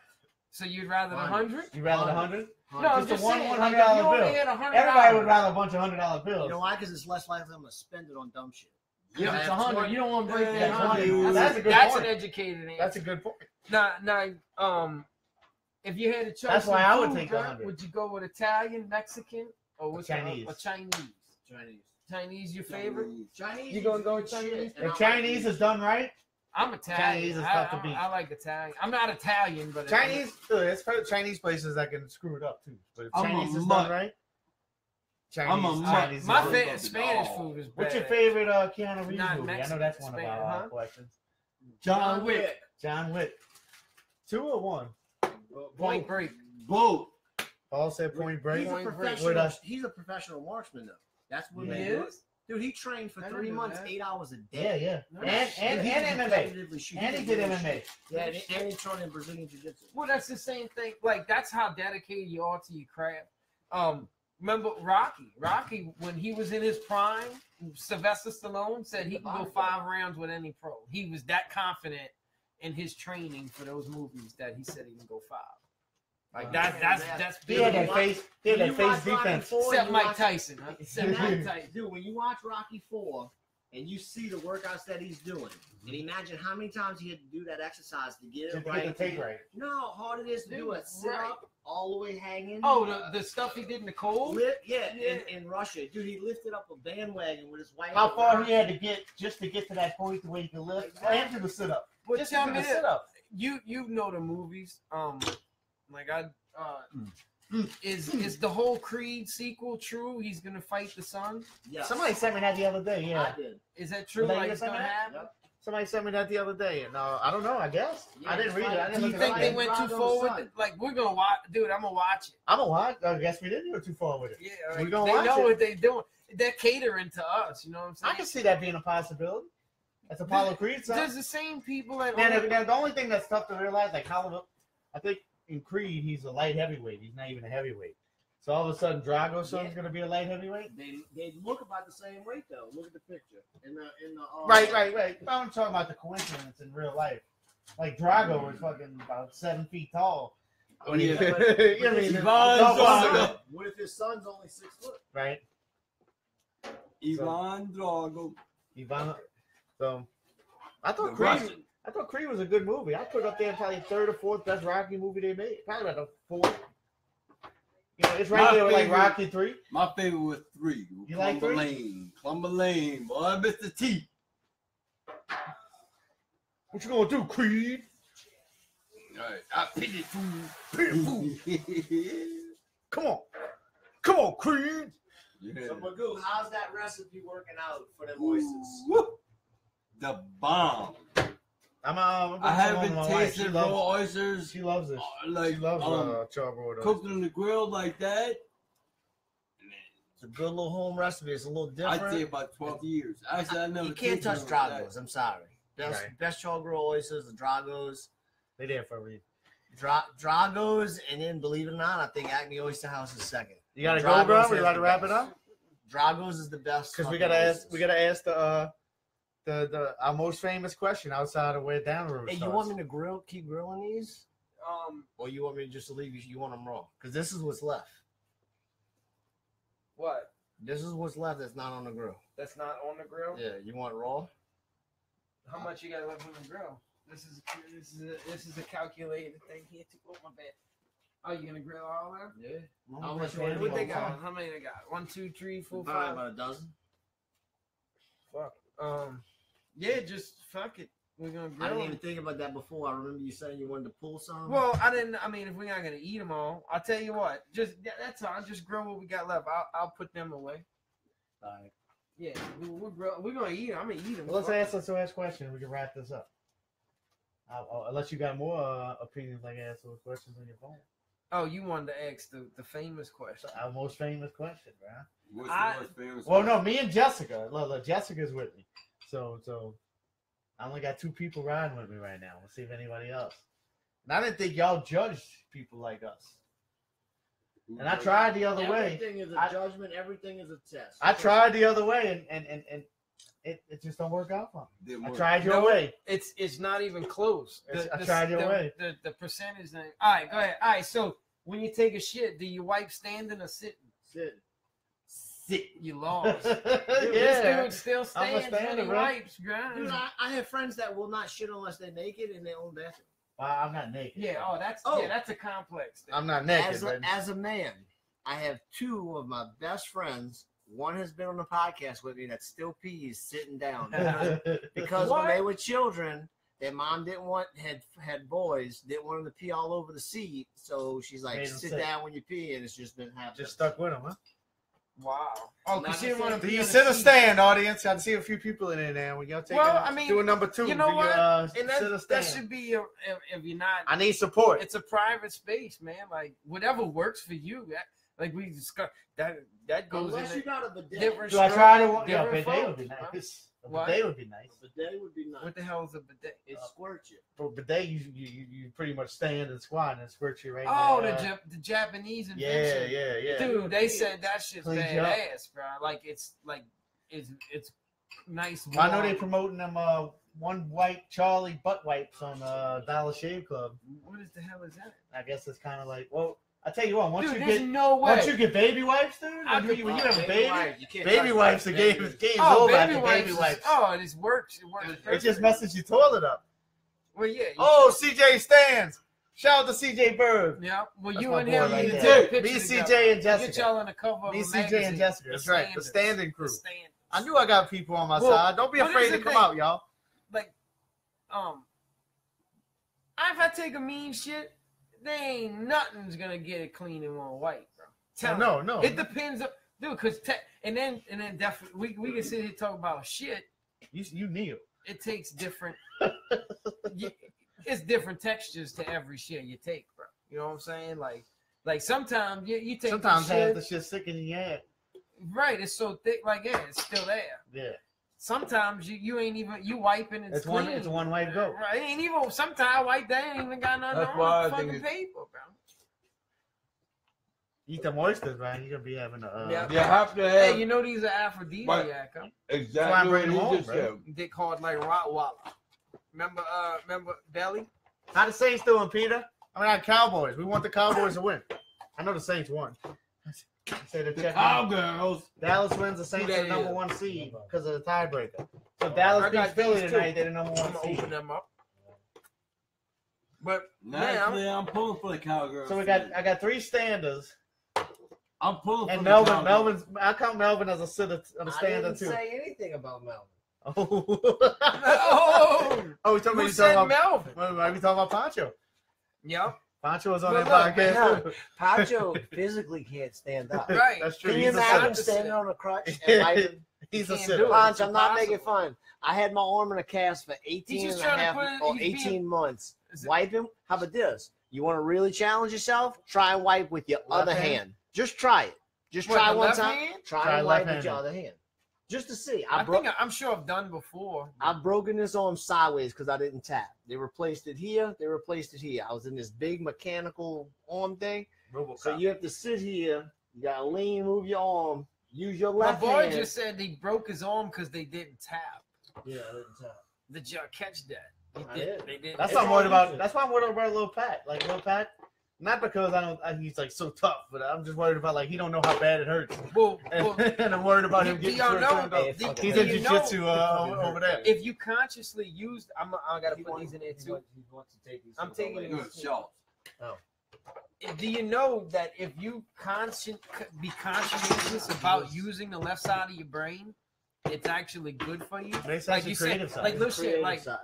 S3: So you'd rather the 100?
S1: You rather the 100?
S3: No,
S1: Just
S3: I'm
S1: a
S3: just
S1: one
S3: saying.
S1: $100
S3: Like, if you only
S1: bill.
S3: had $100.
S1: Everybody would rather a bunch of $100 bills.
S4: You know why? Because it's less likely I'm gonna spend it on dumb shit.
S2: Yeah, it's 100. You don't want to break that
S1: Yeah,
S2: 100.
S1: that's a good
S3: That's
S1: point.
S3: an educated answer.
S1: That's a good point.
S3: Now, if you had a choice,
S1: That's why I would
S3: food,
S1: take
S3: bro,
S1: 100.
S3: Would you go with Italian, Mexican, or what's
S1: Chinese.
S3: Or Chinese?
S4: Chinese.
S3: Chinese, your favorite?
S4: Chinese.
S3: You gonna go
S4: good
S3: with Chinese?
S4: shit, and
S1: If
S4: I
S1: Chinese
S4: like
S1: is done right,
S3: I'm Italian.
S1: Chinese is tough to beat.
S3: I like Italian. I'm not Italian, but
S1: Chinese, it's for Chinese places that can screw it up too. But if
S2: I'm a
S1: Chinese is
S2: mutt.
S1: done right,
S2: I'm a
S1: Chinese,
S2: mutt.
S1: Chinese is
S3: My
S1: good.
S3: Spanish food is
S1: What's your
S3: badass.
S1: favorite Keanu Reeves
S3: Not
S1: movie? I know
S3: Mexican,
S1: that's one of
S3: Spanish,
S1: our
S3: huh?
S1: questions.
S2: John Wick.
S1: John Wick. 2 or 1?
S3: Point Break.
S2: Both.
S1: Paul said Point Break.
S4: He's a
S3: Point Break.
S4: professional.
S1: With us.
S4: He's a professional marksman though. That's what
S3: He
S4: they do.
S3: is?
S4: Dude, he trained for
S3: I
S4: 3
S3: didn't know
S4: months,
S3: that.
S4: 8 hours a
S1: Yeah,
S4: day.
S1: yeah.
S3: Nice.
S1: And
S4: he can
S1: MMA.
S4: competitively shoot.
S1: And he did MMA.
S4: Yeah, and he trained in Brazilian Jiu-Jitsu.
S3: Well, that's the same thing. Like that's how dedicated you are to your craft. Remember Rocky? Rocky, when he was in his prime, Sylvester Stallone said he can go 5 rounds with any pro. He was that confident in his training for those movies that he said he can go 5. Like that's
S1: He
S3: big.
S1: had that face. He had that face defense.
S3: Except Mike Tyson. Huh?
S4: Except Mike Tyson. Dude, when you watch Rocky 4 and you see the workouts that he's doing, and imagine how many times he had to do that exercise to get it right.
S1: Take right.
S4: You know how hard it is to do a sit-up all the way hanging?
S3: Oh, the stuff he did in the cold?
S4: In Russia. Dude, he lifted up a bandwagon with his wife.
S1: How far he had to get just to get to that point where he could lift and do the sit-up.
S3: But
S1: Just
S3: tell
S1: to do
S3: me
S1: the
S3: this.
S1: sit-up.
S3: You know the movies. Is the whole Creed sequel true? He's gonna fight the son?
S4: Yeah.
S1: Somebody sent me that the other day. Yeah.
S4: I did.
S3: Is that true?
S1: Did
S3: Like
S1: you
S3: it's
S1: send
S3: gonna
S1: me that?
S3: happen?
S4: Yep.
S1: Somebody sent me that the other day, and I don't know. I guess I didn't read it. I didn't
S3: Do you
S1: look
S3: think
S1: it
S3: they
S1: up.
S3: went too far with it? Like we're gonna watch, dude. I'm gonna watch it.
S1: I'm gonna watch. I guess we didn't go too far with it.
S3: Yeah,
S1: We
S3: like,
S1: gonna
S3: they
S1: watch
S3: know
S1: it.
S3: what they're doing. They're catering to us. You know what I'm saying?
S1: I can see that being a possibility. That's Apollo Creed. So.
S3: There's the same people that.
S1: Man, the only thing that's tough to realize, like Colin, I think in Creed he's a light heavyweight. He's not even a heavyweight. So all of a sudden, Drago's son's gonna be a light heavyweight.
S4: They look about the same weight though. Look at the picture in the
S1: Right. I'm talking about the coincidence in real life. Like Drago is fucking about 7 feet tall.
S2: Oh, yeah.
S1: You know what I mean?
S2: Ivan
S4: What if his son's only 6 foot?
S1: Right.
S2: Ivan Drago.
S1: Ivana. So I
S2: The
S1: thought
S2: Russian.
S1: Creed was a good movie. I put it up there probably 3rd or 4th best Rocky movie they made. Probably about the 4th. You know, it's right
S2: My
S1: there with like
S2: favorite-
S1: Rocky 3.
S2: My favorite was 3.
S1: You like 3?
S2: Clumber Lane, boy, Mr. T.
S1: What you gonna do, Creed?
S2: All right, I pity food.
S1: Come on, Creed.
S2: Yeah.
S4: So Magoo, how's that recipe working out for them oysters?
S2: Woo. The bomb.
S1: I
S2: haven't tasted raw
S1: loves,
S2: oysters
S1: She loves it.
S2: like
S1: She loves charbroiled oysters.
S2: cooked on the grill like that.
S4: It's a good little home recipe. It's a little different.
S2: I'd say about 12 years. Actually, I never.
S4: You can't touch
S2: tasted one like
S4: Dragos. I'm sorry. Best
S1: Right.
S4: best char-grilled oysters, the Dragos.
S1: They there for a reason.
S4: Dragos, and then believe it or not, I think Acme Oyster House is second.
S1: You gotta
S4: Dragos
S1: go, bro. We
S4: has
S1: gotta
S4: the
S1: wrap it
S4: best.
S1: up
S4: Dragos is the best.
S1: because we
S4: fucking
S1: gotta ask.
S4: oysters.
S1: We gotta ask the our most famous question outside of where Down the Road
S4: Hey, you
S1: starts.
S4: want me to keep grilling these,
S3: Um,
S4: or you want me to just leave you want them raw? Because this is what's left.
S3: what?
S4: This is what's left that's not on the grill.
S3: That's not on the grill.
S4: Yeah, you want raw?
S3: How much you got left on the grill? This is a calculated thing here. Oh my bad. Oh, you gonna grill all that?
S4: Yeah.
S1: How
S4: much
S1: much
S4: you want
S3: What
S4: to
S3: they
S4: do?
S3: got? How many they got? 1, 2, 3, 4,
S4: Probably
S3: 5.
S4: about a dozen.
S3: Fuck. Yeah, just fuck it. We're gonna
S4: I
S3: grill
S4: didn't even
S3: them.
S4: think about that before. I remember you saying you wanted to pull some.
S3: Well, I didn't. I mean, if we're not gonna eat them all, I'll tell you what. That's all. Just grill what we got left. I'll put them away.
S4: all right.
S3: Yeah, we're gonna eat them. I'm gonna eat them.
S1: Well, let's ask questions. We can wrap this up. Unless you got more opinions, like ask those questions on your phone.
S3: Oh, you wanted to ask the famous question.
S1: Our most famous question, bro.
S2: What's
S3: I-
S2: the most famous
S1: Well,
S2: one?
S1: no, me and Jessica. Look, Jessica's with me. So I only got 2 people riding with me right now. We'll see if anybody else. And I didn't think y'all judged people like us. And I tried the other way.
S4: Everything is a judgment. Everything is a test.
S1: I tried the other way, and it just don't work out for me.
S2: Didn't
S1: I
S2: work.
S1: tried your
S3: No.
S1: way.
S3: It's not even close.
S1: I tried your way.
S3: The percentage thing. All right, go ahead. All right, so when you take a shit, do you wipe standing or sitting?
S4: Sit.
S3: Sit. You lost.
S1: Yeah.
S3: This dude still
S1: I'm a
S3: stands when
S1: stander,
S3: he
S1: bro.
S3: wipes, bro.
S4: Dude, I have friends that will not shit unless they're naked in their own bathroom.
S1: I'm not naked.
S3: Yeah. That's a complex thing.
S1: I'm not naked.
S4: As a man, I have 2 of my best friends. One has been on the podcast with me that still pees sitting down because when they were children, their mom had boys, didn't want them to pee all over the seat. So she's like,
S1: Made 'em
S4: sit
S1: sit.
S4: down when you pee, and it's just been happening.
S1: Just stuck with him, huh?
S3: Wow. Oh, because you want to
S1: Do you sit or stand, audience? I see a few people in there now. When y'all take doing number 2.
S3: You know
S1: do
S3: what?
S1: You,
S3: And
S1: sit or
S3: that
S1: stand?
S3: should be if you're not.
S1: I need support.
S3: It's a private space, man. Like whatever works for you. Like we discussed, that goes
S4: Unless
S3: in
S4: you got a bidet.
S3: different.
S1: Do I try to?
S3: strokes,
S1: Yeah,
S3: different
S1: bidet would be
S3: folks,
S1: nice. A
S3: What?
S1: bidet would be nice.
S4: Bidet would be nice.
S3: What the hell is a bidet?
S4: It squirts you.
S1: For bidet, you pretty much stand and squat and it squirts you right
S3: Oh,
S1: there.
S3: the Japanese
S1: Yeah,
S3: invention.
S1: yeah.
S3: Dude, they said that shit's
S1: Cleans you up.
S3: badass, bro. Like it's nice.
S1: I know
S3: warm.
S1: they promoting them one white Charlie butt wipes on Dollar Shave Club.
S3: What the hell is that?
S1: I guess it's kind of like, well, I tell you what, once
S3: Dude,
S1: you
S3: there's
S1: get
S3: no way.
S1: once you get baby wipes, dude,
S3: I
S1: when
S3: could-
S1: you have a baby,
S4: you can't
S1: baby
S4: touch
S1: wipes,
S4: that.
S1: the game's
S3: Oh,
S1: over
S3: baby
S1: after
S3: wipes.
S1: baby wipes.
S3: Oh, it works. It works.
S1: It just
S3: perfectly.
S1: messes your toilet up.
S3: Well, yeah. you
S1: Oh, CJ Stands. Shout out to CJ Berg.
S3: Yeah, well,
S1: That's
S3: you
S1: my
S3: and
S1: boy
S3: him
S1: right
S3: need to
S1: there.
S3: take a picture
S1: Me,
S3: together.
S1: CJ, and
S3: Get
S1: Jessica.
S3: y'all on the cover of
S1: Me,
S3: a
S1: CJ, and
S3: magazine.
S1: Jessica. That's right. The standing crew.
S3: The Standards.
S1: I knew I got people on my
S3: Well,
S1: side. Don't be
S3: what
S1: afraid
S3: is
S1: to
S3: the
S1: come
S3: thing?
S1: out, y'all.
S3: Like, if I take a mean shit, there ain't nothing's gonna get it clean and one white, bro. Tell
S1: No,
S3: me.
S1: no.
S3: It depends, dude. Cause and then definitely we can sit here and talk about shit.
S1: You kneel.
S3: It takes different. It's different textures to every shit you take, bro. You know what I'm saying? Like sometimes you take
S1: Sometimes
S3: the shit,
S1: have the shit sticking in your head.
S3: right? It's so thick, like yeah, it's still there.
S1: Yeah.
S3: Sometimes you ain't even you wiping it's clean.
S1: It's one white go.
S3: Right? It ain't even sometimes I wipe that ain't even got nothing
S2: That's
S3: on
S2: why
S3: the
S2: I think
S3: fucking paper, bro.
S1: Eat them oysters, man. You're gonna be having a.
S3: Yeah.
S2: You have to have
S3: Hey, you know these are aphrodisiac, huh?
S2: exactly what
S1: bring
S2: he
S1: them home,
S2: just
S1: bro.
S2: said.
S3: They called like Rottweiler. Remember Belly?
S1: How the Saints doing, Peter? I mean, not Cowboys. We want the Cowboys to win. I know the Saints won. Say the
S2: The
S1: check.
S2: Cowgirls.
S1: Dallas wins. The Saints
S3: Who
S1: are
S3: that
S1: the number
S3: is?
S1: one seed because of the tiebreaker. So Dallas
S3: I got
S1: beats Philly
S3: these
S1: tonight.
S3: too.
S1: They're the number
S3: I'm
S1: one
S3: gonna
S1: seed.
S3: open them up. But
S2: Naturally, I'm pulling for the Cowgirls.
S1: So I got three standers,
S2: I'm pulling
S1: and
S2: for
S1: Melvin.
S2: the Cowgirls.
S1: I count Melvin as a sitter, a
S4: I
S1: stander
S4: didn't
S1: too.
S4: say anything about Melvin.
S1: Oh,
S3: oh,
S1: oh, we talking
S3: who
S1: about
S3: said
S1: Melvin?
S3: Melvin?
S1: Why we talking about Poncho?
S3: Yep.
S1: Poncho was on
S3: Well,
S1: that
S3: look,
S1: podcast. too.
S4: Pancho physically can't stand up.
S3: Right.
S1: That's true.
S4: Can you
S1: He's a
S4: imagine
S1: sitter.
S4: standing on a crutch and wiping?
S1: He's a
S3: Can't
S1: sitter.
S3: do it.
S4: Ponch,
S3: It's
S4: I'm not
S3: impossible.
S4: making fun. I had my arm in a cast for 18
S3: just
S4: and a
S3: trying to
S4: half
S3: put it-
S4: or
S3: he's
S4: 18
S3: being-
S4: months.
S3: Is it-
S4: Wiping? How about this? You want to really challenge yourself? Try and wipe with your
S1: Left
S4: other
S1: hand?
S4: hand. Just try it. Just
S3: What,
S4: try
S3: the
S4: one
S3: left
S4: time.
S3: hand?
S4: Try
S1: Try
S4: and wipe with
S1: left-handed.
S4: your other hand. Just to see.
S3: I'm sure I've done before.
S4: I've broken this arm sideways because I didn't tap. They replaced it here. They replaced it here. I was in this big mechanical arm thing. So you have to sit here. You got to lean, move your arm. Use your
S3: My
S4: left
S3: boy
S4: hand.
S3: just said he broke his arm because they didn't tap.
S4: Yeah, I didn't tap.
S3: Did y'all catch that?
S4: I did.
S3: They did.
S1: That's
S4: It's
S1: what I'm worried
S4: all
S1: about.
S4: easy.
S1: That's why I'm worried about Lil Pat. Like Lil Pat, not because he's like so tough, but I'm just worried about like he don't know how bad it hurts,
S3: Well,
S1: and I'm worried about him
S3: do
S1: getting
S3: y'all know?
S1: turned up.
S4: Hey, fuck
S1: He's
S4: it.
S1: in
S3: Do you
S1: jiu-jitsu
S3: know-
S1: over there.
S3: if you consciously used, I gotta put these in there too.
S4: He wants to take these.
S3: I'm taking
S2: Good
S3: these.
S2: shot.
S3: Do you know that if you be conscientious about using the left side of your brain, it's actually good for you?
S1: Makes
S3: Like
S1: sense.
S3: you
S1: The creative
S3: said,
S1: side.
S3: like little shit, like
S4: side.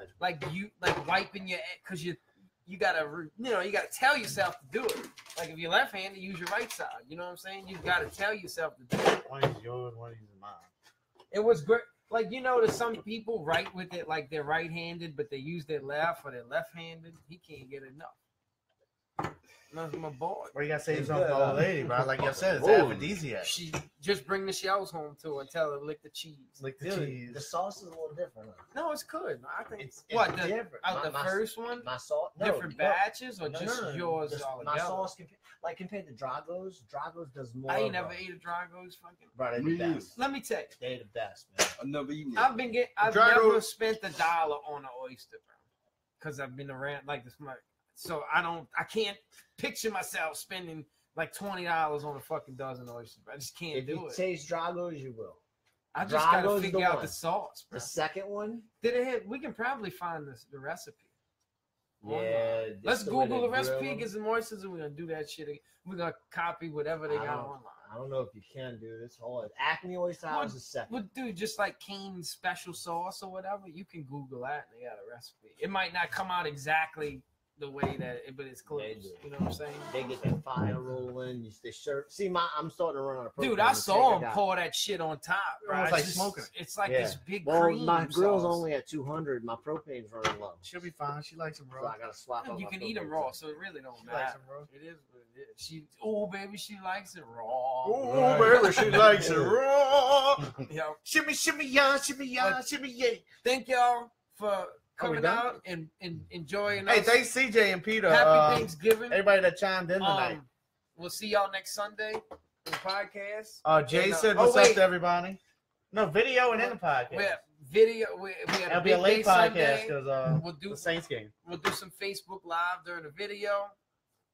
S3: you like wiping your because you gotta you gotta tell yourself to do it. Like if you're left-handed, use your right side. You know what I'm saying? You gotta tell yourself to do it.
S1: One is yours, one is mine.
S3: It was great. Like there's some people write with it like they're right-handed, but they use their left or they're left-handed. He can't get enough. That's my boy.
S1: Or you gotta save
S4: He's
S1: something for
S4: good,
S1: old lady, bro. Like I said, it's
S4: Whoa.
S1: aphrodisiac.
S3: She just bring the shells home to her and tell her to lick the cheese.
S1: Like the
S4: Dude,
S1: cheese.
S4: the sauce is a little different. Huh?
S3: No, it's good. I think
S4: It's
S3: what
S4: different.
S3: out the first one,
S4: My sauce. No,
S3: different
S4: no,
S3: batches or
S4: no,
S3: just
S4: no, no.
S3: yours
S4: Just
S3: all
S4: my
S3: together.
S4: sauce, compared to Drago's, Drago's does more.
S3: I ain't
S4: of
S3: never
S4: a-
S3: ate a Drago's fucking.
S4: Bro, they're
S2: Me
S4: the
S2: either.
S4: best.
S3: Let me tell you,
S4: They're the best, man.
S2: I never eaten it.
S3: I've
S1: Drago-
S3: never spent $1 on an oyster, bro, because I've been around like this much. So I can't picture myself spending like $20 on a fucking dozen oysters. Bro. I just can't
S4: If
S3: do
S4: you
S3: it.
S4: taste Drago's, you will.
S3: I just gotta
S4: Drago's the
S3: figure out
S4: one.
S3: the sauce, bro.
S4: The second one,
S3: Did it have? We can probably find the recipe.
S4: yeah.
S3: Let's
S4: just way
S3: Google
S4: they
S3: the recipe,
S4: grill 'em.
S3: get some oysters, and we're gonna do that shit. We're gonna copy whatever they got online.
S4: I don't know if you can, dude. It's hard. Acme Oyster House is second.
S3: Well, dude, just like Cane's special sauce or whatever, you can Google that and they got a recipe. It might not come out exactly the way that, but it's close. You know what I'm saying?
S4: They get that fire rolling. They serve. See, I'm starting to run out of propane.
S3: Dude, I saw him pour that shit on top, bro.
S1: Almost like smoking.
S3: It's like
S4: Yeah.
S3: this big
S4: Well,
S3: cream
S4: my grill's
S3: sauce.
S4: only at 200. My propane's running low.
S1: She'll be fine. She likes them
S4: So
S1: raw.
S4: I gotta swap out
S3: You
S4: my
S3: can eat them
S4: propane.
S3: raw, so it really don't
S1: She likes
S3: matter.
S1: them raw.
S3: It is what it is. Baby, she likes it raw.
S1: Oh, baby, she likes it raw.
S3: Yo,
S1: Shimmy, shimmy, ya, shimmy, ya, shimmy, yay.
S3: thank y'all for coming
S1: done?
S3: out and enjoying
S1: Hey,
S3: us.
S1: thanks CJ and Peter.
S3: Happy Thanksgiving.
S1: Everybody that chimed in tonight.
S3: We'll see y'all next Sunday in the podcast.
S1: Jason,
S3: oh,
S1: what's up
S3: wait.
S1: to everybody? No, video and in the podcast.
S3: We have video. We had
S1: It'll
S3: a
S1: be a
S3: big
S1: late
S3: day
S1: podcast
S3: Sunday.
S1: because
S3: We'll do
S1: the Saints game.
S3: some Facebook Live during the video,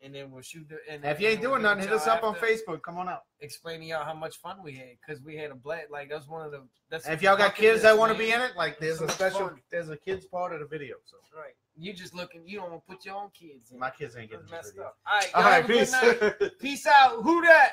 S3: and then we'll shoot the. And
S1: If you ain't
S3: then
S1: doing
S3: we'll
S1: nothing,
S3: get
S1: hit us
S3: y'all
S1: up on
S3: after,
S1: Facebook. Come on out.
S3: explaining y'all how much fun we had because we had a blast. Like that's one of the. That's
S1: And if y'all got
S3: bucket
S1: kids that
S3: list,
S1: want to
S3: man.
S1: be in it, like there's
S3: So
S1: a
S3: much
S1: special,
S3: fun.
S1: there's a kids part of the video. So
S3: Right. You just looking. You don't want to put your own kids in.
S1: my kids ain't getting
S3: That's
S1: this
S3: messed
S1: video.
S3: up. All right.
S1: All
S3: Y'all
S1: right,
S3: have a good
S1: peace.
S3: night. Peace out. Who that?